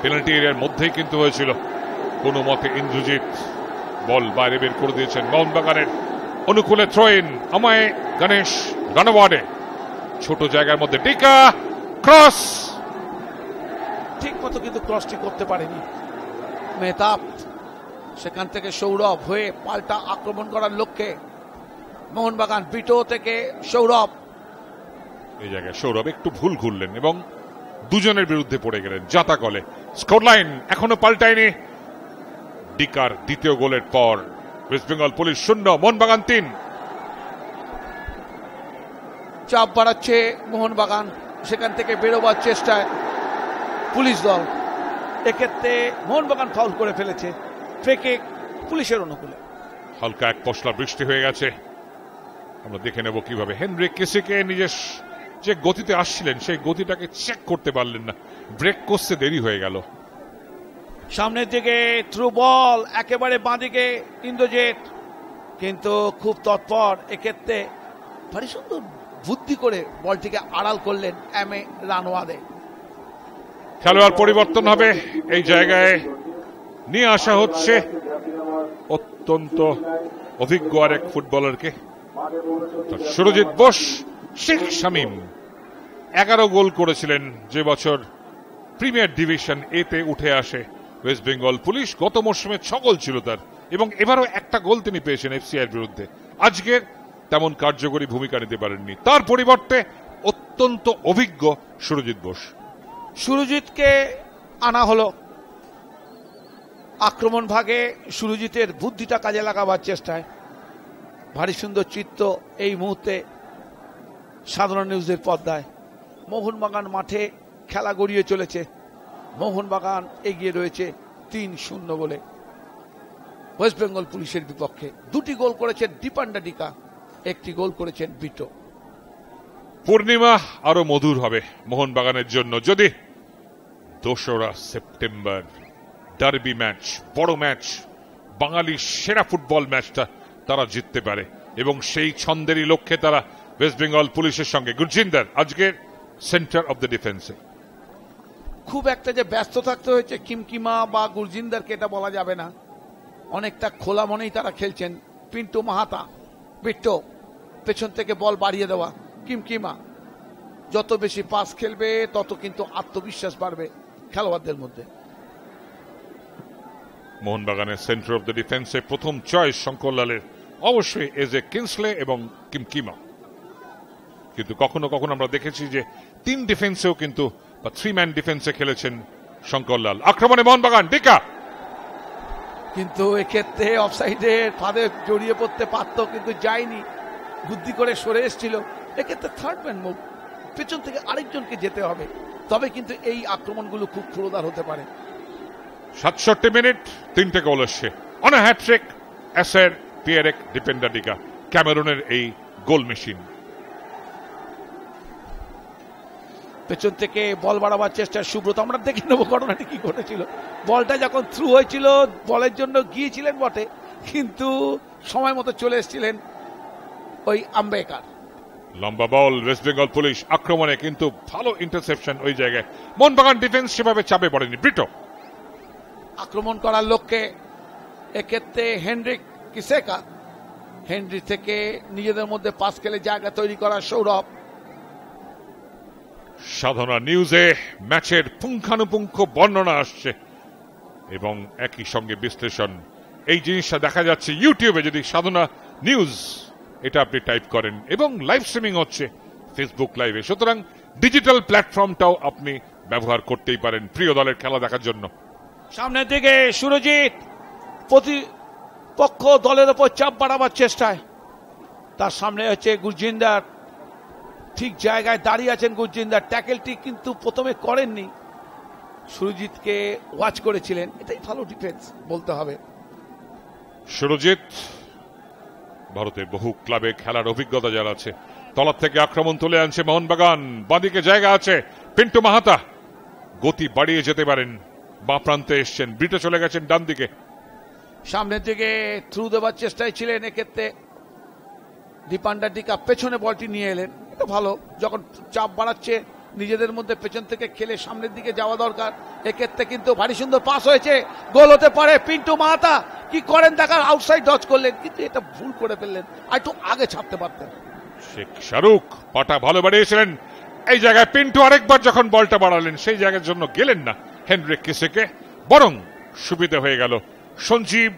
পেনাল্টি এরিয়ার মধ্যেই কিন্তু হয়েছিল। কোন মতে ইন্দ্রজিৎ বল বাইরে বের করে দিয়েছেন। মোহনবাগানের অনুকূলে থ্রো ইন, আমায় গণেশ গানওয়াড়ে ছোট জায়গার মধ্যে ডিকা ক্রস, ঠিক মতো কিন্তু ক্রসটি করতে পারেনি মেহতাব। সেখান থেকে সৌরভ হয়ে পাল্টা আক্রমণ করার লক্ষ্যে মোহনবাগান ব্রিটো থেকে সৌরভ। এই জায়গায় সৌরভ একটু ভুল ঘুরলেন এবং দুজনের বিরুদ্ধে পড়ে গেলেন জাতাকলে। স্কোর লাইন এখনো পাল্টায়নি। ডিকার দ্বিতীয় গোলের পর ওয়েস্ট বেঙ্গল পুলিশ 0, মোহনবাগান 3। চাপ বাড়াচ্ছে মোহনবাগান, সেখান থেকে বেরোবার চেষ্টায় পুলিশ দল। এক্ষেত্রে মোহনবাগান ফাউল করে ফেলেছে, ফ্রিকিক পুলিশের অনুকূলে। হালকা এক পশলা বৃষ্টি হয়ে গেছে। আমরা দেখে নেব কিভাবে হেনরি কেসিকে নিজের যে গতিতে আসছিলেন সেই গতিটাকে চেক করতে পারলেন না, ব্রেক করতে দেরি হয়ে গেল। সামনের দিকে থ্রু বল একেবারে বাঁদিকে ইন্দ্রজিৎ, কিন্তু খুব তৎপর এক্ষেত্রে ভারী সুন্দর বুদ্ধি করে বলটিকে আড়াল করলেন এম এ রানওয়াদে। খেলোয়াড় পরিবর্তন হবে, এই জায়গায় নিয়ে আসা হচ্ছে অত্যন্ত অভিজ্ঞ আরেক ফুটবলারকে, সুরজিৎ বোস। শেখ শামীম 11 গোল করেছিলেন যে বছর প্রিমিয়ার ডিভিশন এতে উঠে আসে ওয়েস্ট বেঙ্গল পুলিশ। গত মৌসুমে 6 গোল ছিল তার এবং এবারও একটা গোল তিনি পেয়েছেন এফসিআই এর বিরুদ্ধে। আজকের তেমন কার্যকরী ভূমিকা নিতে পারেননি, তার পরিবর্তে অত্যন্ত অভিজ্ঞ সুরজিৎ বোস। সুরজিৎকে আনা হলো আক্রমণ ভাগে, সুরজিতের বুদ্ধিটা কাজে লাগাবার চেষ্টায়। ভারী সুন্দর চিত্র এই মুহূর্তে সাধারণ নিউজের পর্দায়। মোহনবাগান মাঠে খেলা গড়িয়ে চলেছে, মোহনবাগান এগিয়ে রয়েছে 3-0 গোলে ওয়েস্ট বেঙ্গল পুলিশের বিপক্ষে। 2টি গোল করেছেন ডিফেন্ডার ডিকা, 1টি গোল করেছেন ব্রিটো। পূর্ণিমা আরো মধুর হবে মোহনবাগানের জন্য যদি 2রা সেপ্টেম্বর ডার্বি ম্যাচ, বড় ম্যাচ, বাঙালির সেরা ফুটবল ম্যাচটা তারা জিততে পারে এবং সেই ছন্দেরই লক্ষ্যে তারা ওয়েস্ট বেঙ্গল পুলিশের সঙ্গে। গুরজিন্দর আজকের সেন্টার অব দ্য ডিফেন্সে খুব একটা যে ব্যস্ত থাকতে হয়েছে কিমকিমা বা গুরজিন্দারকে এটা বলা যাবে না, অনেকটা খোলা মনেই তারা খেলছেন। পিন্টু মাহাতা, বিট্টো পেছন থেকে বল বাড়িয়ে দেওয়া। কিমকিমা যত বেশি পাস খেলবে তত কিন্তু আত্মবিশ্বাস বাড়বে খেলোয়াড়দের মধ্যে। মোহনবাগানের সেন্টার অফ দ্য ডিফেন্সে প্রথম চয়েস শঙ্করলালের অবশ্যই এজ এ কিংসলে এবং কিমকিমা, কিন্তু কখনো কখনো আমরা দেখেছি যে 3 ডিফেন্সেও কিন্তু বা 3 ম্যান ডিফেন্সে খেলেছেন শঙ্করলাল। আক্রমণে মোহনবাগান, ডিকা কিন্তু এক্ষেত্রে অফসাইডে ফাঁদে জড়িয়ে পড়তে পারত, কিন্তু যায়নি, বুদ্ধি করে সরে এসেছিল। এক্ষেত্রে থার্ড ম্যান মুভ, পেছন থেকে আরেকজনকে যেতে হবে, তবে কিন্তু এই আক্রমণগুলো খুব ক্ষুরোদার হতে পারে। 67 মিনিট, 3টে গোল আসছে অন আ হ্যাট্রিক এসের পিয়েরেক ডিপেন্ডার ডিকা, ক্যামেরুনের এই গোল মেশিন। পেছন থেকে বল বাড়াবার চেষ্টা সুব্রত, আমরা দেখে নেবো ঘটনাটি কি ঘটেছিল। বলটা যখন থ্রু হয়েছিল বলের জন্য গিয়েছিলেন বটে, কিন্তু সময় মতো চলে এসেছিলেন ওই আম্বেকার। লম্বা বল, ওয়েস্ট বেঙ্গল পুলিশ আক্রমণে, কিন্তু ভালো ইন্টারসেপশন ওই জায়গায়। মোহনবাগান ডিফেন্স সেভাবে চাপে পড়েনি। ব্রিটো আক্রমণ করার লক্ষ্যে এক্ষেত্রে হেনরিক কিসেকা, হেনরি থেকে নিজেদের মধ্যে পাস খেলে জায়গা তৈরি করা সৌরভ। সাধনা নিউজে ম্যাচের পুঙ্খানুপুঙ্খ বর্ণনা আসছে এবং একই সঙ্গে বিশ্লেষণ। এই জিনিসটা দেখা যাচ্ছে ইউটিউবে, যদি সাধনা নিউজ এটা আপনি টাইপ করেন, এবং লাইভ স্ট্রিমিং হচ্ছে ফেসবুক লাইভে, সুতরাং ডিজিটাল প্ল্যাটফর্মটাও আপনি ব্যবহার করতেই পারেন প্রিয় দলের খেলা দেখার জন্য। সামনের দিকে সুরজিৎ প্রতিপক্ষ দলের ওপর চাপ বাড়াবার চেষ্টায়, তার সামনে হচ্ছে গুরজিন্দার, ঠিক জায়গায় দাঁড়িয়ে আছেন গুরজিন্দার। ট্যাকেলটি কিন্তু প্রথমে করেননি, সুরজিৎকে ওয়াচ করেছিলেন, এটাই ভালো ডিফেন্স বলতে হবে। সুরজিৎ ভারতের বহু ক্লাবে খেলার অভিজ্ঞতা যার আছে, তলার থেকে আক্রমণ তুলে আনছে মোহনবাগান। বাঁদিকে জায়গা আছে পিন্টু মাহাতা, গতি বাড়িয়ে যেতে পারেন। বাঁ প্রান্তে এসছেন, ব্রিটো চলে গেছেন ডান দিকে। সামনের দিকে থ্রু দেওয়ার চেষ্টায় ছিলেন এক্ষেত্রে দীপান্ডার ডিকা, পেছনে বলটি নিয়ে এলেন, এটা ভালো। যখন চাপ বাড়াচ্ছে নিজেদের মধ্যে পেছন থেকে খেলে সামনের দিকে যাওয়া দরকার। এক্ষেত্রে কিন্তু ভারী সুন্দর পাস হয়েছে, গোল হতে পারে। পিন্টু মাহাতা কি করেন দেখার, আউটসাইড ডচ করলেন, কিন্তু এটা ভুল করে ফেললেন, আর একটু আগে ছাড়তে পারতেন। শেখ শাহরুখ পাটা ভালো বাড়িয়েছিলেন, এই জায়গায় পিন্টু আরেকবার যখন বলটা বাড়ালেন সেই জায়গার জন্য গেলেন না হেনরিক কিসেকে, বরং সুবিধা হয়ে গেল সঞ্জীব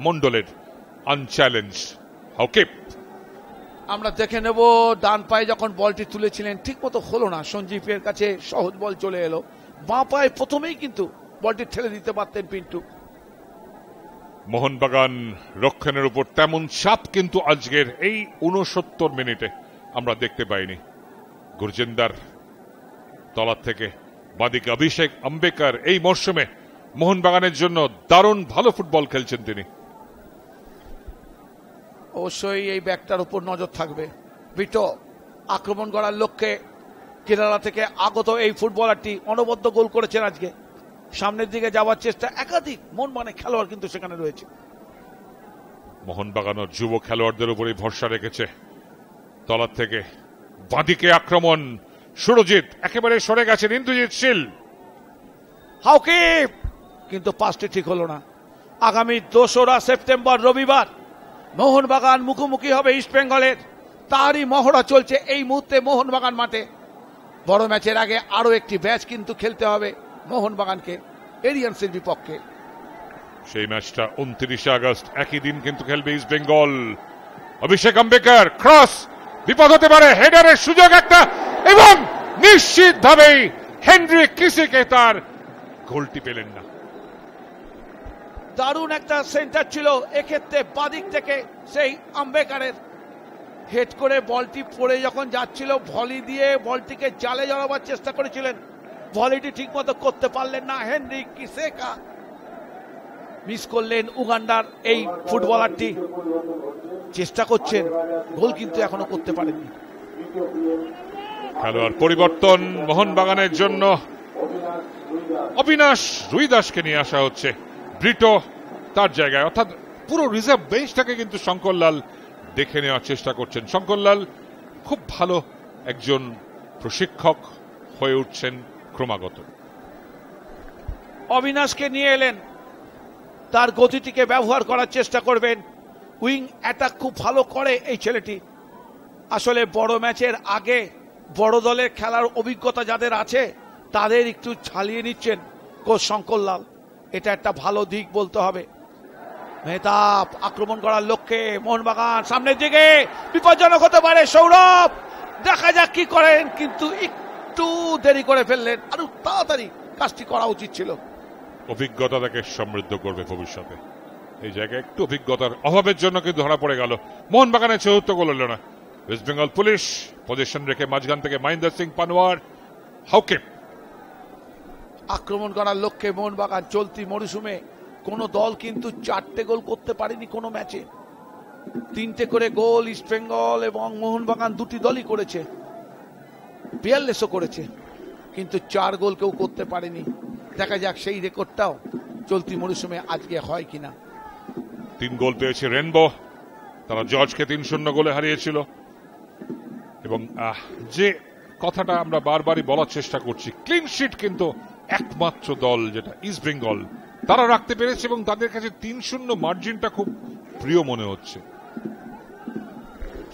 মন্ডলের আনচ্যালেঞ্জ হাউকিপ। আমরা দেখে নেব ডান পায়ে যখন বলটি তুলেছিলেন ঠিক মতো হলো না, সঞ্জীবের কাছে সহজ বল চলে এলো। বাঁ পায়ে প্রথমেই কিন্তু বলটি ঠেলে দিতে পারতেন পিন্টু। মোহনবাগান রক্ষণের উপর তেমন চাপ কিন্তু আজকের এই 69 মিনিটে আমরা দেখতে পাইনি। গুরজিন্দার তলার থেকে বাদিকে অভিষেক আম্বেকার এই মরশুমে মোহনবাগানের জন্য দারুণ ভালো ফুটবল খেলছেন তিনি। অবশ্যই এই ব্যাগটার উপর নজর থাকবে। ব্রিটো আক্রমণ করার লক্ষ্যে কেরালা থেকে আগত এই ফুটবলারটি অনবদ্য গোল করেছেন আজকে। সামনের দিকে যাওয়ার চেষ্টা, একাধিক মোহনবাগানের খেলোয়াড় কিন্তু সেখানে রয়েছে। মোহনবাগানের যুব খেলোয়াড়দের উপরই ভরসা রেখেছে। তলার থেকে বাদিকে আক্রমণ, সুরজিৎ একেবারে সরে গেছেন, ইন্দ্রজিৎ শীল হাউকিপ, কিন্তু পাসটি ঠিক হলো না। আগামী 2রা সেপ্টেম্বর রবিবার মোহনবাগান মুখোমুখি হবে ইস্ট বেঙ্গলের, তারই মহড়া চলছে এই মুহূর্তে মোহনবাগান মাঠে। বড় ম্যাচের আগে আরো একটি ম্যাচ কিন্তু খেলতে হবে মোহনবাগানকে এরিয়ান্সের বিপক্ষে। সেই ম্যাচটা 29 আগস্ট, একই দিন কিন্তু খেলবে ইস্ট বেঙ্গল। অভিষেক আম্বেকার ক্রস, বিপদ হতে পারে, হেডারের সুযোগ একটা, এবং নিশ্চিতভাবেই হেনরি কিসেকে তার গোলটি পেলেন না। দারুণ একটা সেন্টার ছিল এক্ষেত্রে বাদিক থেকে সেই আম্বেকারের, হেড করে বলটি পড়ে যখন যাচ্ছিল, ভলি দিয়ে বলটিকে জালে জড়াবার চেষ্টা করেছিলেন, ভলিটি ঠিক মতো করতে পারলেন না হেনরি কিসেকা, মিস করলেন উগান্ডার এই ফুটবলারটি। চেষ্টা করছেন, গোল কিন্তু এখনো করতে পারেননি। খেলোয়াড় পরিবর্তন মোহনবাগানের জন্য, অবিনাশ রুইদাসকে নিয়ে আসা হচ্ছে, ব্রিটো তার জায়গায়, অর্থাৎ পুরো রিজার্ভ বেঞ্চটাকে কিন্তু শঙ্করলাল দেখে নেওয়ার চেষ্টা করছেন। শঙ্করলাল খুব ভালো একজন প্রশিক্ষক হয়ে উঠছেন ক্রমাগত। অবিনাশকে নিয়ে এলেন, তার গতিটিকে ব্যবহার করার চেষ্টা করবেন। উইং অ্যাটাক খুব ভালো করে এই ছেলেটি। আসলে বড় ম্যাচের আগে বড় দলের খেলার অভিজ্ঞতা যাদের আছে তাদের একটু ছালিয়ে নিচ্ছেন কোচ শঙ্করলাল। এটা একটা ভালো দিক বলতে হবে। মেহতাব আক্রমণ করার লক্ষ্যে, মোহনবাগান সামনের দিকে, বিপজ্জনক হতে পারে সৌরভ, দেখা যাক কি করেন, কিন্তু একটু দেরি করে ফেললেন, আরো তাড়াতাড়ি কাজটি করা উচিত ছিল। অভিজ্ঞতা তাকে সমৃদ্ধ করবে ভবিষ্যতে। এই জায়গায় একটু অভিজ্ঞতার অভাবের জন্য কিন্তু ধরা পড়ে গেল। মোহনবাগানের চতুর্থ গোল হল না। ওয়েস্ট বেঙ্গল পুলিশ পজিশন রেখে মাঝখান থেকে মহিন্দর সিং পানওয়ার, হাউকে আক্রমণ করার লক্ষ্যে মোহনবাগান চলতি মরশুমে কোন দল কিন্তু 4টে গোল করতে পারেনি কোনো ম্যাচে। 3টে করে গোল ইস্ট বেঙ্গল এবং মোহনবাগান দুটি দলই করেছে, 42ও করেছে, কিন্তু 4 গোল কেউ করতে পারেনি। দেখা যাক সেই রেকর্ডটাও চলতি মরশুমে আজকে হয় কিনা। 3 গোল পেয়েছে রেনবো, তারা জর্জকে 3-0 গোলে হারিয়েছিল। এবং যে কথাটা আমরা বারবারই বলার চেষ্টা করছি, ক্লিন শিট কিন্তু একমাত্র দল যেটা ইস্ট বেঙ্গল তারা রাখতে পেরেছে, এবং তাদের কাছে 3-0 মার্জিনটা খুব প্রিয় মনে হচ্ছে।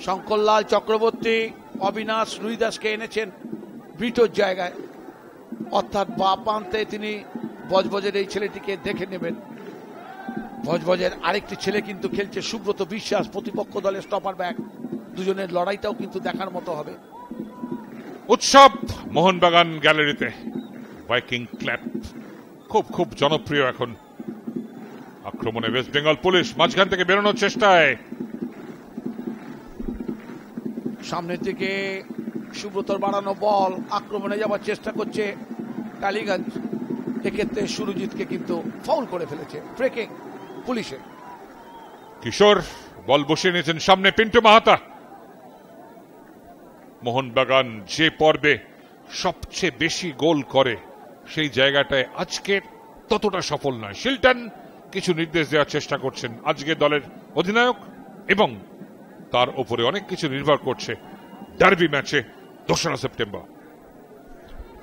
শঙ্করলাল চক্রবর্তী অবিনাশ রুইদাসকে এনেছেন ব্রিটোর জায়গায়, অর্থাৎ বা প্রান্তে তিনি বজবজের এই ছেলেটিকে দেখে নেবেন। বজবজের আরেকটি ছেলে কিন্তু খেলছে, সুব্রত বিশ্বাস, প্রতিপক্ষ দলের স্টপার ব্যাক। দুজনের লড়াইটাও কিন্তু দেখার মতো হবে। উৎসব মোহনবাগান গ্যালারিতে, ভাইকিং ক্ল্যাপ খুব খুব জনপ্রিয় এখন। আক্রমণে ওয়েস্ট বেঙ্গল পুলিশ মাঝখান থেকে বেরোনোর চেষ্টায়, সামনের দিকে সুব্রতর বাড়ানো বল, আক্রমণে যাওয়ার চেষ্টা করছে টালিগঞ্জ। এক্ষেত্রে সুরজিৎকে কিন্তু ফাউল করে ফেলেছে, ব্রেকিং পুলিশে। কিশোর বল বসিয়ে নিয়েছেন সামনে, পিন্টু মাহাতা। মোহনবাগান যে পর্বে সবচেয়ে বেশি গোল করে সেই জায়গাটায় আজকে ততটা সফল নয়। শিলটন কিছু নির্দেশ দেওয়ার চেষ্টা করছেন আজকে দলের অধিনায়ক, এবং তার উপরে অনেক কিছু নির্ভর করছে ডার্বি ম্যাচে 2রা সেপ্টেম্বর।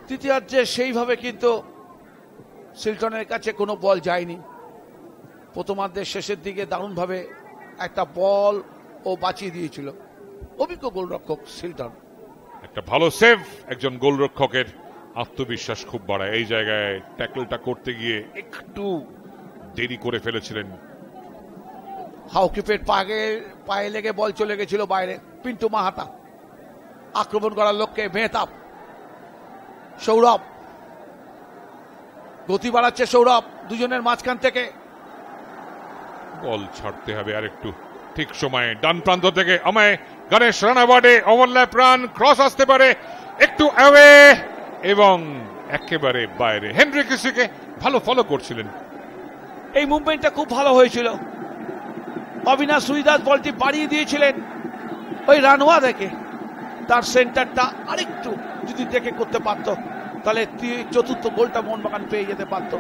তৃতীয়ার্ধে সেইভাবে কিন্তু শিলটনের কাছে কোনো বল যায়নি। প্রথমার্ধের শেষের দিকে দারুণভাবে একটা বল ও বাঁচিয়ে দিয়েছিল অভিজ্ঞ গোলরক্ষক শিলটন। একটা ভালো সেভ একজন গোলরক্ষকের আত্মবিশ্বাস খুব বাড়ায়। এই জায়গায় ট্যাকলটা করতে গিয়ে একটু দেরি করে ফেলেছিলেন। হাউকিপের পায়ে লেগে বল চলে গেছিল বাইরে। পিন্টু মাহাতা আক্রমণ করার লক্ষ্যে, মেহতাব, সৌরভ গতি বাড়াচ্ছে, সৌরভ দুজনের মাঝখান থেকে বল ছাড়তে হবে আর একটু ঠিক সময়ে। ডান প্রান্ত থেকে আমায় গণেশ রানাওয়াড়ে ওভারল্যাপ রান, ক্রস আসতে পারে, একটু অ্যাওয়ে এবং একেবারে বাইরে। হেনরি কিসিকে ভালো ফলো করছিলেন। এই মুভমেন্টটা খুব ভালো হয়েছিল। অবিনাশ রুইদাস বলটি বাড়িয়ে দিয়েছিলেন ওই রানওয়া দেখে, তার সেন্টারটা আরেকটু যদি দেখে করতে পারত তাহলে চতুর্থ গোলটা মোহনবাগান পেয়ে যেতে পারত।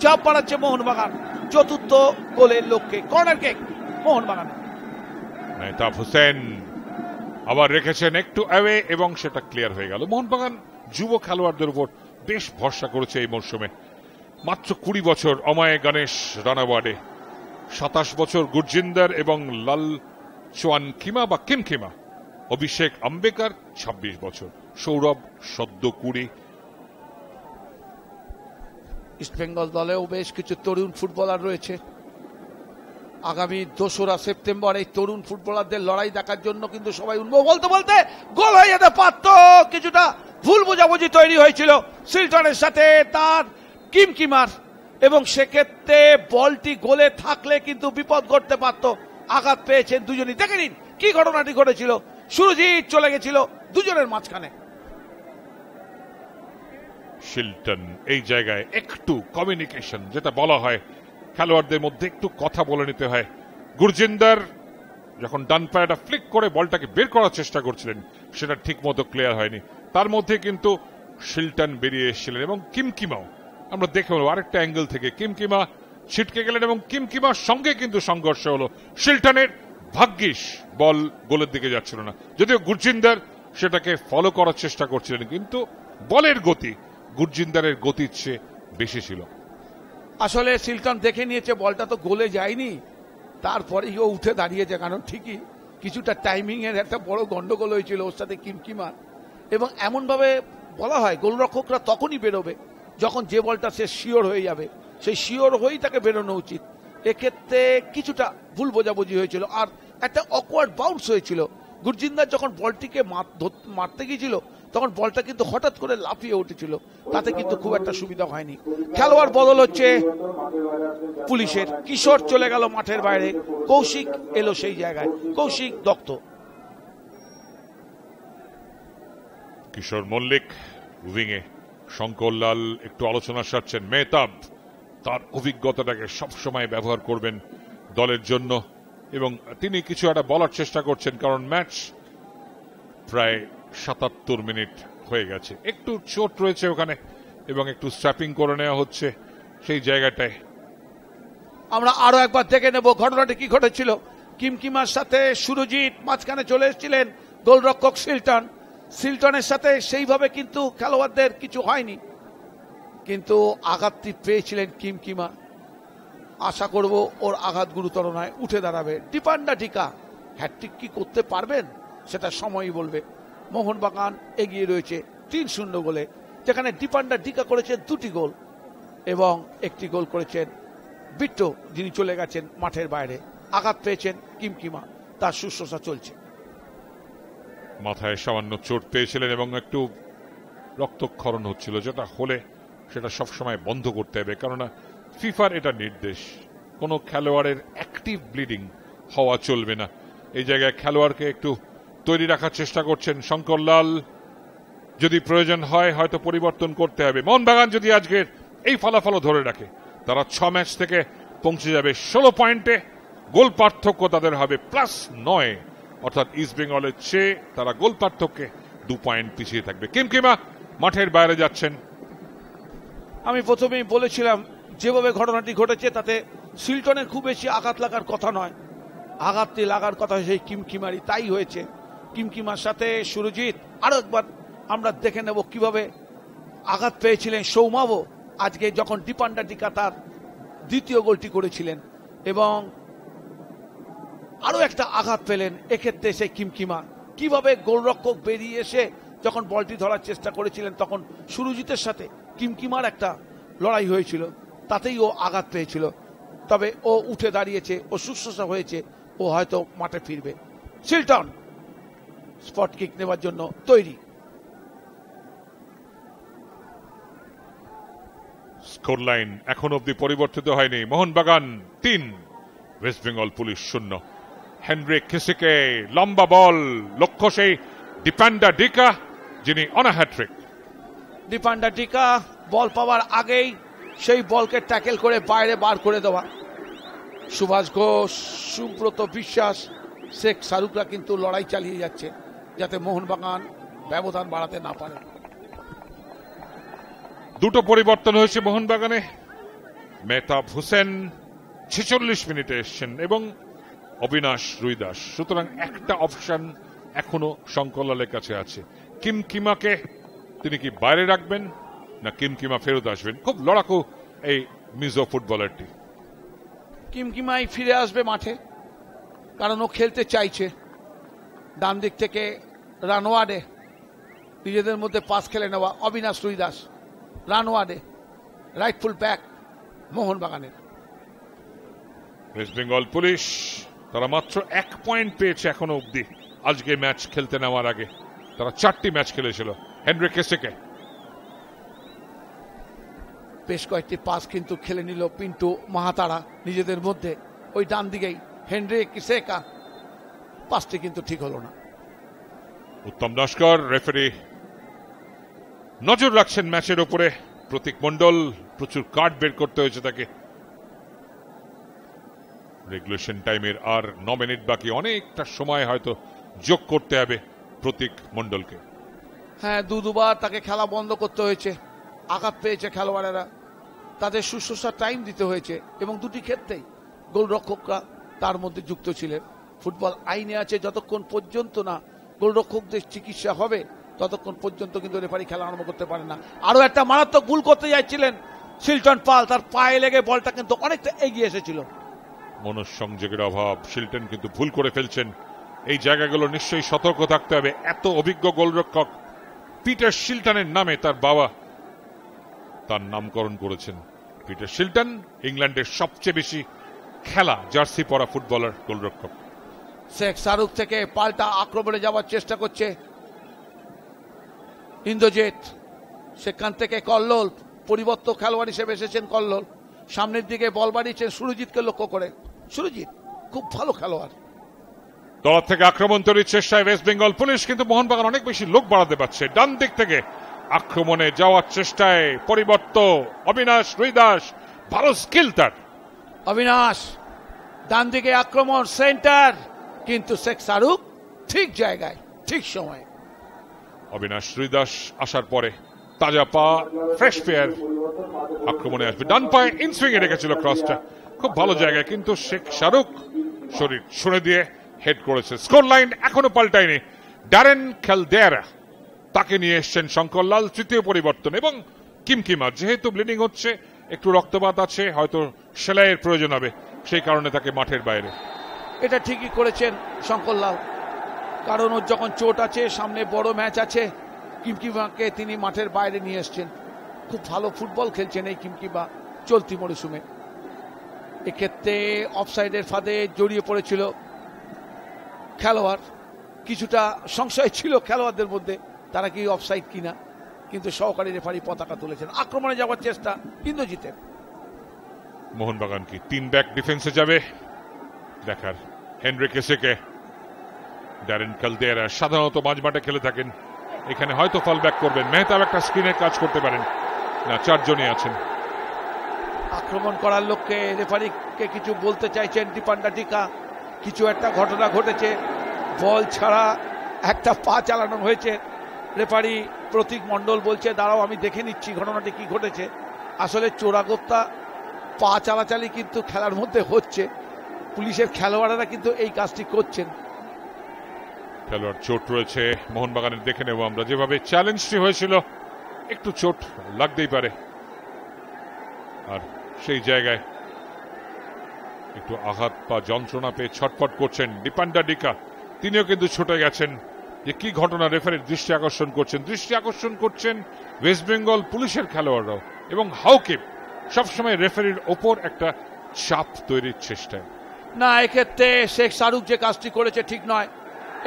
চাপ বাড়াচ্ছে মোহনবাগান চতুর্থ গোলের লক্ষ্যে। Corner kick Mohun Bagan. মেহতাব হোসেন আবার রেখেছেন একটু অ্যাওয়ে এবং সেটা ক্লিয়ার হয়ে গেল। মোহনবাগান যুব খেলোয়াড়দের উপর বেশ ভরসা করেছে এই মরশুমে। মাত্র 20 বছর অময় গণেশ রানাওয়াড়ে, 27 বছর গুরজিন্দর এবং লাল চোয়ান কিমা বা কিমকিমা, অভিষেক আম্বেকার 26 বছর, সৌরভ সদ্য 20। ইস্টবেঙ্গল দলেও বেশ কিছু তরুণ ফুটবলার রয়েছে। আগামী 2রা সেপ্টেম্বর এই তরুণ ফুটবলারদের লড়াই দেখার জন্য কিন্তু সবাই উঠবো। বলতে বলতে গোল হয়ে যেতে পারত, কিছুটা ভুল বোঝাবুঝি তৈরি হয়েছিল শিলটনের সাথে তার কিমকিমার, এবং সেক্ষেত্রে বলটি গোলে থাকলে কিন্তু বিপদ ঘটতে পারত। আঘাত পেয়েছেন দুজনই। দেখে নিন কি ঘটনাটি ঘটেছিল। সুরজিৎ চলে গেছিল দুজনের মাঝখানে। শিলটন এই জায়গায় একটু কমিউনিকেশন যেটা বলা হয়, খেলোয়াড়দের মধ্যে একটু কথা বলে নিতে হয়। গুরজিন্দর যখন ডান পায়েটা ফ্লিক করে বলটাকে বের করার চেষ্টা করছিলেন, সেটা ঠিক মতো ক্লিয়ার হয়নি। তার মধ্যে কিন্তু শিলটন বেরিয়ে এসেছিলেন, এবং কিমকিমাও আমরা দেখে হলো আরেকটা অ্যাঙ্গেল থেকে কিমকিমা ছিটকে গেলেন, এবং কিমকিমার সঙ্গে কিন্তু সংঘর্ষ হলো। শিলটনের ভাগ্যিস বল গোলের দিকে যাচ্ছিল না, যদিও গুরজিন্দর সেটাকে ফলো করার চেষ্টা করছিলেন, কিন্তু বলের গতি গুরজিন্দরের গতির চেয়ে বেশি ছিল। আসলে শিলটন দেখে নিয়েছে বলটা তো গোলে যায়নি, তারপরে ও উঠে দাঁড়িয়েছে, কারণ ঠিকই কিছুটা টাইমিং এর একটা বড় গন্ডগোল হয়েছিল ওর সাথে কিমকিমার। এবং এমন ভাবে বলা হয় গোলরক্ষকরা তখনই বেরোবে যখন যে বলটা সে শিওর হয়ে যাবে সেই শিওর হয়েই তাকে বেরোনো উচিত। এক্ষেত্রে কিছুটা ভুল বোঝাবুঝি হয়েছিল, আর একটা অকওয়ার্ড বাউন্স হয়েছিল। গুরজিন্দার যখন বলটিকে মারতে গিয়েছিল তখন বলটা কিন্তু হঠাৎ করে লাফিয়ে উঠেছিল, তাতে কিন্তু খুব একটা সুবিধা হয়নি। খেলোয়াড় বদল হচ্ছে পুলিশের। কিশোর চলে গেল মাঠের বাইরে, কৌশিক এলো সেই জায়গায়, কৌশিক দত্ত। কিশোর মল্লিক উইংয়ে, শঙ্কর লাল একটু আলোচনা সারছেন। মেহতাব তার অভিজ্ঞতাটাকে সবসময় ব্যবহার করবেন দলের জন্য, এবং তিনি কিছু একটা বলার চেষ্টা করছেন, কারণ ম্যাচ প্রায় ৭৭ মিনিট হয়ে গেছে। একটু চোট রয়েছে ওখানে এবং একটু স্ট্র্যাপিং করে নেওয়া হচ্ছে সেই জায়গাটায়। আমরা আরো একবার দেখে নেব ঘটনাটি কি ঘটেছিল। কিমকিমার সাথে সুরজিৎ মাঝখানে চলে এসেছিলেন, গোলরক্ষক সিলটনের সাথে সেইভাবে কিন্তু খেলোয়াড়দের কিছু হয়নি, কিন্তু আঘাতটি পেয়েছিলেন কিমকিমা। আশা করব ওর আঘাত গুরুতর নয়, উঠে দাঁড়াবে। ডিপান্ডা ডিকা হ্যাটট্রিক কি করতে পারবেন সেটা সময়ই বলবে। মোহনবাগান এগিয়ে রয়েছে ৩-০ গোলে, যেখানে ডিপান্ডা ডিকা করেছেন ২টি গোল এবং একটি গোল করেছেন বিট্টো, যিনি চলে গেছেন মাঠের বাইরে। আঘাত পেয়েছেন কিমকিমা, তার শুশ্রূষা চলছে। মাথায় সামান্য চোট পেয়েছিলেন এবং একটু রক্তক্ষরণ হচ্ছিল, যেটা হলে সেটা সবসময় বন্ধ করতে হবে, কেননা ফিফার এটা নির্দেশ, কোনো খেলোয়াড়ের অ্যাক্টিভ ব্লিডিং হওয়া চলবে না। এই জায়গায় খেলোয়াড়কে একটু তৈরি রাখার চেষ্টা করছেন শঙ্কর লাল। যদি প্রয়োজন হয় হয়তো পরিবর্তন করতে হবে। মোহনবাগান যদি আজকের এই ফলাফল ধরে রাখে, তারা 6 ম্যাচ থেকে পৌঁছে যাবে 16 পয়েন্টে। গোল পার্থক্য তাদের হবে +9, অর্থাৎ ইস্ট বেঙ্গলের চেয়ে তারা গোল পার্থক্যে 2 পয়েন্ট পিছিয়ে থাকবে। কিমকিমা মাঠের বাইরে যাচ্ছেন। আমি প্রথমেই বলেছিলাম যেভাবে ঘটনাটি ঘটেছে তাতে সিলটনের খুব বেশি আঘাত লাগার কথা নয়, আঘাতটি লাগার কথা সেই কিমকিমারই, তাই হয়েছে। কিমকিমার সাথে সুরজিৎ আরো একবার আমরা দেখে নেব কিভাবে আঘাত পেয়েছিলেন সৌমাবো আজকে যখন ডিপান্ডা ডিকা তার দ্বিতীয় গোলটি করেছিলেন, এবং আরো একটা আঘাত পেলেন এক্ষেত্রে সেই কিমকিমা। কিভাবে গোলরক্ষক বেরিয়ে এসে যখন বলটি ধরার চেষ্টা করেছিলেন তখন সুরজিতের সাথে কিমকিমার একটা লড়াই হয়েছিল, তাতেই ও আঘাত পেয়েছিল। তবে ও উঠে দাঁড়িয়েছে, ও শুশ্রূষা হয়েছে, ও হয়তো মাঠে ফিরবে। সিলটন স্পট কিক নেওয়ার জন্য তৈরি। স্কোর লাইন এখন অব্দি পরিবর্তিত হয়নি। মোহনবাগান ৩, ওয়েস্ট বেঙ্গল পুলিশ 0। হেনরিক কিসিকে লম্বা বল, লক্ষ্য সেই ডিপান্ডা ডিকা, যিনি অন আ হ্যাট্রিক। ডিপান্ডা ডিকা বল পাওয়ার আগেই সেই বলকে ট্যাকেল করে বাইরে বার করে দেওয়া। সুভাষ ঘোষ, সুব্রত বিশ্বাস, শেখ শাহরুখরা কিন্তু লড়াই চালিয়ে যাচ্ছে যাতে মোহনবাগান ব্যবধান বাড়াতে না পারে। দুটো পরিবর্তন হয়েছে মোহনবাগানে। মেহতাব হোসেন 46 মিনিটে এসছেন এবং অবিনাশ রুইদাস। সুতরাং একটা অপশন এখনো শঙ্করলালের কাছে আছে। কিমকিমাকে তিনি কি বাইরে রাখবেন না কিমকিমা ফেরত আসবেন? খুব লড়াকু এই মিজো ফুটবলারটি। কিমকিমাই ফিরে আসবে মাঠে, কারণ ও খেলতে চাইছে। ডান দিক থেকে রানওয়াডে নিজেদের মধ্যে পাস খেলে নেওয়া অবিনাশ রুইদাস, রানওয়াডে রাইটফুল ব্যাক মোহনবাগানের। ওয়েস্ট বেঙ্গল পুলিশ তারা মাত্র 1 পয়েন্ট পেয়েছে এখনো অব্দি আজকে ম্যাচ খেলতে নেওয়ার আগে। তারা 4টি ম্যাচ খেলেছিল। হেনরিক কিসিকে বেশ কয়েকটি পাস কিন্তু খেলে নিল পিন্টু মাহাতারা নিজেদের মধ্যে, ওই ডান দিকেই হেনরিক কিসেকা। পাসটি কিন্তু ঠিক হলো না। উত্তম নস্কর রেফারি নজর রাখছেন ম্যাচের উপরে। প্রতীক মণ্ডল প্রচুর কার্ড বের করতে হয়েছে তাকে। রেগুলেশন টাইমের আর 9 মিনিট বাকি, অনেকটা সময় হয়তো যোগ করতে হবে প্রতীক মণ্ডলকে। হ্যাঁ, দুবার তাকে খেলা বন্ধ করতে হয়েছে। আঘাত পেয়েছে খেলোয়াড়েরা, তাদের শুশ্রূষা টাইম দিতে হয়েছে এবং দুটি ক্ষেত্রেই গোলরক্ষকরা তার মধ্যে যুক্ত ছিলেন। ফুটবল আইনে আছে যতক্ষণ পর্যন্ত না গোলরক্ষকদের চিকিৎসা হবে ততক্ষণ পর্যন্ত কিন্তু রেফারি খেলা আরম্ভ করতে পারে না। আরো একটা মারাত্মক ভুল করতে যাচ্ছিলেন শিলটন পাল, তার পায়ে লেগে বলটা কিন্তু অনেকটা এগিয়ে এসেছিল। মনঃসংযোগের অভাব, শিলটন কিন্তু ভুল করে ফেলছেন। এই জায়গাগুলো নিশ্চয়ই সতর্ক থাকতে হবে। এত অভিজ্ঞ গোলরক্ষক পিটার শিলটনের নামে তার বাবা তার নামকরণ করেছেন। পিটার শিলটন ইংল্যান্ডের সবচেয়ে বেশি খেলা জার্সি পরা ফুটবলার গোলরক্ষক। শেখ শাহরুখ থেকে পাল্টা আক্রমণে যাওয়ার চেষ্টা করছে ইন্দ্রজিৎ, সেখান থেকে কল্লোল পরিবর্তক খেলোয়াড় হিসেবে এসেছেন। কল্লোল সামনের দিকে বল বাড়িয়েছেন সুরজিৎকে লক্ষ্য করে। সুরজিৎ খুব ভালো খেলোয়াড়। দল থেকে আক্রমণ তৈরির চেষ্টায় ওয়েস্ট বেঙ্গল পুলিশ, কিন্তু মোহনবাগান অনেক বেশি লোক বাড়াতে পারছে। ডান দিক থেকে আক্রমণে যাওয়ার চেষ্টায় পরিবর্তন অবিনাশ রুইদাস, ভালো স্কিল তার। অবিনাশ ডান দিকে আক্রমণ সেন্টার, কিন্তু শেখ শাহরুখ ঠিক জায়গায় ঠিক সময়ে। অবিনাশ রুইদাস আসার পরে তাজা পা, ফ্রেশ পেয়ার আক্রমণে আসবে। ডান পায়ে ইনসুইং এ রেখেছিল ক্রসটা, খুব ভালো জায়গায়, কিন্তু শেখ শাহরুখ শরীর সরে দিয়ে হেড করেছে। স্কোর লাইন এখনো পাল্টায়নি। ড্যারেন ক্যালদেরা তাকে নিয়ে এসছেন শঙ্কর লাল, তৃতীয় পরিবর্তন। এবং কিমকিমা যেহেতু ব্লিডিং হচ্ছে, একটু রক্তপাত আছে, হয়তো সেলাইয়ের প্রয়োজন হবে, সেই কারণে তাকে মাঠের বাইরে। এটা ঠিকই করেছেন শঙ্কর লাল, কারণ ওর যখন চোট আছে, সামনে বড় ম্যাচ আছে, কিমকিমাকে তিনি মাঠের বাইরে নিয়ে এসছেন। খুব ভালো ফুটবল খেলছেন এই কিমকিমা চলতি মরশুমে। এক্ষেত্রে অফসাইডের ফাঁদে জড়িয়ে পড়েছিল খেলোয়াড়। কিছুটা সংশয় ছিল খেলোয়াড়দের মধ্যে তারা কি অফসাইড কিনা, কিন্তু সহকারী রেফারি পতাকা তুলেছেন। আক্রমণে যাওয়ার চেষ্টা ইন্দ্রজিতের। মোহনবাগান কি 3 ব্যাক ডিফেন্সে যাবে দেখার। হেনরি কেসেকে, ড্যারেন ক্যালদেরা সাধারণত মাঝমাঠে খেলে থাকেন, এখানে হয়তো ফল ব্যাক করবেন। মেহতাব একটা স্ক্রিনের কাজ করতে পারেন না, 4 জনই আছেন। আক্রমণ করার লক্ষ্যে রেফারিকে কিছু বলতে চাইছেন ডিপান্ডাটিকা। কিছু একটা ঘটনা ঘটেছে, বল ছাড়া একটা পা চালানো হয়েছে। রেফারি প্রতীক মণ্ডল বলছে দাঁড়াও আমি দেখে নিচ্ছি ঘটনাটি কি ঘটেছে। আসলে চোরাগোপ্তা পা চালাচালি কিন্তু খেলার মধ্যে হচ্ছে, পুলিশের খেলোয়াড়েরা কিন্তু এই কাজটি করছেন। খেলোয়াড় চোট রয়েছে মোহনবাগানের, দেখে নেব আমরা। যেভাবে চ্যালেঞ্জটি হয়েছিল, একটু চোট লাগতেই পারে, আর সেই জায়গায় একটু আঘাত বা যন্ত্রণা পেয়ে ছটফট করছেন ডিপান্ডাডিকা। তিনিও কিন্তু ছুটে গেছেন। যে কি ঘটনা, রেফারির দৃষ্টি আকর্ষণ করছেন ওয়েস্ট বেঙ্গল পুলিশের খেলোয়াড়রাও, এবং হাউকিপ সবসময় রেফারির ওপর একটা চাপ তৈরির চেষ্টায়। না, এক্ষেত্রে শেখ শাহরুখ যে কাজটি করেছে ঠিক নয়,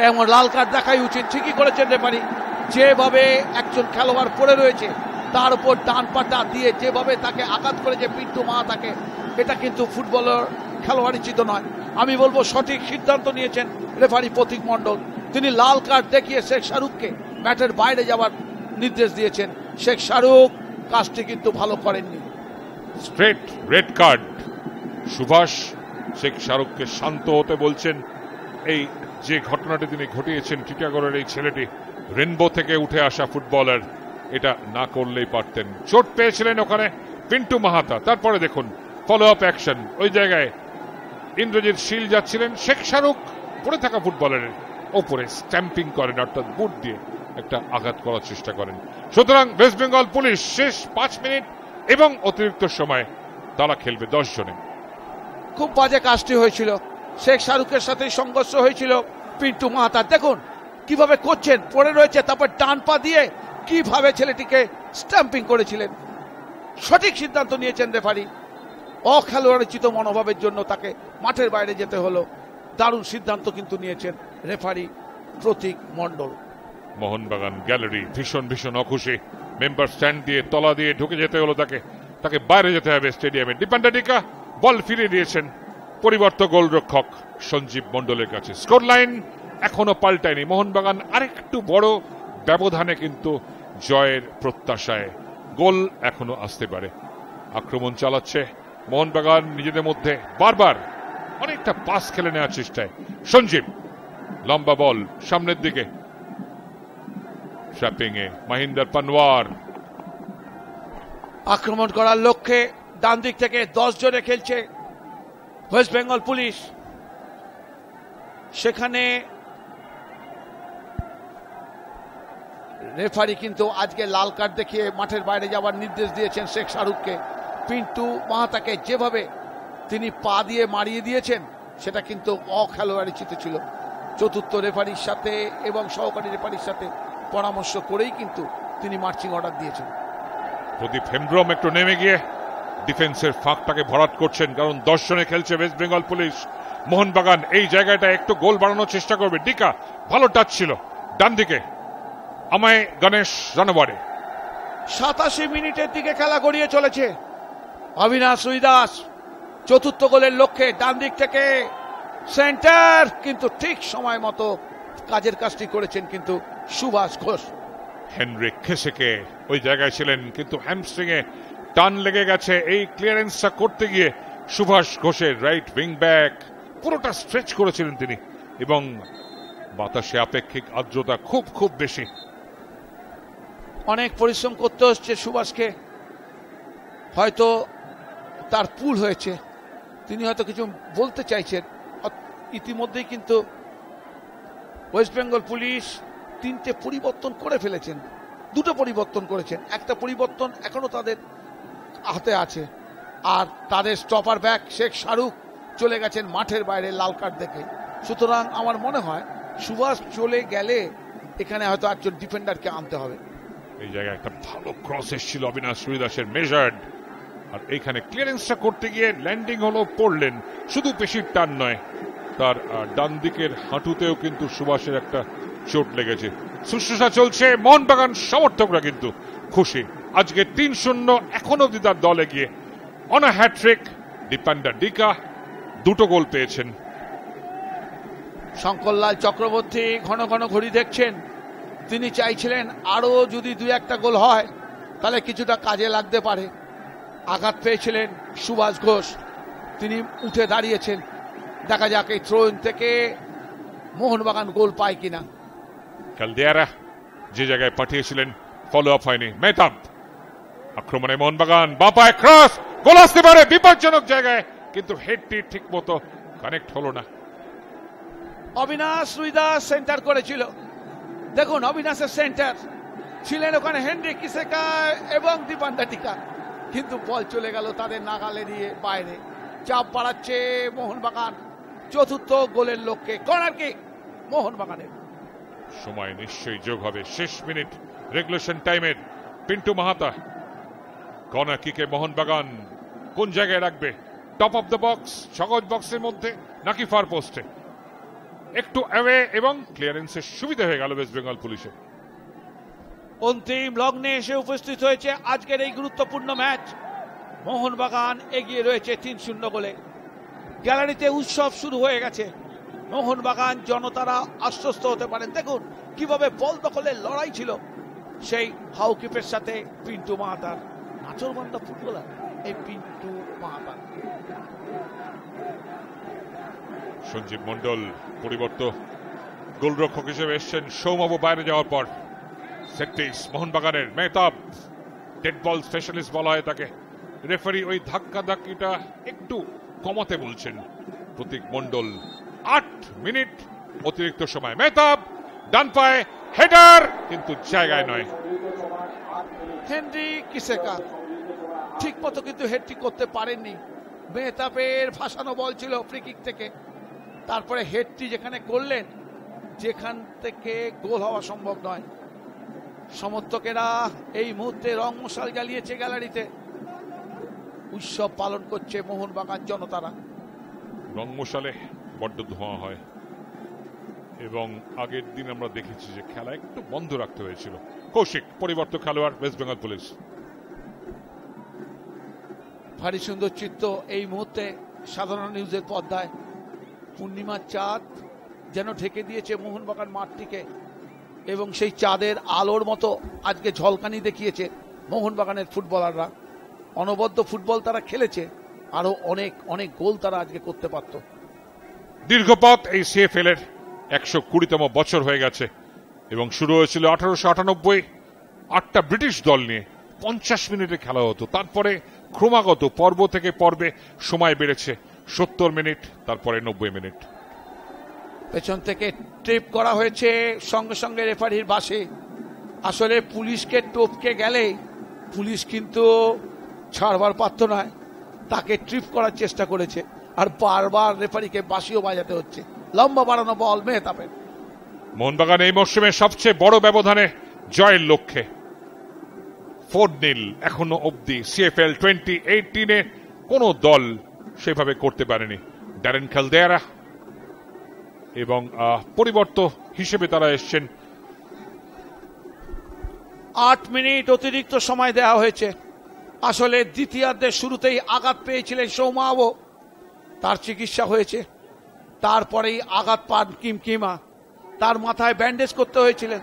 এমন লাল কার্ড দেখাই উচিত। ঠিকই করেছেন রেফারি, যেভাবে একজন খেলোয়াড় পড়ে রয়েছে তার উপর ডান পাটা দিয়ে যেভাবে তাকে আঘাত করেছে পিন্টু মাহাতাকে, এটা কিন্তু ফুটবলার খেলোয়াড় উচিত নয়। আমি বলবো সঠিক সিদ্ধান্ত নিয়েছেন রেফারি প্রতীক মণ্ডল। তিনি লাল কার্ড দেখিয়ে শেখ শাহরুখকে ম্যাচের বাইরে যাওয়ার নির্দেশ দিয়েছেন। শেখ শাহরুখ কাজটি কিন্তু ভালো করেননি। Straight red card. Subhash Sheikh শাহরুখকে শান্ত হতে বলছেন। এই যে ঘটনাটি তিনি ঘটিয়েছেন, টিটাগড়ের এই ছেলেটি রেনবো থেকে উঠে আসা ফুটবলার, এটা না করলেই পারতেন। চোট পেয়েছিলেন ওখানে পিন্টু মাহাতা। তারপরে দেখুন ফলো আপ অ্যাকশন, ওই জায়গায় ইন্দ্রজিৎ শীল যাচ্ছিলেন, শেখ শাহরুখ পড়ে থাকা ফুটবলারের ওপরে স্ট্যাম্পিং করেন, অর্থাৎ বুট দিয়ে একটা আঘাত করার চেষ্টা করেন। সুতরাং ওয়েস্ট বেঙ্গল পুলিশ শেষ 5 মিনিট এবং অতিরিক্ত সময় তারা খেলবে 10 জনে। খুব বাজে কাজটি হয়েছিল, শেখ শাহরুখের সাথে সংঘর্ষ হয়েছিল পিন্টু মাহাতা। দেখুন কিভাবে করছেন, পড়ে রয়েছে, তারপর ডান পা দিয়ে কিভাবে ছেলেটিকে স্ট্যাম্পিং করেছিলেন। সঠিক সিদ্ধান্ত নিয়েছেন রেফারি। অখেলোয়াড়োচিত মনোভাবের জন্য তাকে মাঠের বাইরে যেতে হলো। দারুণ সিদ্ধান্ত কিন্তু নিয়েছেন রেফারি প্রতীক মণ্ডল। মোহনবাগান গ্যালারি ভীষণ অখুশি। মেম্বার স্ট্যান্ড দিয়ে তলা দিয়ে ঢুকে যেতে হলো তাকে বাইরে যেতে হবে স্টেডিয়ামে। ডিপান্ডাডিকা বল ফিরিয়ে দিয়েছেন পরিবর্তক গোলরক্ষক সঞ্জীব মণ্ডলের কাছে। স্কোর লাইন এখনো পাল্টায়নি। মোহনবাগান আরেকটু বড় ব্যবধানে কিন্তু জয়ের প্রত্যাশায়, গোল এখনো আসতে পারে। আক্রমণ চালাচ্ছে মোহনবাগান নিজেদের মধ্যে, বারবার অনেকটা পাস খেলে নেওয়ার চেষ্টায়। সঞ্জীব লম্বা বল সামনের দিকে, ট্র্যাপিং এ মহিন্দর পানওয়ার। আক্রমণ করার লক্ষ্যে ডান দিক থেকে 10 জনে খেলছে ওয়েস্ট বেঙ্গল পুলিশ। সেখানে রেফারি কিন্তু আজকে লাল কার্ড দেখিয়ে মাঠের বাইরে যাওয়ার নির্দেশ দিয়েছেন শেখ শাহরুখকে। পিন্টু মাহাতাকে যেভাবে তিনি পা দিয়ে মারিয়ে দিয়েছেন, সেটা কিন্তু অখেলোয়াড়োচিত ছিল। চতুর্থ রেফারির সাথে এবং সহকারী রেফারির সাথে পরামর্শ করেই কিন্তু তিনি মার্চিং অর্ডার দিয়েছেন। প্রদীপ হেমব্রম একটু নেমে গিয়ে ডিফেন্সের ফাঁকটাকে ভরাট করছেন, কারণ 10 জনে খেলছে ওয়েস্ট বেঙ্গল পুলিশ। মোহনবাগান এই জায়গাটা একটু গোল বাড়ানোর চেষ্টা করবে। ডিকা ভালো টাচ ছিল ডান দিকে, আমায় গণেশ রানওয়ারে। 87 মিনিটের দিকে খেলা গড়িয়ে চলেছে। অবিনাশ রুইদাস চতুর্থ গোলের লক্ষ্যে ডান দিক থেকে সেন্টার, কিন্তু ঠিক সময় মতো কাজের কাজটি করেছেন কিন্তু সুভাষ ঘোষ। হেনরিক খেসেকে ওই জায়গায় ছিলেন, কিন্তু হ্যামস্ট্রিং এ টান লেগে গেছে। এই ক্লিয়ারেন্সটা করতে গিয়ে সুভাষ ঘোষের রাইট উইং ব্যাক পুরোটা স্ট্রেচ করেছিলেন তিনি, এবং বাতাসে আপেক্ষিক আর্দ্রতা খুব খুব বেশি। অনেক পরিশ্রম করতে হচ্ছে সুভাষকে, হয়তো তার পুল হয়েছে, তিনি হয়তো কিছু বলতে চাইছেন। ইতিমধ্যেই কিন্তু ওয়েস্ট বেঙ্গল পুলিশ 3টে পরিবর্তন করে ফেলেছেন, 2টো পরিবর্তন করেছেন, একটা পরিবর্তন এখনো তাদের হাতে আছে। আর তাদের স্টপার ব্যাক শেখ শাহরুখ চলে গেছেন মাঠের বাইরে লাল কার্ড দেখে। সুতরাং আমার মনে হয় সুভাষ চলে গেলে এখানে হয়তো একজন ডিফেন্ডারকে আনতে হবে। এই জায়গায় একটা ভালো ক্রস এসেছিল অবিনাশ রুইদাসের, মেজার্ড, আর এইখানে ক্লিয়ারেন্সটা করতে গিয়ে ল্যান্ডিং হলো, পড়লেন। শুধু পেশির টান নয়, তার ডান দিকের হাঁটুতেও কিন্তু সুভাষের একটা চোট লেগেছে। শুশ্রূষা চলছে, মোহনবাগান সমর্থকরা কিন্তু খুশি। আজকে 3-0 এখন অব্দি তার দলে গিয়ে অন আ হ্যাট্রিক। দীপান্ডা ডিকা 2টো গোল পেয়েছেন। শঙ্করলাল চক্রবর্তী ঘন ঘন ঘড়ি দেখছেন, তিনি চাইছিলেন আরো যদি 2-1টা গোল হয় তাহলে কিছুটা কাজে লাগতে পারে। আঘাত পেয়েছিলেন সুভাষ ঘোষ, তিনি উঠে দাঁড়িয়েছেন। দেখা যাক এই থ্রো ইন থেকে মোহনবাগান গোল পায় কিনা। কালদিয়ারা যে জায়গায় পাঠিয়েছিলেন ফলো আপ হয়নি। মেহতাব আক্রমণে মোহনবাগান, বাপায় ক্রস, গোল আসতে পারে বিপজ্জনক জায়গায়, কিন্তু হেডটি ঠিক মতো কানেক্ট হলো না। অবিনাশ রুইদাস সেন্টার করেছিল, দেখুন অবিনাশের সেন্টার ছিলেন ওখানে হেনরিক কিসেকা এবং দীপান্ডা টিকা, কিন্তু বল চলে গেল তাদের নাগালে দিয়ে বাইরে। চাপ বাড়াচ্ছে মোহনবাগান, চতুর্থ গোলের লক্ষ্যে। কর্নার কিক মোহনবাগানের। সময় নিশ্চয়ই যোগ হবে, শেষ মিনিট রেগুলেশন টাইমের। পিন্টু মাহাতা কর্নার কিকে মোহনবাগান কোন জায়গায় রাখবে? টপ অফ দ্য বক্স, সহজ বক্সের মধ্যে, নাকি ফার পোস্টে? একটু অ্যাওয়ে, এবং ক্লিয়ারেন্সের সুবিধা হয়ে গেল ওয়েস্ট বেঙ্গল পুলিশের। অন্তিম লগ্নে এসে উপস্থিত হয়েছে আজকের এই গুরুত্বপূর্ণ ম্যাচ। মোহনবাগান এগিয়ে রয়েছে 3-0 গোলে। গ্যালারিতে উৎসব শুরু হয়ে গেছে। মোহনবাগান জনতারা আশ্বস্ত হতে পারেন। দেখুন কিভাবে বল দখলের লড়াই ছিল সেই হাউকিপের সাথে পিন্টু মাহাতার। নাচরবান্ধা ফুটবলার এই পিন্টু মাহাতার। সঞ্জীব মন্ডল পরিবর্তন গোলরক্ষক হিসেবে এসছেন সৌমবাবু বাইরে যাওয়ার পর। সেট-পিস মোহনবাগানের। মেহতাব ডেড বল স্পেশালিস্ট বলা হয় তাকে। রেফারি ওই ধাক্কাধাক্কিটা একটু কমাতে বলছেন। প্রতীক মন্ডল। 8 মিনিট অতিরিক্ত সময়। মেহতাব ডান পায়ে হেডার, কিন্তু জায়গায় নয়। হেনরিক কিসেকা ঠিক মতো কিন্তু হেডটি করতে পারেননি। মেহতাবের ভাসানো বল ছিল ফ্রি কিক থেকে, তারপরে হেডটি যেখানে করলেন, যেখান থেকে গোল হওয়া সম্ভব নয়। সমর্থকেরা এই মুহূর্তে রং মশাল জ্বালিয়েছে গ্যালারিতে, উৎসব পালন করছে মোহনবাগান জনতারা। রং মশালে বড্ড ধোঁয়া হয়, এবং আগের দিন আমরা দেখেছি যে খেলা একটু বন্ধ রাখতে হয়েছিল। কৌশিক পরিবর্তন খেলোয়াড় ওয়েস্ট বেঙ্গল পুলিশ। ভারী সুন্দর চিত্র এই মুহূর্তে সাধারণ নিউজের পর্দায়। পূর্ণিমার চাঁদ যেন ঢেকে দিয়েছে মোহনবাগান মাঠটিকে, এবং সেই চাঁদের আলোর মতো আজকে ঝলকানি দেখিয়েছে মোহনবাগানের ফুটবলাররা। অনবদ্য ফুটবল তারা খেলেছে, আরো অনেক অনেক গোল তারা আজকে করতে পারত। দীর্ঘপথ এই সিএফএল এর 120তম বছর হয়ে গেছে, এবং শুরু হয়েছিল 1898। 8টা ব্রিটিশ দল নিয়ে 50 মিনিটে খেলা হতো। তারপরে ক্রমাগত পর্ব থেকে পর্বে সময় বেড়েছে 70 মিনিট, তারপরে 90 মিনিট। পেছন থেকে ট্রিপ করা হয়েছে সঙ্গে সঙ্গে রেফারির বাসে। আসলে পুলিশকে টপকে গেলে পুলিশ কিন্তু ছাড়বার পারত নয়, তাকে ট্রিপ করার চেষ্টা করেছে, আর বারবার রেফারিকে বাঁশিও বাজাতে হচ্ছে। লম্বা বাড়ানো বল মেহতাবের। মোহনবাগান এই মরশুমে সবচেয়ে বড় ব্যবধানে জয়ের লক্ষ্যে। 4-0 এখনো অব্দি CFL 2018-এ কোনো দল সেভাবে করতে পারেনি। ড্যারেন ক্যালদেরা এবং পরিবর্তন হিসেবে তারা এসছেন। 8 মিনিট অতিরিক্ত সময় দেওয়া হয়েছে। আসলে দ্বিতীয়ার্ধের শুরুতেই আঘাত পেয়েছিলেন সৌমাও, তার চিকিৎসা হয়েছে। তারপরেই আঘাত পান কিমকিমা, তার মাথায় ব্যান্ডেজ করতে হয়েছিলেন।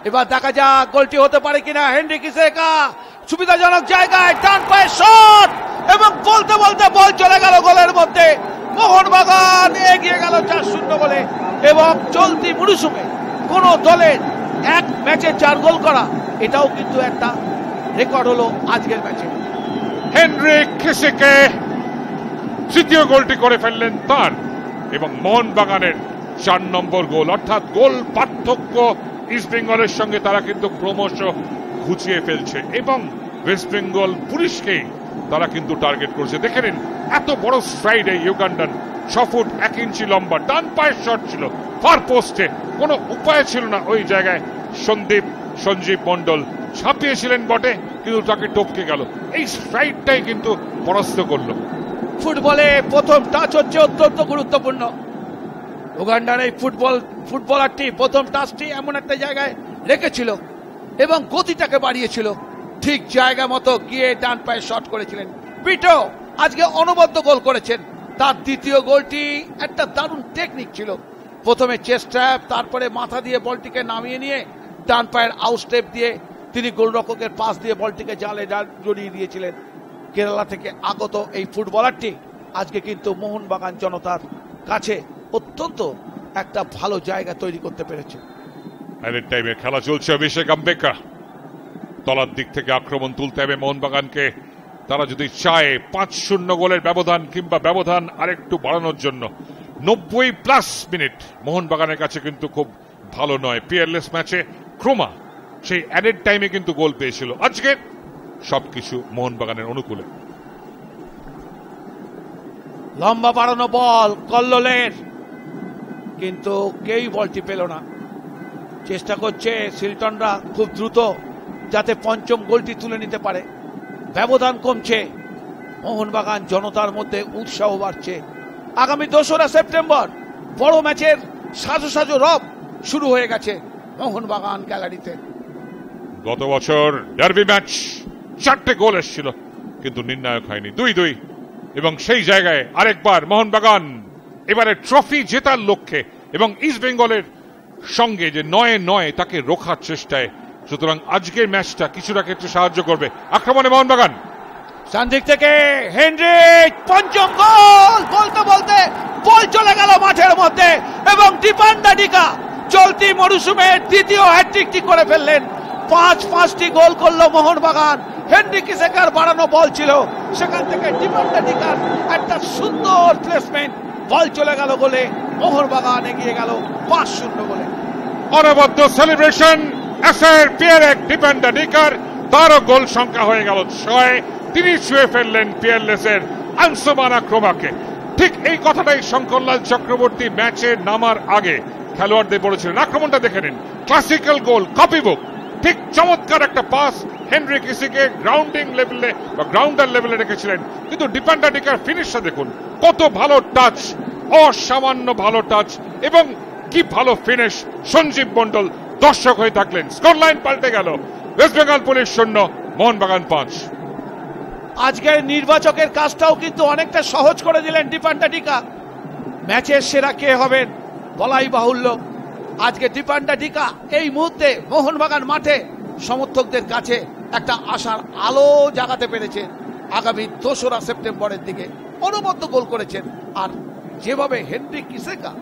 এবার দেখা যাক গোলটি হতে পারে কিনা। হেনরি কিসেকা সুবিধাজনক জায়গায় ডান পায়ে শট এবং বলতে বলতে বল চলে গেল গোলের মধ্যে। মোহনবাগান এগিয়ে গেল 4-0 গোলে। এবং চলতি মরশুমে কোন দলের এক ম্যাচে 4 গোল করা, এটাও কিন্তু একটা রেকর্ড হলো আজকের ম্যাচে। হেনরি কিসেকে তৃতীয় গোলটি করে ফেললেন তার, এবং মোহনবাগানের 4 নম্বর গোল, অর্থাৎ গোল পার্থক্য ইস্ট বেঙ্গলের সঙ্গে তারা কিন্তু ক্রমশ ঘুচিয়ে ফেলছে এবং ওয়েস্ট বেঙ্গল পুলিশকে তারা কিন্তু টার্গেট করছে। দেখে নিন, এত বড় স্ট্রাইড এই ইউগান্ডান, 6 ফুট 1 ইঞ্চি লম্বা, ডান পায়ের শট ছিল ফার পোস্টে, কোনো উপায় ছিল না ওই জায়গায়। সঞ্জীব মন্ডল ছাপিয়েছিলেন বটে, কিন্তু তাকে টপকে গেল। এই স্ট্রাইডটাই কিন্তু পরাস্ত করলো। ফুটবলে প্রথম টাচ হচ্ছে অত্যন্ত গুরুত্বপূর্ণ। উগান্ডার এই ফুটবলারটি প্রথম টাচটি এমন একটা জায়গায় রেখেছিল এবং গতিটাকে বাড়িয়েছিল, ঠিক জায়গা মতো গিয়ে ডান পায়ে শট করেছিলেন। পিটো আজকে অনবদ্য গোল করেছেন। তার দ্বিতীয় গোলটি একটা দারুণ টেকনিক ছিল। প্রথমে চেস্ট ট্র্যাপ, তারপরে মাথা দিয়ে বলটিকে নামিয়ে নিয়ে ডান পায়ের আউট স্টেপ দিয়ে তিনি গোলরক্ষকের পাস দিয়ে বলটিকে জালে জড়িয়ে দিয়েছিলেন। কেরালা থেকে আগত এই ফুটবলারটি আজকে কিন্তু মোহনবাগান জনতার কাছে অত্যন্ত একটা ভালো জায়গা তৈরি করতে পেরেছে। অ্যাডেড টাইমে খেলা চলছে। অভিষেক আম্বেকা তলার দিক থেকে আক্রমণ তুলতে হবে মোহনবাগানকে। তারা যদি চায় 5-0 গোলের ব্যবধান কিংবা ব্যবধান আরেকটু বাড়ানোর জন্য, 90+ মিনিট মোহনবাগানের কাছে কিন্তু খুব ভালো নয়। পিয়ারলেস ম্যাচে ক্রোমা সেই অ্যাডেড টাইমে কিন্তু গোল পেয়েছিল। আজকে সবকিছু মোহনবাগানের অনুকূলে। লম্বা বাড়ানো বল কল্লোলের, কিন্তু কেউই বলটি পেল না। চেষ্টা করছে সিলটনরা খুব দ্রুত যাতে পঞ্চম গোলটি তুলে নিতে পারে। ব্যবধান কমছে, মোহনবাগান জনতার মধ্যে উৎসাহ বাড়ছে। আগামী 2রা সেপ্টেম্বর বড় ম্যাচের সাজো সাজো রব শুরু হয়ে গেছে মোহনবাগান গ্যালারিতে। গত বছর ডার্বি ম্যাচ 4টে গোল এসেছিল, কিন্তু নির্ণায়ক হয়নি, 2-2। এবং সেই জায়গায় আরেকবার মোহনবাগান এবারে ট্রফি জেতার লক্ষ্যে এবং ইস্ট বেঙ্গলের সঙ্গে যে 9-9 তাকে রোখার চেষ্টায়। সুতরাং আজকের ম্যাচটা কিছুটা ক্ষেত্রে সাহায্য করবে আক্রমণে মোহনবাগান। সানদিক থেকে হেনরি পঞ্চম গোল, বলতে বলতে বল চলে গেল মাঠের মধ্যে এবং ডিপান্ডাডিকা চলতি মরশুমের দ্বিতীয় হ্যাট্রিকটি করে ফেললেন। 5টি গোল করলো মোহনবাগান। হেনরি কিসেকার বাড়ানো বল ছিল, সেখান থেকে ডিপান্ডাডিকার একটা সুন্দর প্লেসমেন্ট, বল চলে গেল গোলে। মোহনবাগান এগিয়ে গেল 5-0 গোলে। অনবদ্য সেলিব্রেশন এসআর পিয়ারেক ডিপান্ডাডিকার, তারও গোল সংখ্যা হয়ে গেল 6। তিনি ছুঁয়ে ফেললেন পিয়ারলেসের আনসোমানা ক্রোমাকে। ঠিক এই কথাটাই শঙ্করলাল চক্রবর্তী ম্যাচে নামার আগে খেলোয়াড়দের বলেছিলেন। আক্রমণটা দেখে নিন, ক্লাসিক্যাল গোল, কপিবুক। ঠিক চমৎকার একটা পাস হেনরি কিসেকে গ্রাউন্ডিং লেভেলে বা গ্রাউন্ডার লেভেলে রেখেছিলেন, কিন্তু ডিপান্ডাডিকার ফিনিশটা দেখুন, কত ভালো টাচ, অসামান্য ভালো টাচ এবং কি ভালো ফিনিশ। সঞ্জীব মন্ডল দর্শক হয়ে থাকলেন। স্কোর লাইন পাল্টে গেল, ওয়েস্ট বেঙ্গল পুলিশ 0, মোহনবাগান 5। আজকের নির্বাচকের কাজটাও কিন্তু অনেকটা সহজ করে দিলেন ডিপান্ডাডিকা। ম্যাচের সেরা কে হবেন বলাই বাহুল্য। আজকে ডিপান্ডাডিকা এই মুহূর্তে মোহনবাগান মাঠে সমর্থকদের কাছে একটা আশার আলো জাগাতে পেরেছে। আগামী 2রা সেপ্টেম্বরের দিকে অনবদ্য গোল করেছেন, আর যেভাবে হেনরি কিসেকা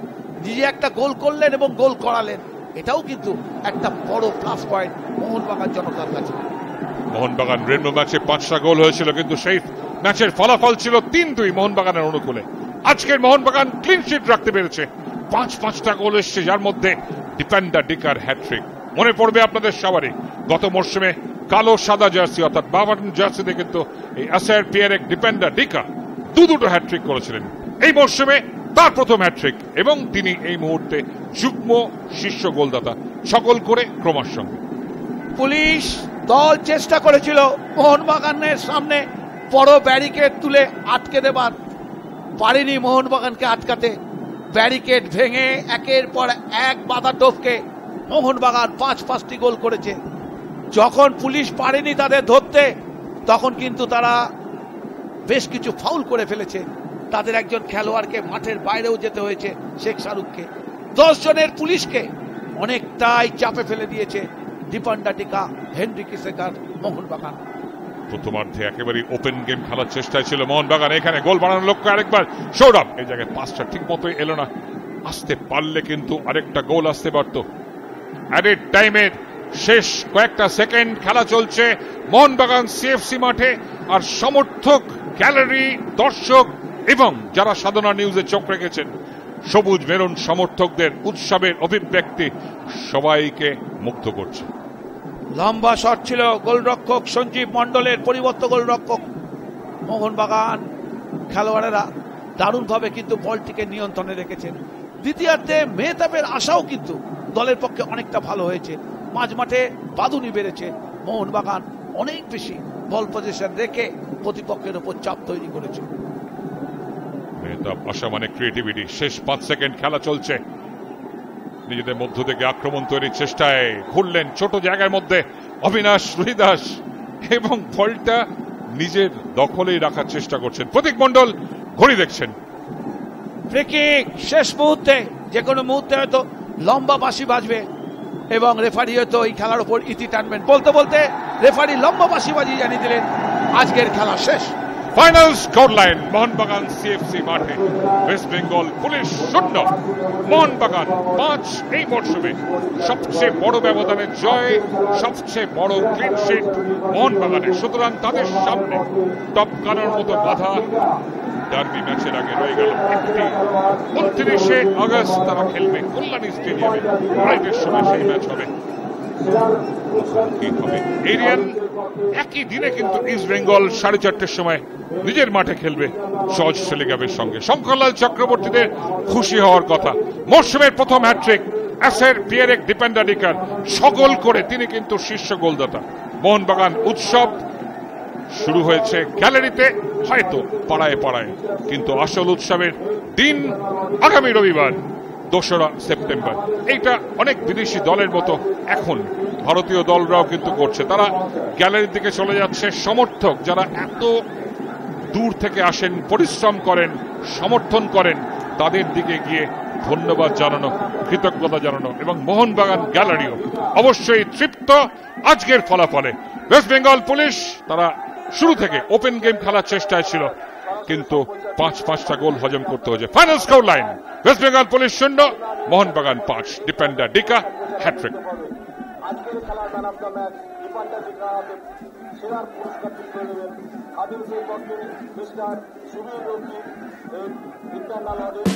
নিজে একটা গোল করলেন এবং গোল করালেন, এটাও কিন্তু একটা বড় প্লাস পয়েন্ট মোহনবাগান জনতার কাছে। মোহনবাগান রেনবো ম্যাচে 5টা গোল হয়েছিল, কিন্তু সেই ম্যাচের ফলাফল ছিল 3-2 মোহনবাগানের অনুকূলে। আজকের মোহনবাগান ক্লিন শিট রাখতে পেরেছে, 5টা গোল এসছে, যার মধ্যে ডিপান্ডাডিকার হ্যাট্রিক। মনে পড়বে আপনাদের সবারই, গত মরশুমে কালো সাদা জার্সি অর্থাৎ বাবাটন জার্সিতে কিন্তু এই এসআর পিয়ারেক ডিপান্ডাডিকা দুটো হ্যাট্রিক করেছিলেন। এই মরশুমে তার প্রথম হ্যাট্রিক, এবং তিনি এই মুহূর্তে যুগ্ম শীর্ষ গোলদাতা, সকল করে ক্রমার সঙ্গে। পুলিশ দল চেষ্টা করেছিল মোহনবাগানের সামনে বড় ব্যারিকেড তুলে আটকে দেবার, পারেনি মোহনবাগানকে আটকাতে। ব্যারিকেড ভেঙে একের পর এক বাধা টপকে মোহনবাগান 5-5টি গোল করেছে। যখন পুলিশ পারেনি তাদের ধরতে, তখন কিন্তু তারা বেশ কিছু ফাউল করে ফেলেছে। তাদের একজন খেলোয়াড়কে মাঠের বাইরেও যেতে হয়েছে, শেখ শাহরুখকে। 10 জনের পুলিশকে অনেকটাই চাপে ফেলে দিয়েছে দীপান্ডাটিকা, হেনরি কিসেকার মোহনবাগান। প্রথমার্ধে একেবারে ওপেন গেম খেলার চেষ্টায় ছিল মোহনবাগান। এখানে গোল বানানোর লক্ষ্য আরেকবার সৌরভ, এই জায়গায় পাসটা ঠিক মতোই এলো না। আসতে পারলে কিন্তু আরেকটা গোল আসতে পারত। অ্যাডেড টাইমের শেষ কয়েকটা সেকেন্ড খেলা চলছে মোহনবাগান সিএফসি মাঠে, আর সমর্থক, গ্যালারি, দর্শক এবং যারা সাধনা নিউজে চোখ রেখেছেন, সবুজ মেরুন সমর্থকদের উৎসবের অভিব্যক্তি সবাইকে মুগ্ধ করছে। লম্বা শট ছিল গোলরক্ষক সঞ্জীব মন্ডলের, পরিবর্তন গোলরক্ষক। মোহনবাগান খেলোয়াড়েরা দারুণভাবে কিন্তু বলটিকে নিয়ন্ত্রণে রেখেছেন। দ্বিতীয়ার্ধে মেহতাবের আশাও কিন্তু দলের পক্ষে অনেকটা ভালো হয়েছে। মাঝমাঠে বাঁধুনি বেড়েছে। মোহনবাগান অনেক বেশি বল পজিশন রেখে প্রতিপক্ষের উপর চাপ তৈরি করেছে। মেহতাব আশা মানে ক্রিয়েটিভিটি। শেষ 5 সেকেন্ড খেলা চলছে। নিজেদের মধ্য থেকে আক্রমণ তৈরির চেষ্টায় ঘুরলেন ছোট জায়গার মধ্যে অবিনাশ রুহিদাস, এবং বলটা নিজের দখলেই রাখার চেষ্টা করছেন প্রতীক মন্ডল। ঘড়ি দেখছেন। ফ্রি কিক শেষ মুহূর্তে, যে কোনো মুহূর্তে হয়তো লম্বা বাঁশি বাজবে এবং রেফারি হয়তো এই খেলার উপর ইতি টানবেন। বলতে বলতে রেফারি লম্বা বাঁশি বাজিয়ে জানিয়ে দিলেন আজকের খেলা শেষ। Final score line Mohun Bagan CFC মাঠে ওয়েস্ট বেঙ্গল পুলিশ 0, মোহনবাগান 5। এই মরশুমে সবচেয়ে বড় ব্যবধানের জয়, সবচেয়ে বড় ক্লিন শিট মোহনবাগানের। সুতরাং তাদের সামনে টপকানোর মতো বাধা ডার্বি ম্যাচের আগে রয়ে গেল একটি। 29শে আগস্ট তারা খেলবে কল্যাণী স্টেডিয়ামে। 2টার সময় সেই ম্যাচ হবে। এরিয়ান একই দিনে কিন্তু ইস্ট বেঙ্গল 4:30টার সময় নিজের মাঠে খেলবে জর্জ সেলিগামের সঙ্গে। শঙ্করলাল চক্রবর্তীদের খুশি হওয়ার কথা। মরশুমের প্রথম হ্যাট্রিক অ্যাসের পিয়ারেক ডিপেন্ডাডিকার, সকল করে তিনি কিন্তু শীর্ষ গোলদাতা। মোহনবাগান উৎসব শুরু হয়েছে গ্যালারিতে, হয়তো পাড়ায় পাড়ায়, কিন্তু আসল উৎসবের দিন আগামী রবিবার 2রা সেপ্টেম্বর। এইটা অনেক বিদেশি দলের মতো এখন ভারতীয় দলরাও কিন্তু করছে। তারা গ্যালারির দিকে চলে যাচ্ছে। সমর্থক যারা এত দূর থেকে আসেন, পরিশ্রম করেন, সমর্থন করেন, তাদের দিকে গিয়ে ধন্যবাদ জানানো, কৃতজ্ঞতা জানানো, এবং মোহনবাগান গ্যালারিও অবশ্যই তৃপ্ত আজকের ফলাফলে। ওয়েস্ট বেঙ্গল পুলিশ তারা শুরু থেকে ওপেন গেম খেলার চেষ্টায় ছিল, কিন্তু 5-5টা গোল হজম করতে হয়েছে। Final score line West Bengal police 0, Mohun Bagan 5। ডিপেন্ডার ডিকা hat trick. আজকের খেলার ম্যান অফ দ্য ম্যাচ দীপান্ডাটিকা সেরার পুরস্কার তুলে নেবেন খাদিম সেই mister Subir Rocky internal audit.